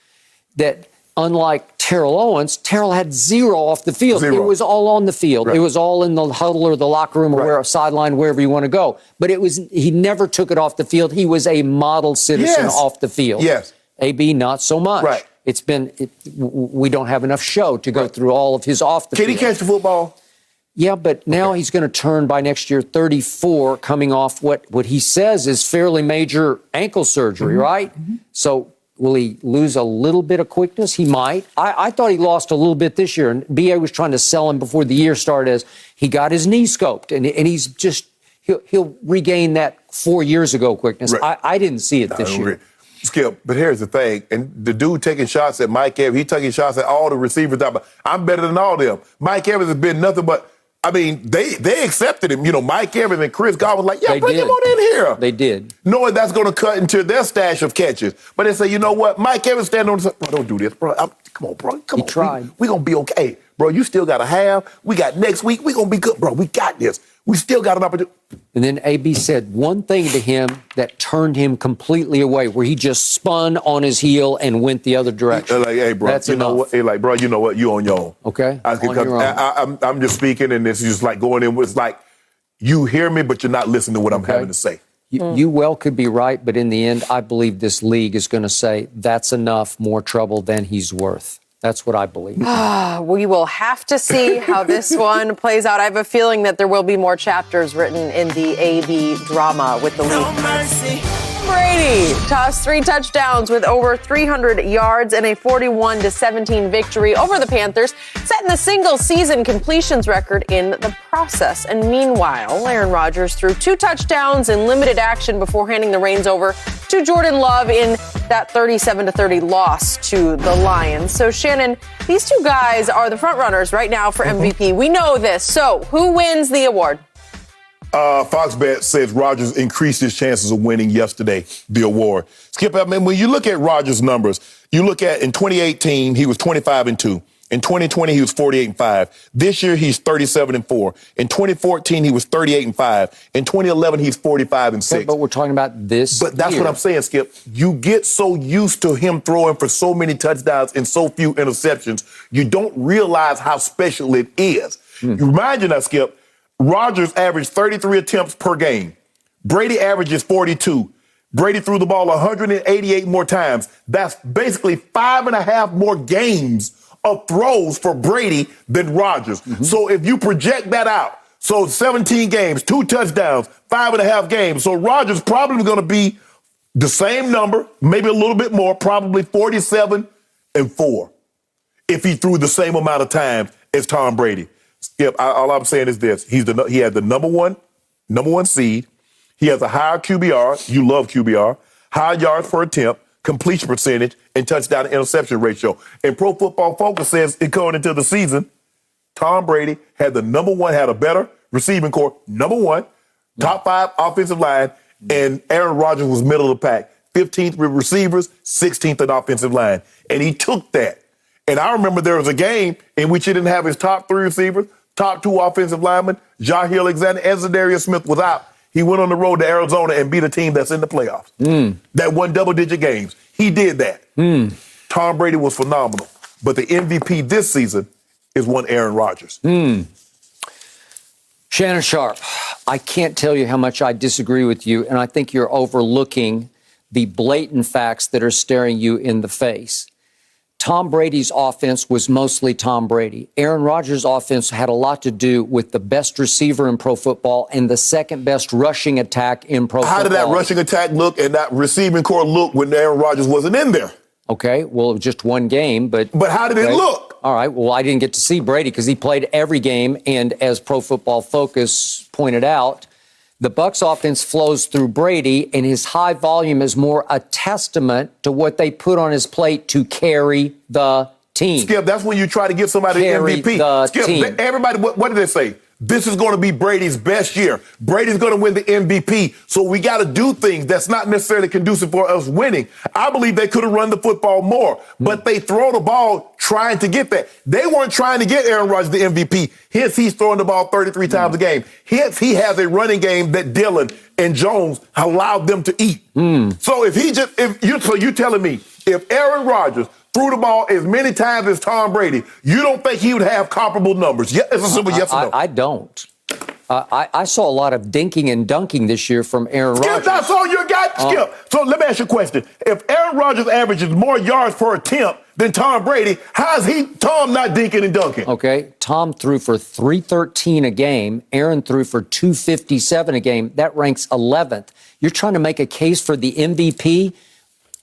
Speaker 5: That unlike Terrell Owens, Terrell had zero off the field. It was all on the field. It was all in the huddle or the locker room or sideline, wherever you want to go. But he never took it off the field. He was a model citizen off the field.
Speaker 3: Yes.
Speaker 5: AB, not so much.
Speaker 3: Right.
Speaker 5: We don't have enough show to go through all of his off the field.
Speaker 3: Can he catch the football?
Speaker 5: Yeah, but now he's going to turn by next year 34, coming off what he says is fairly major ankle surgery, right? So will he lose a little bit of quickness? He might. I thought he lost a little bit this year, and BA was trying to sell him before the year started as he got his knee scoped, and he's just he'll regain that 4 years ago quickness. Right. I didn't see it this year.
Speaker 3: Skip, but here's the thing, and the dude taking shots at Mike Evans, he taking shots at all the receivers. I'm better than all of them. Mike Evans has been nothing but. I mean, they accepted him. You know, Mike Evans and Chris Godwin was like, bring him on in here.
Speaker 5: They did.
Speaker 3: Knowing that's going to cut into their stash of catches. But they say, you know what? Mike Evans standing on the side. Bro, don't do this, bro. Come on, bro. Come on.
Speaker 5: He tried.
Speaker 3: We're going to be okay. Bro, you still got a half. We got next week. We're going to be good. Bro, we got this. We still got an opportunity.
Speaker 5: And then AB said one thing to him that turned him completely away, where he just spun on his heel and went the other direction.
Speaker 3: Like, hey, bro,
Speaker 5: that's
Speaker 3: know what? Hey, like, bro, you know what? You on your own.
Speaker 5: Okay.
Speaker 3: I'm just speaking, and it's just like going in. It's like you hear me, but you're not listening to what I'm having to say.
Speaker 5: You well could be right, but in the end, I believe this league is going to say that's enough, more trouble than he's worth. That's what I believe.
Speaker 2: We will have to see how this one plays out. I have a feeling that there will be more chapters written in the AB drama with the league.
Speaker 6: No mercy.
Speaker 2: Brady tossed 3 touchdowns with over 300 yards in a 41-17 victory over the Panthers, setting the single-season completions record in the process. And meanwhile, Aaron Rodgers threw 2 touchdowns in limited action before handing the reins over to Jordan Love in that 37-30 loss to the Lions. So, Shannon, these two guys are the frontrunners right now for MVP. We know this. So, who wins the award?
Speaker 3: Fox Bet says Rodgers increased his chances of winning yesterday, the award. Skip, I mean, when you look at Rodgers' numbers, you look at in 2018, he was 25-2. In 2020, he was 48-5. This year, he's 37-4. In 2014, he was 38-5. In 2011, he's 45-6.
Speaker 5: But we're talking about this.
Speaker 3: But that's what I'm saying, Skip. You get so used to him throwing for so many touchdowns and so few interceptions, you don't realize how special it is. You remind you now, Skip, Rodgers averaged 33 attempts per game. Brady averages 42. Brady threw the ball 188 more times. That's basically 5.5 more games of throws for Brady than Rodgers. So if you project that out, so 17 games, 2 touchdowns, 5.5 games. So Rodgers probably going to be the same number, maybe a little bit more, probably 47-4 if he threw the same amount of time as Tom Brady. Skip, all I'm saying is this. He had the number one seed. He has a higher QBR. You love QBR. High yards per attempt, completion percentage, and touchdown to interception ratio. And Pro Football Focus says, going into the season, Tom Brady had had a better receiving core, number 1, top 5 offensive line, and Aaron Rodgers was middle of the pack. 15th with receivers, 16th in offensive line. And he took that. And I remember there was a game in which he didn't have his top 3 receivers, top 2 offensive linemen, Jair Alexander and Zadarius Smith was out. He went on the road to Arizona and beat a team that's in the playoffs. That won double-digit games. He did that. Tom Brady was phenomenal. But the MVP this season is one Aaron Rodgers.
Speaker 5: Shannon Sharpe, I can't tell you how much I disagree with you, and I think you're overlooking the blatant facts that are staring you in the face. Tom Brady's offense was mostly Tom Brady. Aaron Rodgers' offense had a lot to do with the best receiver in pro football and the second best rushing attack in pro football.
Speaker 3: How did that rushing attack look and that receiving core look when Aaron Rodgers wasn't in there?
Speaker 5: Okay, well, it was just one game, but...
Speaker 3: But how did it look?
Speaker 5: All right, well, I didn't get to see Brady because he played every game, and as Pro Football Focus pointed out, the Bucs offense flows through Brady, and his high volume is more a testament to what they put on his plate to carry the team.
Speaker 3: Skip, that's when you try to give somebody an MVP. Skip, everybody, what did they say? This is going to be Brady's best year. Brady's going to win the MVP. So we got to do things that's not necessarily conducive for us winning. I believe they could have run the football more, but they throw the ball trying to get that. They weren't trying to get Aaron Rodgers the MVP. Hence, he's throwing the ball 33 times a game. Hence, he has a running game that Dillon and Jones allowed them to eat. So you're telling me if Aaron Rodgers threw the ball as many times as Tom Brady, you don't think he would have comparable numbers? Yeah, it's a simple yes or no.
Speaker 5: I don't. I saw a lot of dinking and dunking this year from Aaron Rodgers.
Speaker 3: Skip, that's all you got, Skip. So let me ask you a question. If Aaron Rodgers averages more yards per attempt than Tom Brady, how is Tom not dinking and dunking?
Speaker 5: Okay, Tom threw for 313 a game. Aaron threw for 257 a game. That ranks 11th. You're trying to make a case for the MVP?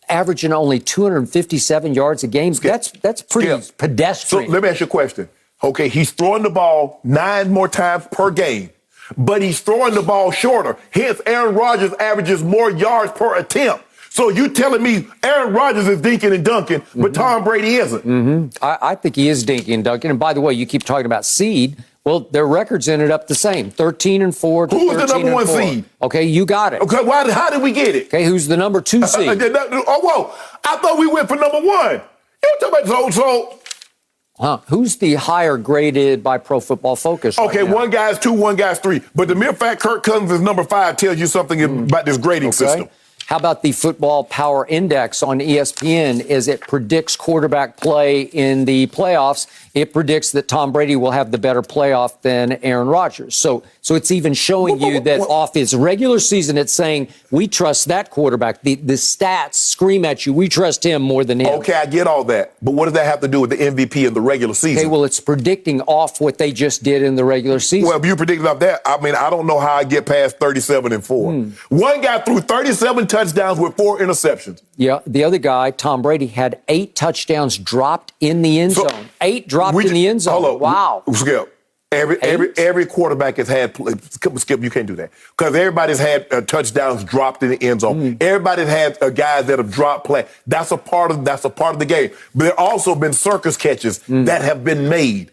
Speaker 5: Averaging only 257 yards a game. That's pretty pedestrian.
Speaker 3: So let me ask you a question. Okay, he's throwing the ball 9 more times per game, but he's throwing the ball shorter. Hence, Aaron Rodgers averages more yards per attempt. So you telling me Aaron Rodgers is dinking and dunking, but Tom Brady isn't?
Speaker 5: I think he is dinking and dunking. And by the way, you keep talking about seed. Well, their records ended up the same, 13-4 to 13-4.
Speaker 3: Who's the number 1 seed?
Speaker 5: Okay, you got it.
Speaker 3: Okay, how did we get it?
Speaker 5: Okay, who's the number 2 seed?
Speaker 3: I thought we went for number 1. You talking about
Speaker 5: Who's the higher graded by Pro Football Focus?
Speaker 3: Okay,
Speaker 5: right now?
Speaker 3: one guy's 2, one guy's 3. But the mere fact Kirk Cousins is number 5 tells you something about this grading system.
Speaker 5: How about the Football Power Index on ESPN? As it predicts quarterback play in the playoffs, it predicts that Tom Brady will have the better playoff than Aaron Rodgers. So it's even showing you that off his regular season, it's saying we trust that quarterback. The stats scream at you. We trust him more than him.
Speaker 3: Okay, I get all that. But what does that have to do with the MVP in the regular season?
Speaker 5: Okay, well, it's predicting off what they just did in the regular season.
Speaker 3: Well, if you predicted off that, I mean, I don't know how I get past 37-4. One guy threw 37 touchdowns with 4 interceptions.
Speaker 5: Yeah, the other guy, Tom Brady, had 8 touchdowns dropped in the end zone. 8 dropped in the end zone.
Speaker 3: Hold on.
Speaker 5: Wow.
Speaker 3: Skip. Every quarterback has had, Skip, you can't do that. Because everybody's had touchdowns dropped in the end zone. Everybody's had guys that have dropped play. That's a part of the game. But there have also been circus catches that have been made.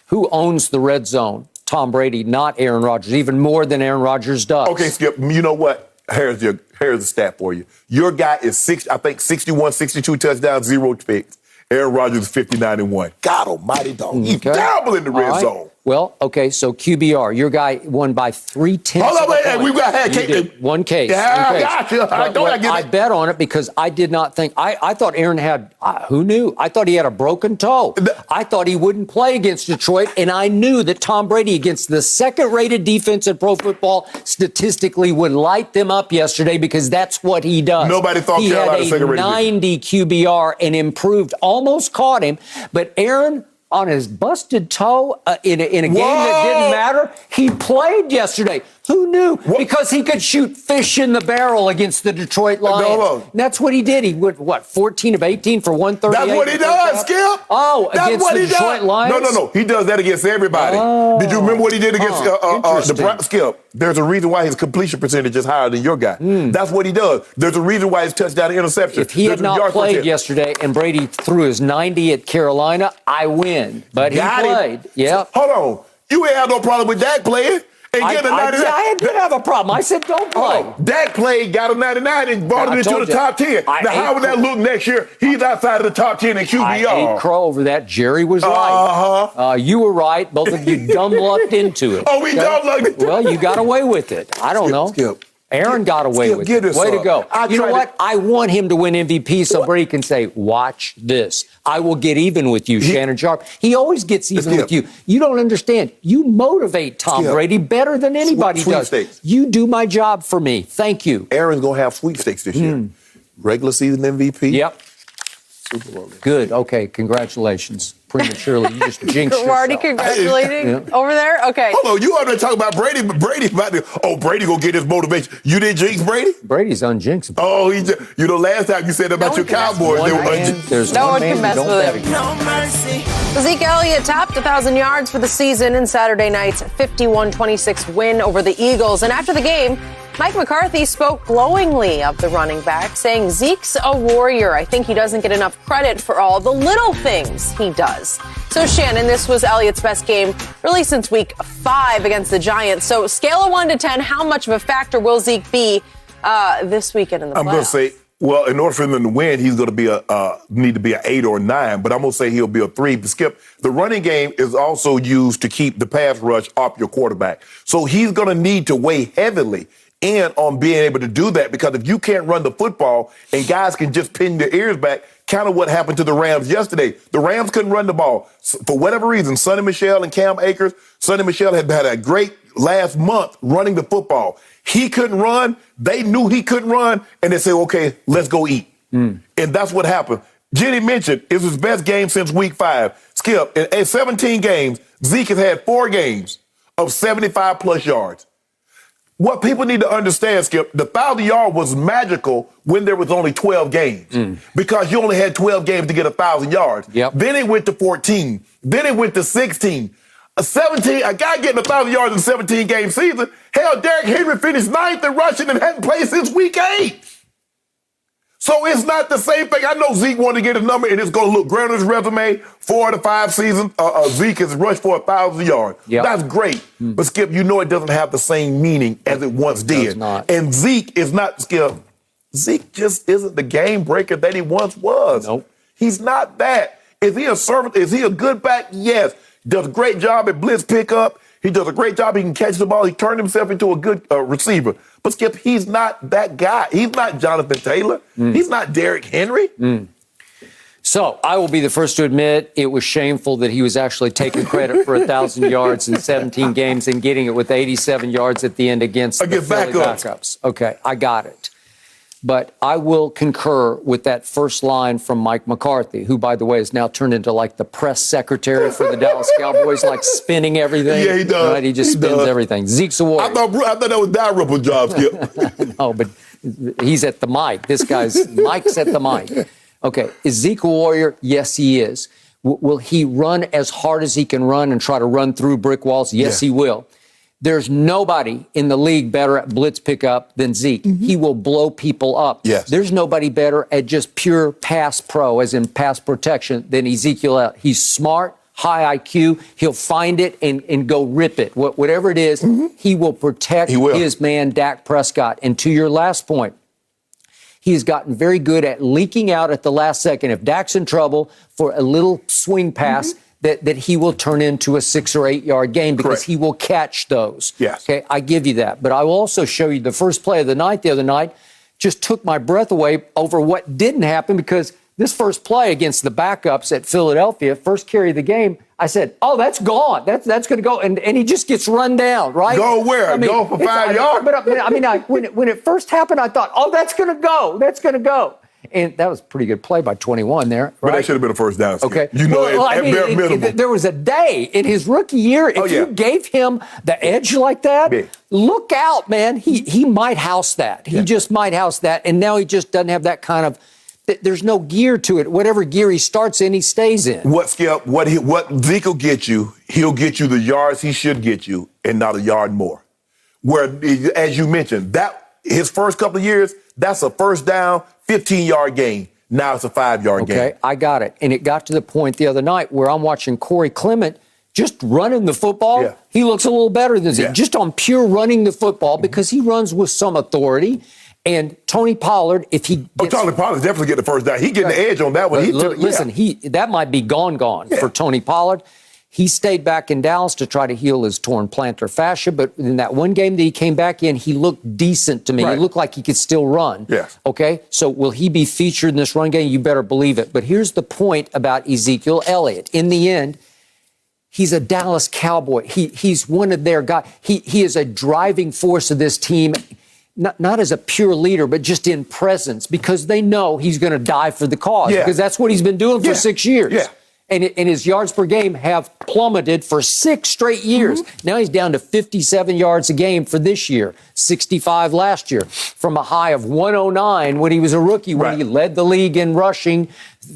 Speaker 5: Who owns the red zone? Tom Brady, not Aaron Rodgers, even more than Aaron Rodgers does.
Speaker 3: Okay, Skip, you know what? Here's the stat for you. Your guy is 61, 62 touchdowns, 0 picks. Aaron Rodgers is 59-1. God almighty, dog. He's terrible in the red zone.
Speaker 5: Well, okay, so QBR, your guy won by 3/10.
Speaker 3: Hold on, wait, we've got
Speaker 5: one case.
Speaker 3: Yeah,
Speaker 5: one case.
Speaker 3: I got you.
Speaker 5: I bet on it because I did not think, I thought Aaron had, who knew? I thought he had a broken toe. I thought he wouldn't play against Detroit, and I knew that Tom Brady, against the second-rated defense in pro football, statistically would light them up yesterday because that's what he does.
Speaker 3: Nobody thought Carolina
Speaker 5: he had a 90 QBR and improved, almost caught him, but Aaron, on his busted toe in a game that didn't matter, he played yesterday. Who knew? What? Because he could shoot fish in the barrel against the Detroit Lions. And that's what he did. He went, 14 of 18 for 138?
Speaker 3: That's what he does, Skip.
Speaker 5: Oh, that's against the Detroit Lions?
Speaker 3: No. He does that against everybody.
Speaker 5: Oh.
Speaker 3: Did you remember what he did against the Browns? Skip, there's a reason why his completion percentage is higher than your guy. That's what he does. There's a reason why his touchdown and interception.
Speaker 5: If he had not played yesterday and Brady threw his 90 at Carolina, I win. But he played. Yeah.
Speaker 3: Hold on. You ain't had no problem with Dak playing.
Speaker 5: I did have a problem. I said don't play.
Speaker 3: Dak played, got a 99, and brought him into the top 10. Now, how would that look next year? He's outside of the top 10 in QBR.
Speaker 5: I ate crow over that. Jerry was right. You were right. Both of you dumb-lucked into it.
Speaker 3: Oh, we dumb-lucked into it.
Speaker 5: Well, you got away with it. I don't know.
Speaker 3: Skip.
Speaker 5: Aaron got away with it. Way to go. You know what? I want him to win MVP so Brady can say, watch this. I will get even with you, Shannon Sharpe. He always gets even with you. You don't understand. You motivate Tom Brady better than anybody does. You do my job for me. Thank you.
Speaker 3: Aaron's going to have sweepstakes this year. Regular season MVP.
Speaker 5: Yep. Super Bowl. Good. Okay. Congratulations. Prematurely. You just jinxed yourself.
Speaker 2: Marty congratulating over there? Okay.
Speaker 3: Hold on. You out there talking about Brady, but Brady about to, Brady gonna get his motivation. You didn't jinx Brady?
Speaker 5: Brady's unjinxable.
Speaker 3: Oh, last time you said about your Cowboys, they were unjinxable.
Speaker 2: No one can mess with him. No mercy. Ezekiel Elliott topped 1,000 yards for the season in Saturday night's 51-26 win over the Eagles. And after the game, Mike McCarthy spoke glowingly of the running back, saying Zeke's a warrior. I think he doesn't get enough credit for all the little things he does. So, Shannon, this was Elliott's best game really since week 5 against the Giants. So, scale of 1 to 10, how much of a factor will Zeke be this weekend in the playoffs?
Speaker 3: I'm going to say, well, in order for him to win, he's going to be need to be an 8 or 9, but I'm going to say he'll be a 3. But Skip, the running game is also used to keep the pass rush off your quarterback. So he's going to need to weigh heavily in on being able to do that, because if you can't run the football and guys can just pin their ears back, kind of what happened to the Rams yesterday. The Rams couldn't run the ball. For whatever reason, Sonny Michel and Cam Akers, Sonny Michel had a great last month running the football. He couldn't run. They knew he couldn't run, and they said, okay, let's go eat. And that's what happened. Jenny mentioned it was his best game since week 5. Skip, in 17 games, Zeke has had 4 games of 75-plus yards. What people need to understand, Skip, the 1,000-yard was magical when there was only 12 games because you only had 12 games to get 1,000 yards. Then it went to 14. Then it went to 16. 17, a guy getting 1,000 yards in 17-game season. Hell, Derrick Henry finished 9th in rushing and hadn't played since week 8. So it's not the same thing. I know Zeke wanted to get a number, and it's going to look great on his resume. 4 out of 5 seasons, Zeke has rushed for 1,000 yards. That's great. But, Skip, you know it doesn't have the same meaning as it once did. And Zeke is not, Skip, Zeke just isn't the game breaker that he once was.
Speaker 5: Nope.
Speaker 3: He's not that. Is he a servant? Is he a good back? Yes. Does a great job at blitz pickup. He does a great job. He can catch the ball. He turned himself into a good receiver. But, Skip, he's not that guy. He's not Jonathan Taylor. He's not Derrick Henry.
Speaker 5: So I will be the first to admit it was shameful that he was actually taking credit for 1,000 yards in 17 games and getting it with 87 yards at the end against the Philly backups. Okay, I got it. But I will concur with that first line from Mike McCarthy, who, by the way, has now turned into like the press secretary for the Dallas Cowboys, like spinning everything.
Speaker 3: Yeah, he does.
Speaker 5: Right? He just spins everything. Zeke's a warrior.
Speaker 3: I thought that was Dalrymple's job, Skip.
Speaker 5: No, but He's at the mic. This guy's Mike's at the mic. Okay, Ezekiel Warrior, yes, he is. Will he run as hard as he can run and try to run through brick walls? Yes, he will. There's nobody in the league better at blitz pickup than Zeke. He will blow people up.
Speaker 3: Yes.
Speaker 5: There's nobody better at just pure pass pro, as in pass protection, than Ezekiel Elliott. He's smart, high IQ. He'll find it and go rip it. Whatever it is, he will protect his man, Dak Prescott. And to your last point, he has gotten very good at leaking out at the last second. If Dak's in trouble for a little swing pass, that he will turn into a 6 or 8 yard gain because he will catch those.
Speaker 3: Yes.
Speaker 5: Okay, I give you that. But I will also show you the first play of the night the other night just took my breath away over what didn't happen, because this first play against the backups at Philadelphia, first carry of the game, I said, oh, that's gone. That's going to go. And he just gets run down, right?
Speaker 3: Go where? I mean, go for 5 yards?
Speaker 5: But I mean, when it first happened, I thought, oh, that's going to go. That's going to go. And that was a pretty good play by 21 there. Right?
Speaker 3: But that should have been a first down.
Speaker 5: Okay.
Speaker 3: You know, at bare minimum.
Speaker 5: There was a day in his rookie year, if you gave him the edge like that, look out, man. He might house that. He just might house that. And now he just doesn't have that kind of, there's no gear to it. Whatever gear he starts in, he stays in.
Speaker 3: What Zeke will get you, he'll get you the yards he should get you and not a yard more. Where, as you mentioned, that his first couple of years, that's a first down, 15-yard gain. Now it's a 5-yard gain.
Speaker 5: Okay, I got it. And it got to the point the other night where I'm watching Corey Clement just running the football. Yeah. He looks a little better than Zeke, just on pure running the football, because he runs with some authority. And Tony Pollard, if he gets...
Speaker 3: Tony Pollard's definitely getting the first down. He getting the edge on that one.
Speaker 5: Listen, that might be gone for Tony Pollard. He stayed back in Dallas to try to heal his torn plantar fascia, but in that one game that he came back in, he looked decent to me. He looked like he could still run.
Speaker 3: Yes.
Speaker 5: Okay? So will he be featured in this run game? You better believe it. But here's the point about Ezekiel Elliott. In the end, he's a Dallas Cowboy. He's one of their guys. He is a driving force of this team, not as a pure leader, but just in presence, because they know he's going to die for the cause, because that's what he's been doing for 6 years.
Speaker 3: Yeah.
Speaker 5: And his yards per game have plummeted for 6 straight years. Now he's down to 57 yards a game for this year, 65 last year, from a high of 109 when he was a rookie, when he led the league in rushing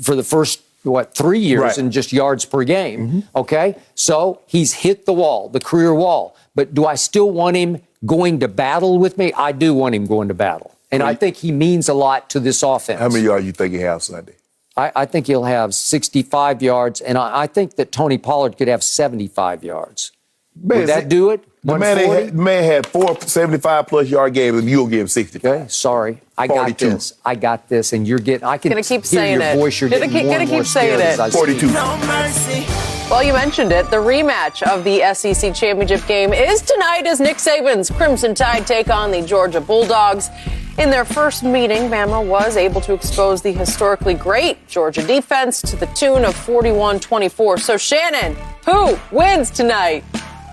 Speaker 5: for the first, 3 years in just yards per game. Okay? So he's hit the wall, the career wall. But do I still want him going to battle with me? I do want him going to battle. And I think he means a lot to this offense.
Speaker 3: How many yards you think he has Sunday?
Speaker 5: I think he'll have 65 yards, and I think that Tony Pollard could have 75 yards. Would that do it?
Speaker 3: The man had 4 75-plus yard games, and you'll give him 65.
Speaker 5: Okay, sorry. I got this. I got this, and you're getting, I can
Speaker 2: gonna keep
Speaker 5: hear
Speaker 2: saying
Speaker 5: your
Speaker 2: it.
Speaker 5: voice. You're getting more and more scared as I
Speaker 3: 42.
Speaker 2: No mercy. Well, you mentioned it. The rematch of the SEC Championship game is tonight as Nick Saban's Crimson Tide take on the Georgia Bulldogs. In their first meeting, Bama was able to expose the historically great Georgia defense to the tune of 41-24. So, Shannon, who wins tonight?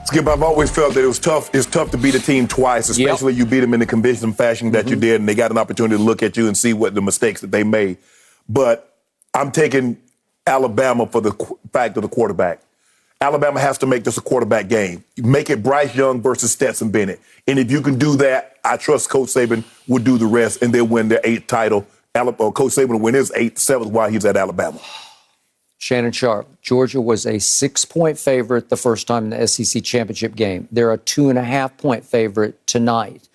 Speaker 3: Skip, I've always felt that it was tough. It's tough to beat a team twice, especially you beat them in the convincing fashion that you did, and they got an opportunity to look at you and see what the mistakes that they made. But I'm taking Alabama for the fact of the quarterback. Alabama has to make this a quarterback game. Make it Bryce Young versus Stetson Bennett. And if you can do that, I trust Coach Saban will do the rest, and they'll win their 8th title. Coach Saban will win his 7th while he's at Alabama.
Speaker 5: Shannon Sharpe, Georgia was a 6-point favorite the first time in the SEC championship game. They're a 2.5-point favorite tonight.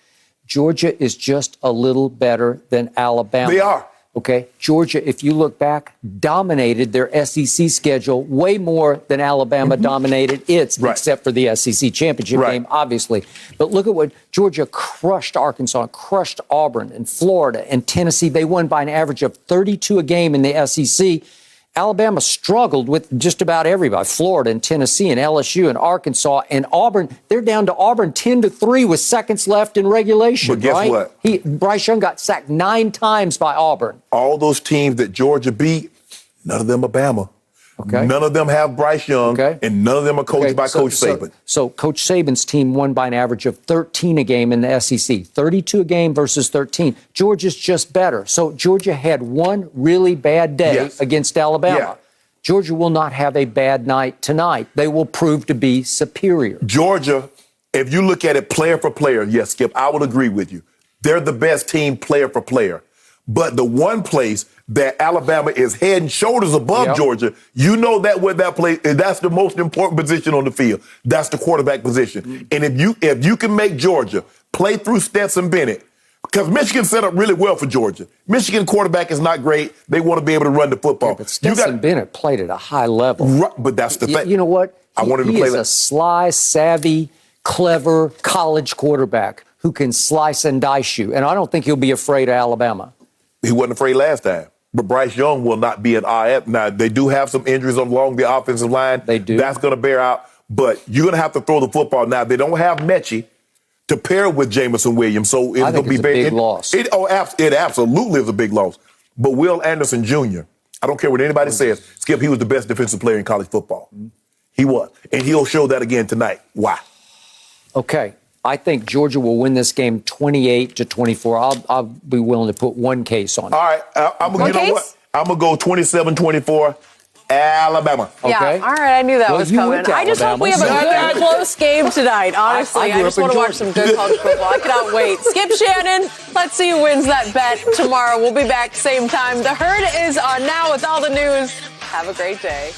Speaker 5: Georgia is just a little better than Alabama.
Speaker 3: They are.
Speaker 5: Okay, Georgia, if you look back, dominated their SEC schedule way more than Alabama dominated its, except for the SEC championship game, obviously. But look at what Georgia crushed Arkansas, crushed Auburn and Florida and Tennessee. They won by an average of 32 a game in the SEC. Alabama struggled with just about everybody, Florida and Tennessee and LSU and Arkansas and Auburn. They're down to Auburn 10-3 with seconds left in regulation.
Speaker 3: But guess what?
Speaker 5: Bryce Young got sacked 9 times by Auburn.
Speaker 3: All those teams that Georgia beat, none of them are Bama. Okay. None of them have Bryce Young, and none of them are coached by Coach Saban.
Speaker 5: So Coach Saban's team won by an average of 13 a game in the SEC, 32 a game versus 13. Georgia's just better. So Georgia had one really bad day against Alabama. Yeah. Georgia will not have a bad night tonight. They will prove to be superior.
Speaker 3: Georgia, if you look at it player for player, yes, Skip, I would agree with you. They're the best team player for player. But the one place that Alabama is head and shoulders above Georgia, you know that where that play, that's the most important position on the field. That's the quarterback position. And if you can make Georgia play through Stetson Bennett, because Michigan set up really well for Georgia. Michigan quarterback is not great. They want to be able to run the football.
Speaker 5: Yeah, but Stetson Bennett played at a high level.
Speaker 3: Right, but that's the thing.
Speaker 5: You know what?
Speaker 3: I wanted to play
Speaker 5: He is a sly, savvy, clever college quarterback who can slice and dice you. And I don't think he'll be afraid of Alabama.
Speaker 3: He wasn't afraid last time. But Bryce Young will not be an IF. Now, they do have some injuries along the offensive line.
Speaker 5: They do.
Speaker 3: That's going to bear out. But you're going to have to throw the football. Now, they don't have Mechie to pair with Jamison Williams. So it's going to be
Speaker 5: a big loss.
Speaker 3: It absolutely is a big loss. But Will Anderson Jr., I don't care what anybody says, Skip, he was the best defensive player in college football. He was. And he'll show that again tonight. Why?
Speaker 5: Okay. I think Georgia will win this game 28-24. I'll be willing to put one case on it.
Speaker 3: All right. I'm going to go 27-24. Alabama.
Speaker 2: Okay. Yeah, all right. I knew that was coming. I just hope we have a good, close game tonight. Honestly, I just want to watch some good college football. I cannot wait. Skip Shannon, let's see who wins that bet tomorrow. We'll be back same time. The Herd is on now with all the news. Have a great day.